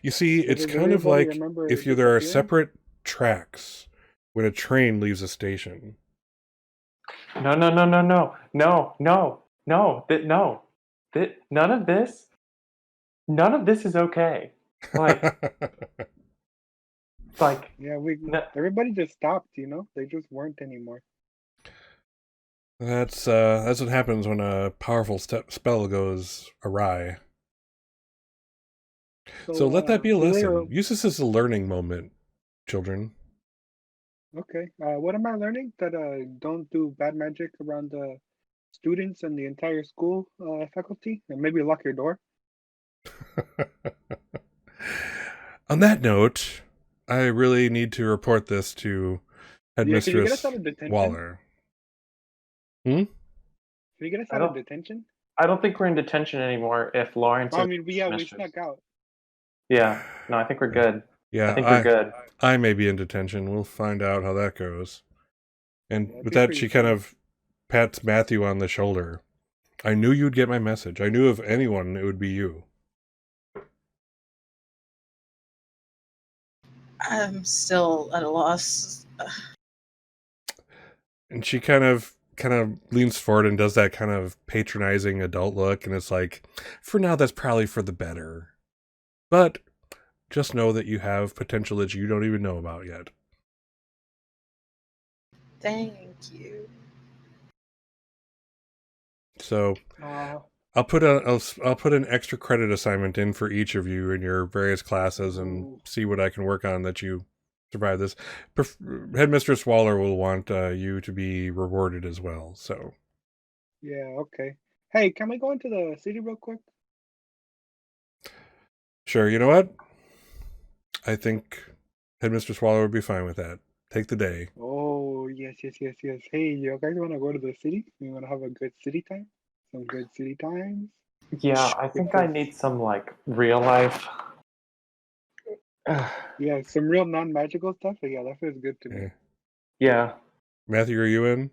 You see, So it's does kind of everybody like remember if there are disappearing? separate tracks when a train leaves a station. No. None of this is okay. Like, Yeah, no, everybody just stopped, you know? They just weren't anymore. That's what happens when a powerful spell goes awry. So let that be a So lesson. Use this as a learning moment, children. okay. What am I learning? That don't do bad magic around the students and the entire school faculty, and maybe lock your door. On that note, I really need to report this to Yeah, can you get us Headmistress out of detention? Waller. Can you get us I out of don't- detention? I don't think we're in detention anymore if Lawrence I is mean, we mistress. snuck out. Yeah, no, I think we're good. Yeah, I think you're good. I may be in detention. We'll find out how that goes. And That'd with be that, pretty she kind fun. of pats Matthew on the shoulder. I knew you'd get my message. I knew if anyone, it would be you. I'm still at a loss. And she kind of leans forward and does that kind of patronizing adult look, and it's like, for now, that's probably for the better. But just know that you have potential that you don't even know about yet. Thank you. So Uh, I'll put an extra credit assignment in for each of you in your various classes and ooh. see what I can work on that you survive this. Headmistress Waller will want you to be rewarded as well. So Yeah, okay. Hey, can we go into the city real quick? sure, you know what? I think Headmistress Waller would be fine with that. Take the day. Oh, yes, yes, yes, yes. Hey, you guys want to go to the city? You want to have a good city time? Some good city times? Yeah, I think I Because, need some like real life. yeah, some real non-magical stuff. But yeah, that feels good to me. Yeah. Yeah. Matthew, are you in?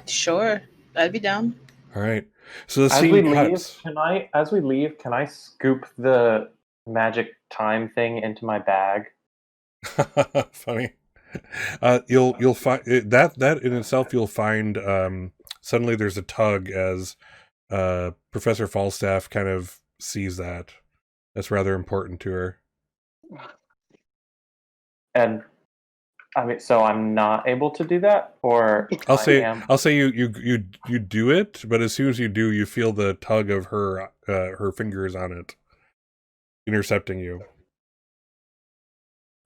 Sure, I'd be down. All right. So the As scene we leave, cuts. can I scoop the magic time thing into my bag? Funny. You'll find that in itself. You'll find suddenly there's a tug as Professor Falstaff kind of sees that. That's rather important to her. And I mean, so I'm not able to do that, or I'll I say am. you do it, but as soon as you do, you feel the tug of her fingers on it, intercepting you.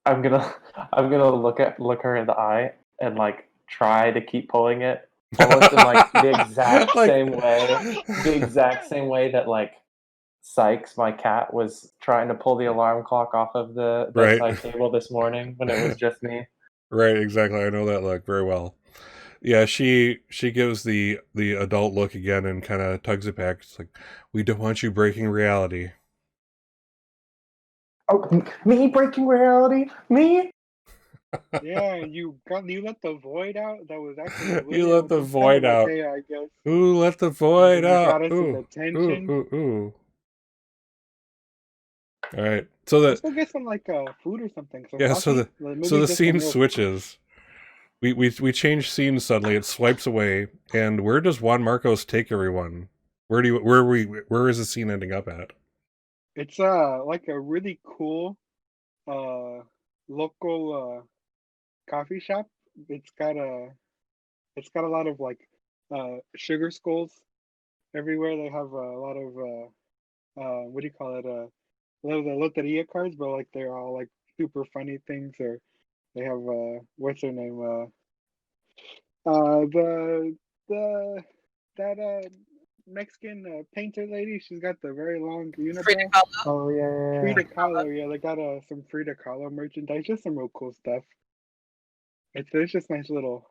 I'm gonna I'm gonna look her in the eye and like try to keep pulling it almost in like the exact Like- same way that like Sykes, my cat, was trying to pull the alarm clock off of the Right. bedside table this morning when it was just me. Right, exactly. I know that look very well. Yeah, she gives the adult look again and kind of tugs it back. It's like, we don't want you breaking reality. Oh, me breaking reality? Me? Yeah, you let the void out. That was actually You William, let which the was kind of void out. okay, I guess. Ooh, let the And void then you out. got us in Ooh, the tension. ooh. All right. So Let's go get some like food or something. Some coffee. so Maybe the just some scene real. switches. We change scenes suddenly. It swipes away, and where does Juan Marcos take everyone? Where is the scene ending up at? It's like a really cool uh local coffee shop. It's got a it's got a lot of like sugar skulls everywhere. They have a lot of what do you call it? A lot of the loteria cards, but like they're all like super funny things. Or they have what's her name? The that Mexican painter lady. She's got the very long Frida unibrow. Kahlo. Oh yeah. Frida Kahlo. Yeah, they got some Frida Kahlo merchandise. Just some real cool stuff. It's just nice little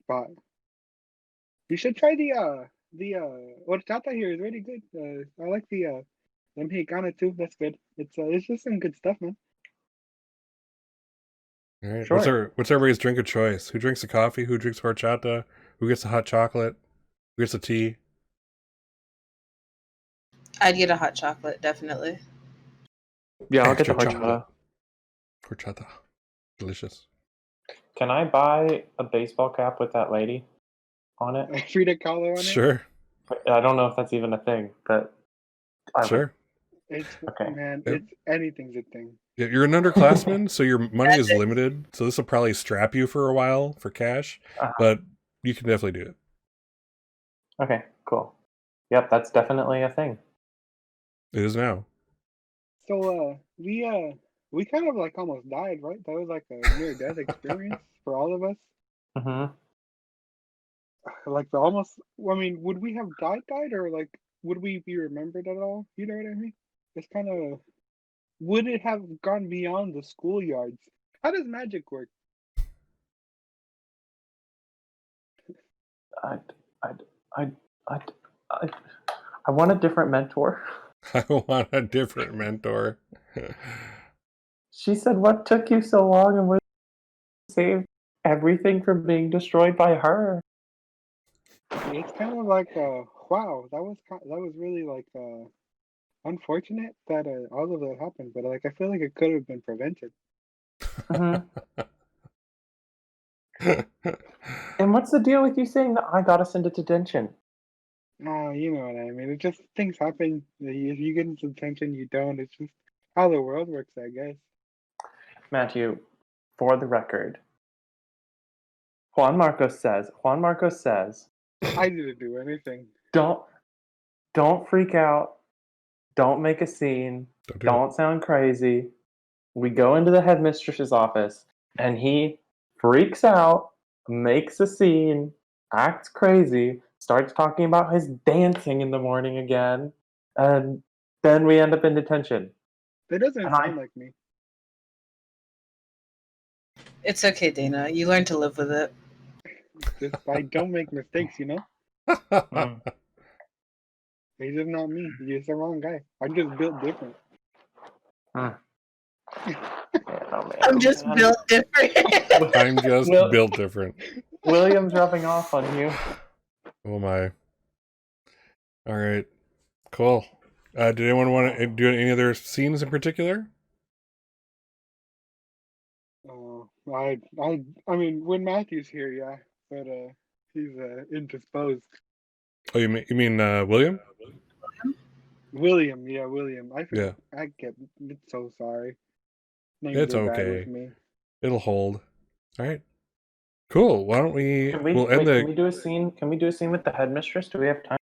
spot. You should try the horchata here is really good. I like the mexicana too. That's good. It's just some good stuff, man. All right. Sure. What's everybody's drink of choice? Who drinks the coffee? Who drinks horchata? Who gets the hot chocolate? Who gets the tea? I'd get a hot chocolate, definitely. Yeah, I'll get the Extra chocolate. horchata. Horchata. Delicious. Can I buy a baseball cap with that lady on it? Frida Kahlo on it. Sure. I don't know if that's even a thing, but I would. Sure. It's Okay. man, Yep. it's anything's a thing. Yeah, you're an underclassman, so your money is limited. So this will probably strap you for a while for cash, but you can definitely do it. Okay, cool. Yep, that's definitely a thing. It is now. So we kind of like almost died, right? That was like a near death experience for all of us. Hmm. Like the almost. I mean, would we have died, or like would we be remembered at all? You know what I mean? It's kind of. Would it have gone beyond the schoolyards? How does magic work? I, I, I, I, I want a different mentor. I want a different mentor. She said, "What took you so long, and what saved everything from being destroyed by her?" It's kind of like wow, that was really like unfortunate that all of that happened, but like I feel like it could have been prevented. Mhm. And what's the deal with you saying that I got us into detention? Oh, you know what I mean. It just things happen. If you get into detention, you don't. It's just how the world works, I guess. Matthew, for the record, Juan Marcos says, I didn't do anything. don't don't freak out, don't make a scene, Don't do it. don't sound crazy. We go into the headmistress's office, and he freaks out, makes a scene, acts crazy, starts talking about his dancing in the morning again, and then we end up in detention. That doesn't And sound like me. It's okay, Dana. You learn to live with it. Just I don't make mistakes, you know. Mm. He's just not me. He's the wrong guy. I'm just built different. Yeah, oh, man. I'm just built different. I'm just Well- built different. William's rubbing off on you. Oh my. All right. Cool. Did anyone want to do any other scenes in particular? I mean, when Matthew's here, yeah, but he's indisposed. Oh, you mean William? William, yeah, William. Yeah. I get. It's so sorry. Names It's are bad okay. with me. It'll hold. All right. Cool. Why don't we? We'll end Can we do a scene? Can we do a scene with the headmistress? Do we have time?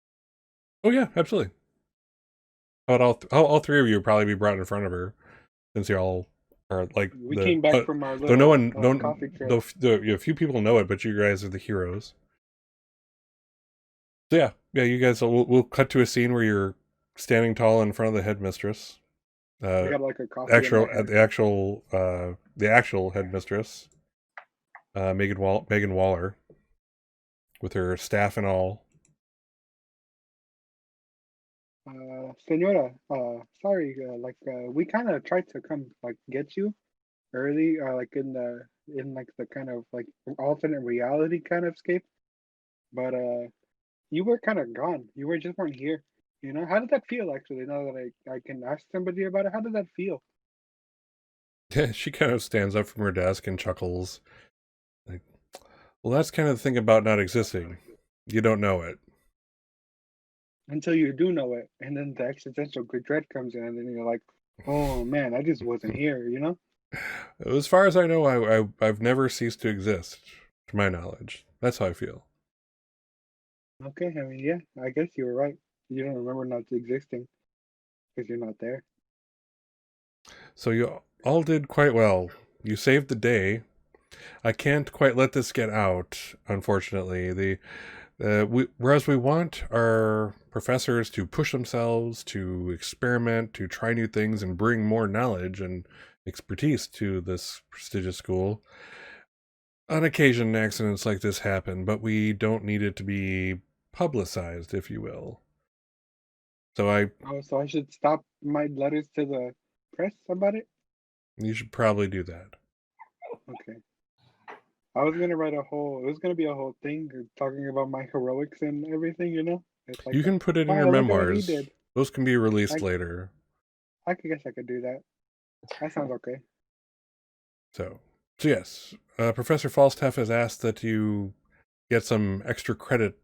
Oh yeah, absolutely. How about all three of you would probably be brought in front of her, since you all are like We came back from our little though no one, coffee trip. a few people know it, but you guys are the heroes. So yeah, you guys. We'll cut to a scene where you're standing tall in front of the headmistress. I got like a coffee. in my hand. The actual headmistress, Megan Waller, with her staff and all. Senora, sorry, we kind of tried to come like get you early, like in the kind of like alternate reality kind of scape, but you were kind of gone. You were just weren't here. You know, how did that feel actually? Now that I can ask somebody about it, how did that feel? Yeah, she kind of stands up from her desk and chuckles. Like, well, that's kind of the thing about not existing. You don't know it. Until you do know it, and then the existential dread comes in, and then you're like, oh man, I just wasn't here. You know? As far as I know, I've never ceased to exist, to my knowledge. That's how I feel. Okay, I mean, yeah, I guess you were right. You don't remember not existing because you're not there. So you all did quite well. You saved the day. I can't quite let this get out, unfortunately. Whereas we want our professors to push themselves, to experiment, to try new things, and bring more knowledge and expertise to this prestigious school. On occasion, accidents like this happen, but we don't need it to be publicized, if you will. So So I should stop my letters to the press about it? you should probably do that. Okay. I was gonna write it was gonna be a whole thing talking about my heroics and everything, you know? It's like You can put it in wow, your look at what he memoirs. did. Those can be released later. I guess I could do that. That sounds okay. So yes, Professor Falstaff has asked that you get some extra credit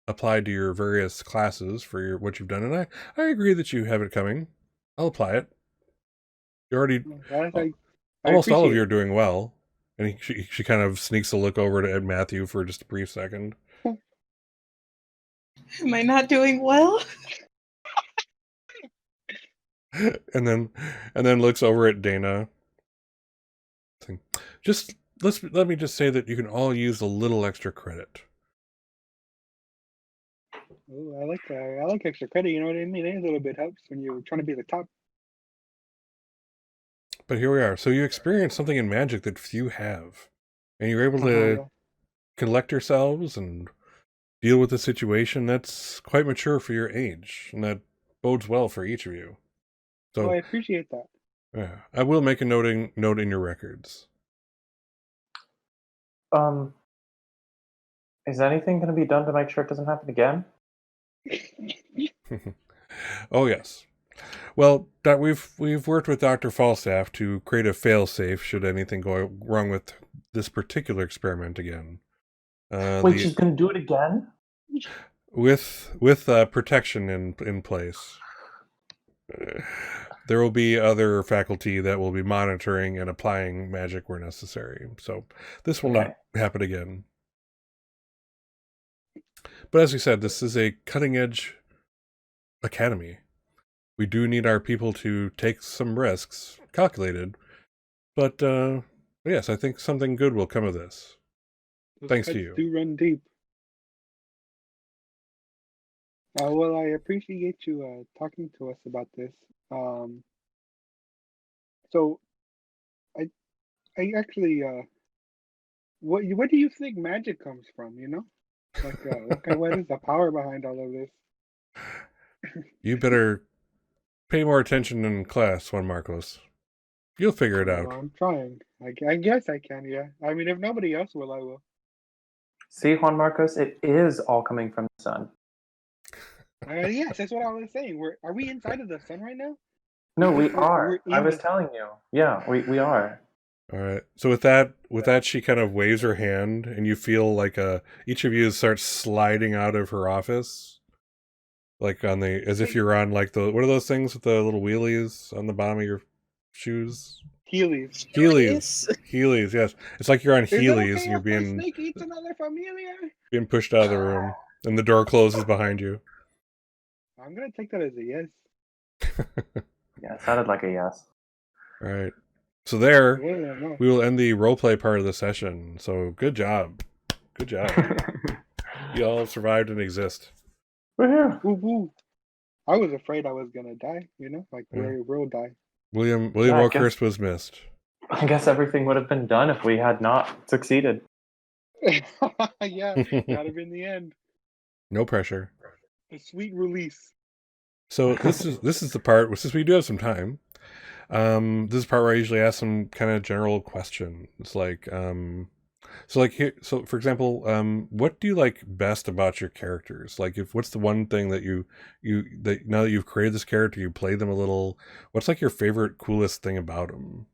applied to your various classes for what you've done, and I agree that you have it coming. I'll apply it. You already I almost all of appreciate you are doing well. And she kind of sneaks a look over to Ed Matthew for just a brief second. Am I not doing well? and then looks over at Dana. Just let me just say that you can all use a little extra credit. Oh, I like extra credit, you know what I mean? Any little bit helps when you're trying to be the top. But here we are. So you experienced something in magic that few have. And you're able to Yeah. collect yourselves and deal with the situation. That's quite mature for your age. And that bodes well for each of you. Oh, So I appreciate that. Yeah, I will make a note in your records. Is anything going to be done to make sure it doesn't happen again? Oh yes. Well, we've worked with Dr. Falstaff to create a fail-safe should anything go wrong with this particular experiment again. Wait, she's going to do it again? With protection in place. There will be other faculty that will be monitoring and applying magic where necessary. So this will not happen again. But as we said, this is a cutting-edge academy. We do need our people to take some risks, calculated. But yes, I think something good will come of this. Thanks to you. Do run deep. Well, I appreciate you talking to us about this. So, I actually, what do you think magic comes from? You know, like what is the power behind all of this? You better pay more attention in class, Juan Marcos. You'll figure it out. Well, I'm trying. I guess I can. Yeah. I mean, if nobody else will, I will. See, Juan Marcos, it is all coming from the sun. Yes, that's what I was saying. Are we inside of the sun right now? No, we are. I was telling you. Yeah, we are. All right. So with that, she kind of waves her hand, and you feel like each of you starts sliding out of her office, like as if you're on like what are those things with the little wheelies on the bottom of your shoes? Heelys. Heelys. Yes, it's like you're on Heelys, and you're being snake eats another familia. Being pushed out of the room, and the door closes behind you. I'm gonna take that as a yes. Yeah, it sounded like a yes. All right. So there, we will end the roleplay part of the session. So good job. Good job. You all survived and exist. Woo-hoo. I was afraid I was gonna die, you know, like real die. William Oakhurst was missed. I guess everything would have been done if we had not succeeded. Yeah, that'd have been the end. No pressure. A sweet release. So this is the part, since we do have some time, this is the part where I usually ask some kind of general questions. Like, so for example, what do you like best about your characters? Like, what's the one thing that that now that you've created this character, you played them a little, what's like your favorite, coolest thing about them?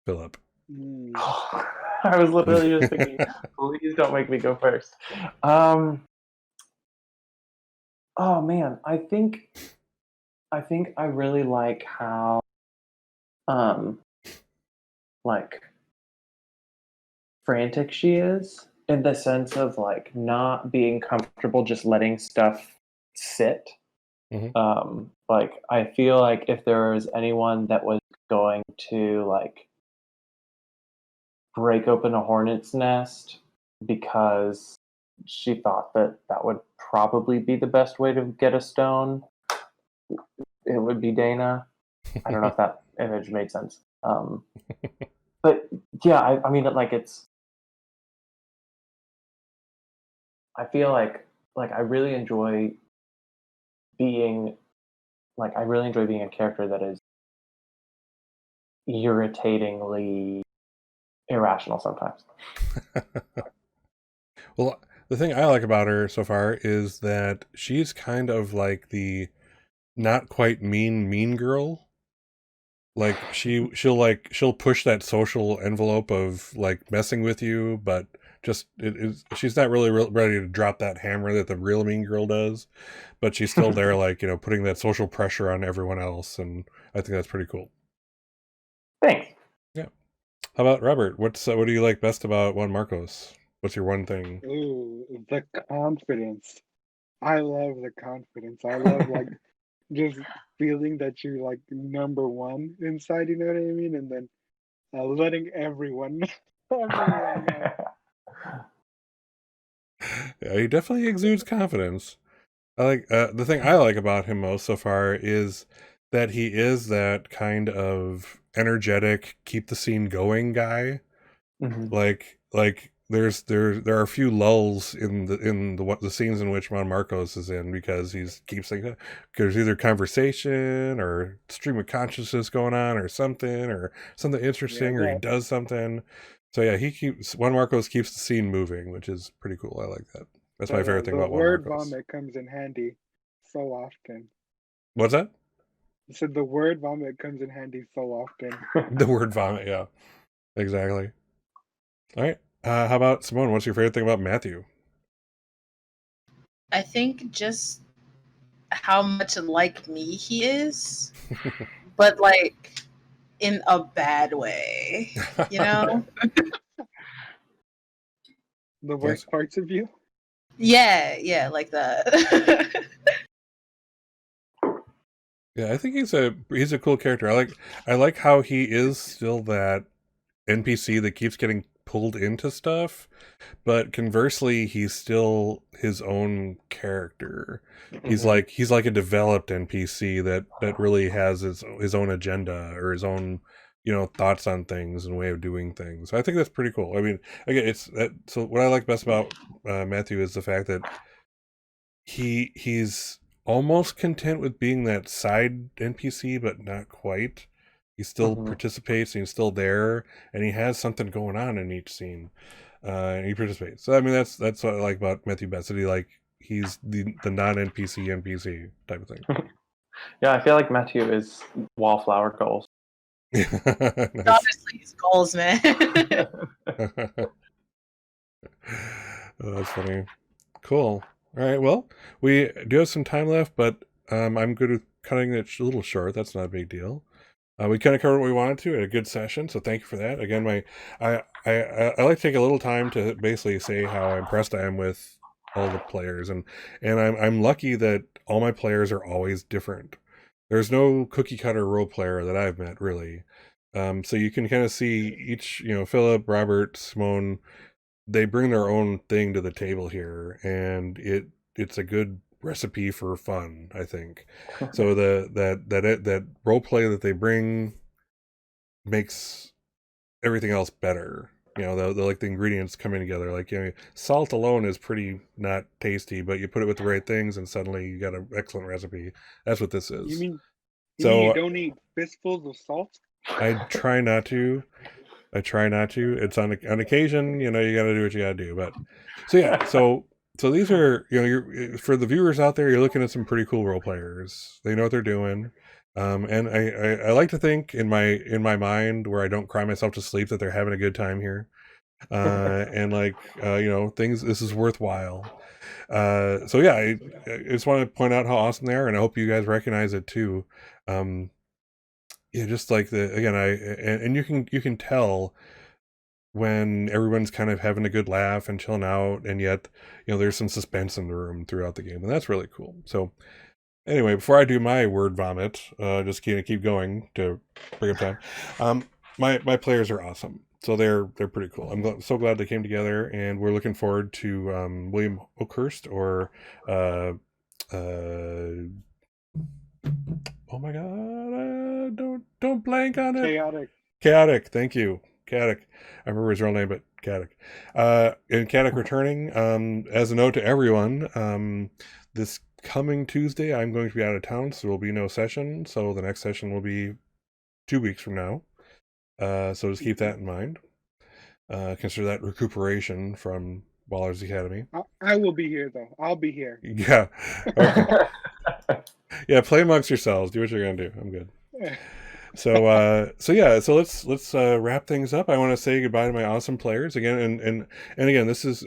Philip. I was literally just thinking, please don't make me go first. Oh man, I think I really like how like frantic she is, in the sense of like not being comfortable just letting stuff sit. Mm-hmm. Like I feel like if there was anyone that was going to like break open a hornet's nest because she thought that would probably be the best way to get a stone, it would be Dana. I don't know if that image made sense. But yeah, I mean, like I feel like I really enjoy being a character that is irritatingly irrational sometimes. Well, the thing I like about her so far is that she's kind of like the not quite mean girl. Like she'll push that social envelope of like messing with you, but just she's not really ready to drop that hammer that the real mean girl does, but she's still there, like, you know, putting that social pressure on everyone else, and I think that's pretty cool. Thanks. Yeah. How about Robert? What do you like best about Juan Marcos? What's your one thing? Ooh, the confidence. I love the confidence. I love like just feeling that you're like number one inside, you know what I mean? And then letting everyone know. Yeah, he definitely exudes confidence. I like the thing I like about him most so far is that he is that kind of energetic, keep the scene going guy. Mm-hmm. Like there are a few lulls in the scenes in which Juan Marcos is in, because he keeps thinking there's either conversation or stream of consciousness going on or something interesting, or he does something. So yeah, Juan Marcos keeps the scene moving, which is pretty cool. I like that. That's my favorite thing about Juan word Marcos. vomit comes in handy so often. What's that? You said the word vomit comes in handy so often. The word vomit, yeah, exactly. All right. How about Simone? What's your favorite thing about Matthew? I think just how much like me he is, but like in a bad way, you know? The worst parts of you? Yeah, like that. Yeah, I think he's a cool character. I like how he is still that NPC that keeps getting pulled into stuff, but conversely, he's still his own character. He's like a developed NPC that really has his own agenda, or his own, thoughts on things and way of doing things. I think that's pretty cool. I mean, again, so what I like best about Matthew is the fact that he's almost content with being that side NPC, but not quite. He still participates, and he's still there, and he has something going on in each scene, and he participates. So I mean, that's what I like about Matthew Best. That he's the non NPC type of thing. Yeah, I feel like Matthew is wallflower goals. Nice. Honestly, his goals, man. Oh, that's funny. Cool. All right. Well, we do have some time left, but I'm good with cutting it a little short. That's not a big deal. We kind of covered what we wanted to at a good session, so thank you for that. Again, I like to take a little time to basically say how impressed I am with all the players, and I'm lucky that all my players are always different. There's no cookie cutter role player that I've met, really. So you can kind of see each, Philip, Robert, Simone, they bring their own thing to the table here, and it's a good recipe for fun, I think. So that role play that they bring makes everything else better. The ingredients coming together. Like, salt alone is pretty not tasty, but you put it with the right things, and suddenly you got an excellent recipe. That's what this is. You mean you don't eat fistfuls of salt? I try not to. It's on occasion, you got to do what you got to do. But so yeah, so these are, you're, for the viewers out there, you're looking at some pretty cool role players. They know what they're doing. And I like to think in my mind, where I don't cry myself to sleep, that they're having a good time here. And things, this is worthwhile. So yeah, I just want to point out how awesome they are, and I hope you guys recognize it too. Yeah, just like and you can tell when everyone's kind of having a good laugh and chilling out, and yet there's some suspense in the room throughout the game, and that's really cool. So anyway, before I do my word vomit, just gonna keep going to bring up time. My players are awesome, so they're pretty cool. I'm so glad they came together, and we're looking forward to William Oakhurst, or oh my god, don't blank on it. Chaotic, thank you. Chaotic. I remember his real name, but Chaotic. And Chaotic returning. As a note to everyone, this coming Tuesday, I'm going to be out of town, so there will be no session. So the next session will be 2 weeks from now. So just keep that in mind. Consider that recuperation from Waller's Academy. I will be here, though. I'll be here. Yeah. Okay. Yeah, play amongst yourselves. Do what you're gonna do. I'm good. So let's wrap things up. I want to say goodbye to my awesome players again, and again, this is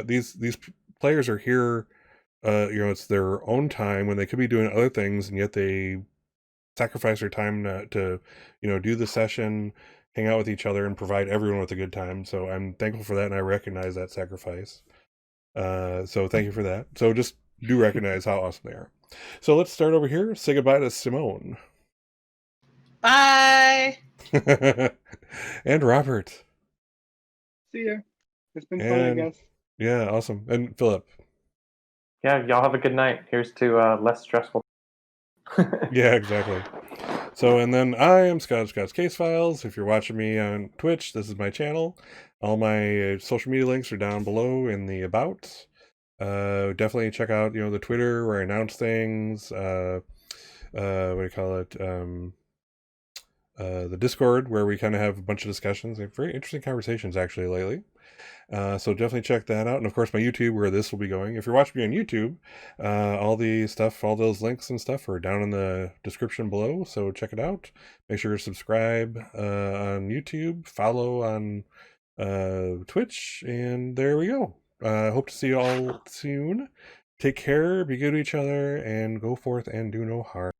these players are here. It's their own time when they could be doing other things, and yet they sacrifice their time to do the session, hang out with each other, and provide everyone with a good time. So I'm thankful for that, and I recognize that sacrifice. So thank you for that. So just do recognize how awesome they are. So let's start over here. Say goodbye to Simone. Bye. And Robert. See ya. It's been fun, I guess. Yeah, awesome. And Philip. Yeah, y'all have a good night. Here's to less stressful. Yeah, exactly. So, and then I am Scott's Case Files. If you're watching me on Twitch, this is my channel. All my social media links are down below in the about. Definitely check out, the Twitter where I announce things. What do you call it? The Discord where we kind of have a bunch of discussions. Very interesting conversations actually lately. So definitely check that out. And of course, my YouTube, where this will be going. If you're watching me on YouTube, all the stuff, all those links and stuff are down in the description below. So check it out. Make sure to subscribe on YouTube, follow on Twitch, and there we go. Hope to see you all soon. Take care, be good to each other, and go forth and do no harm.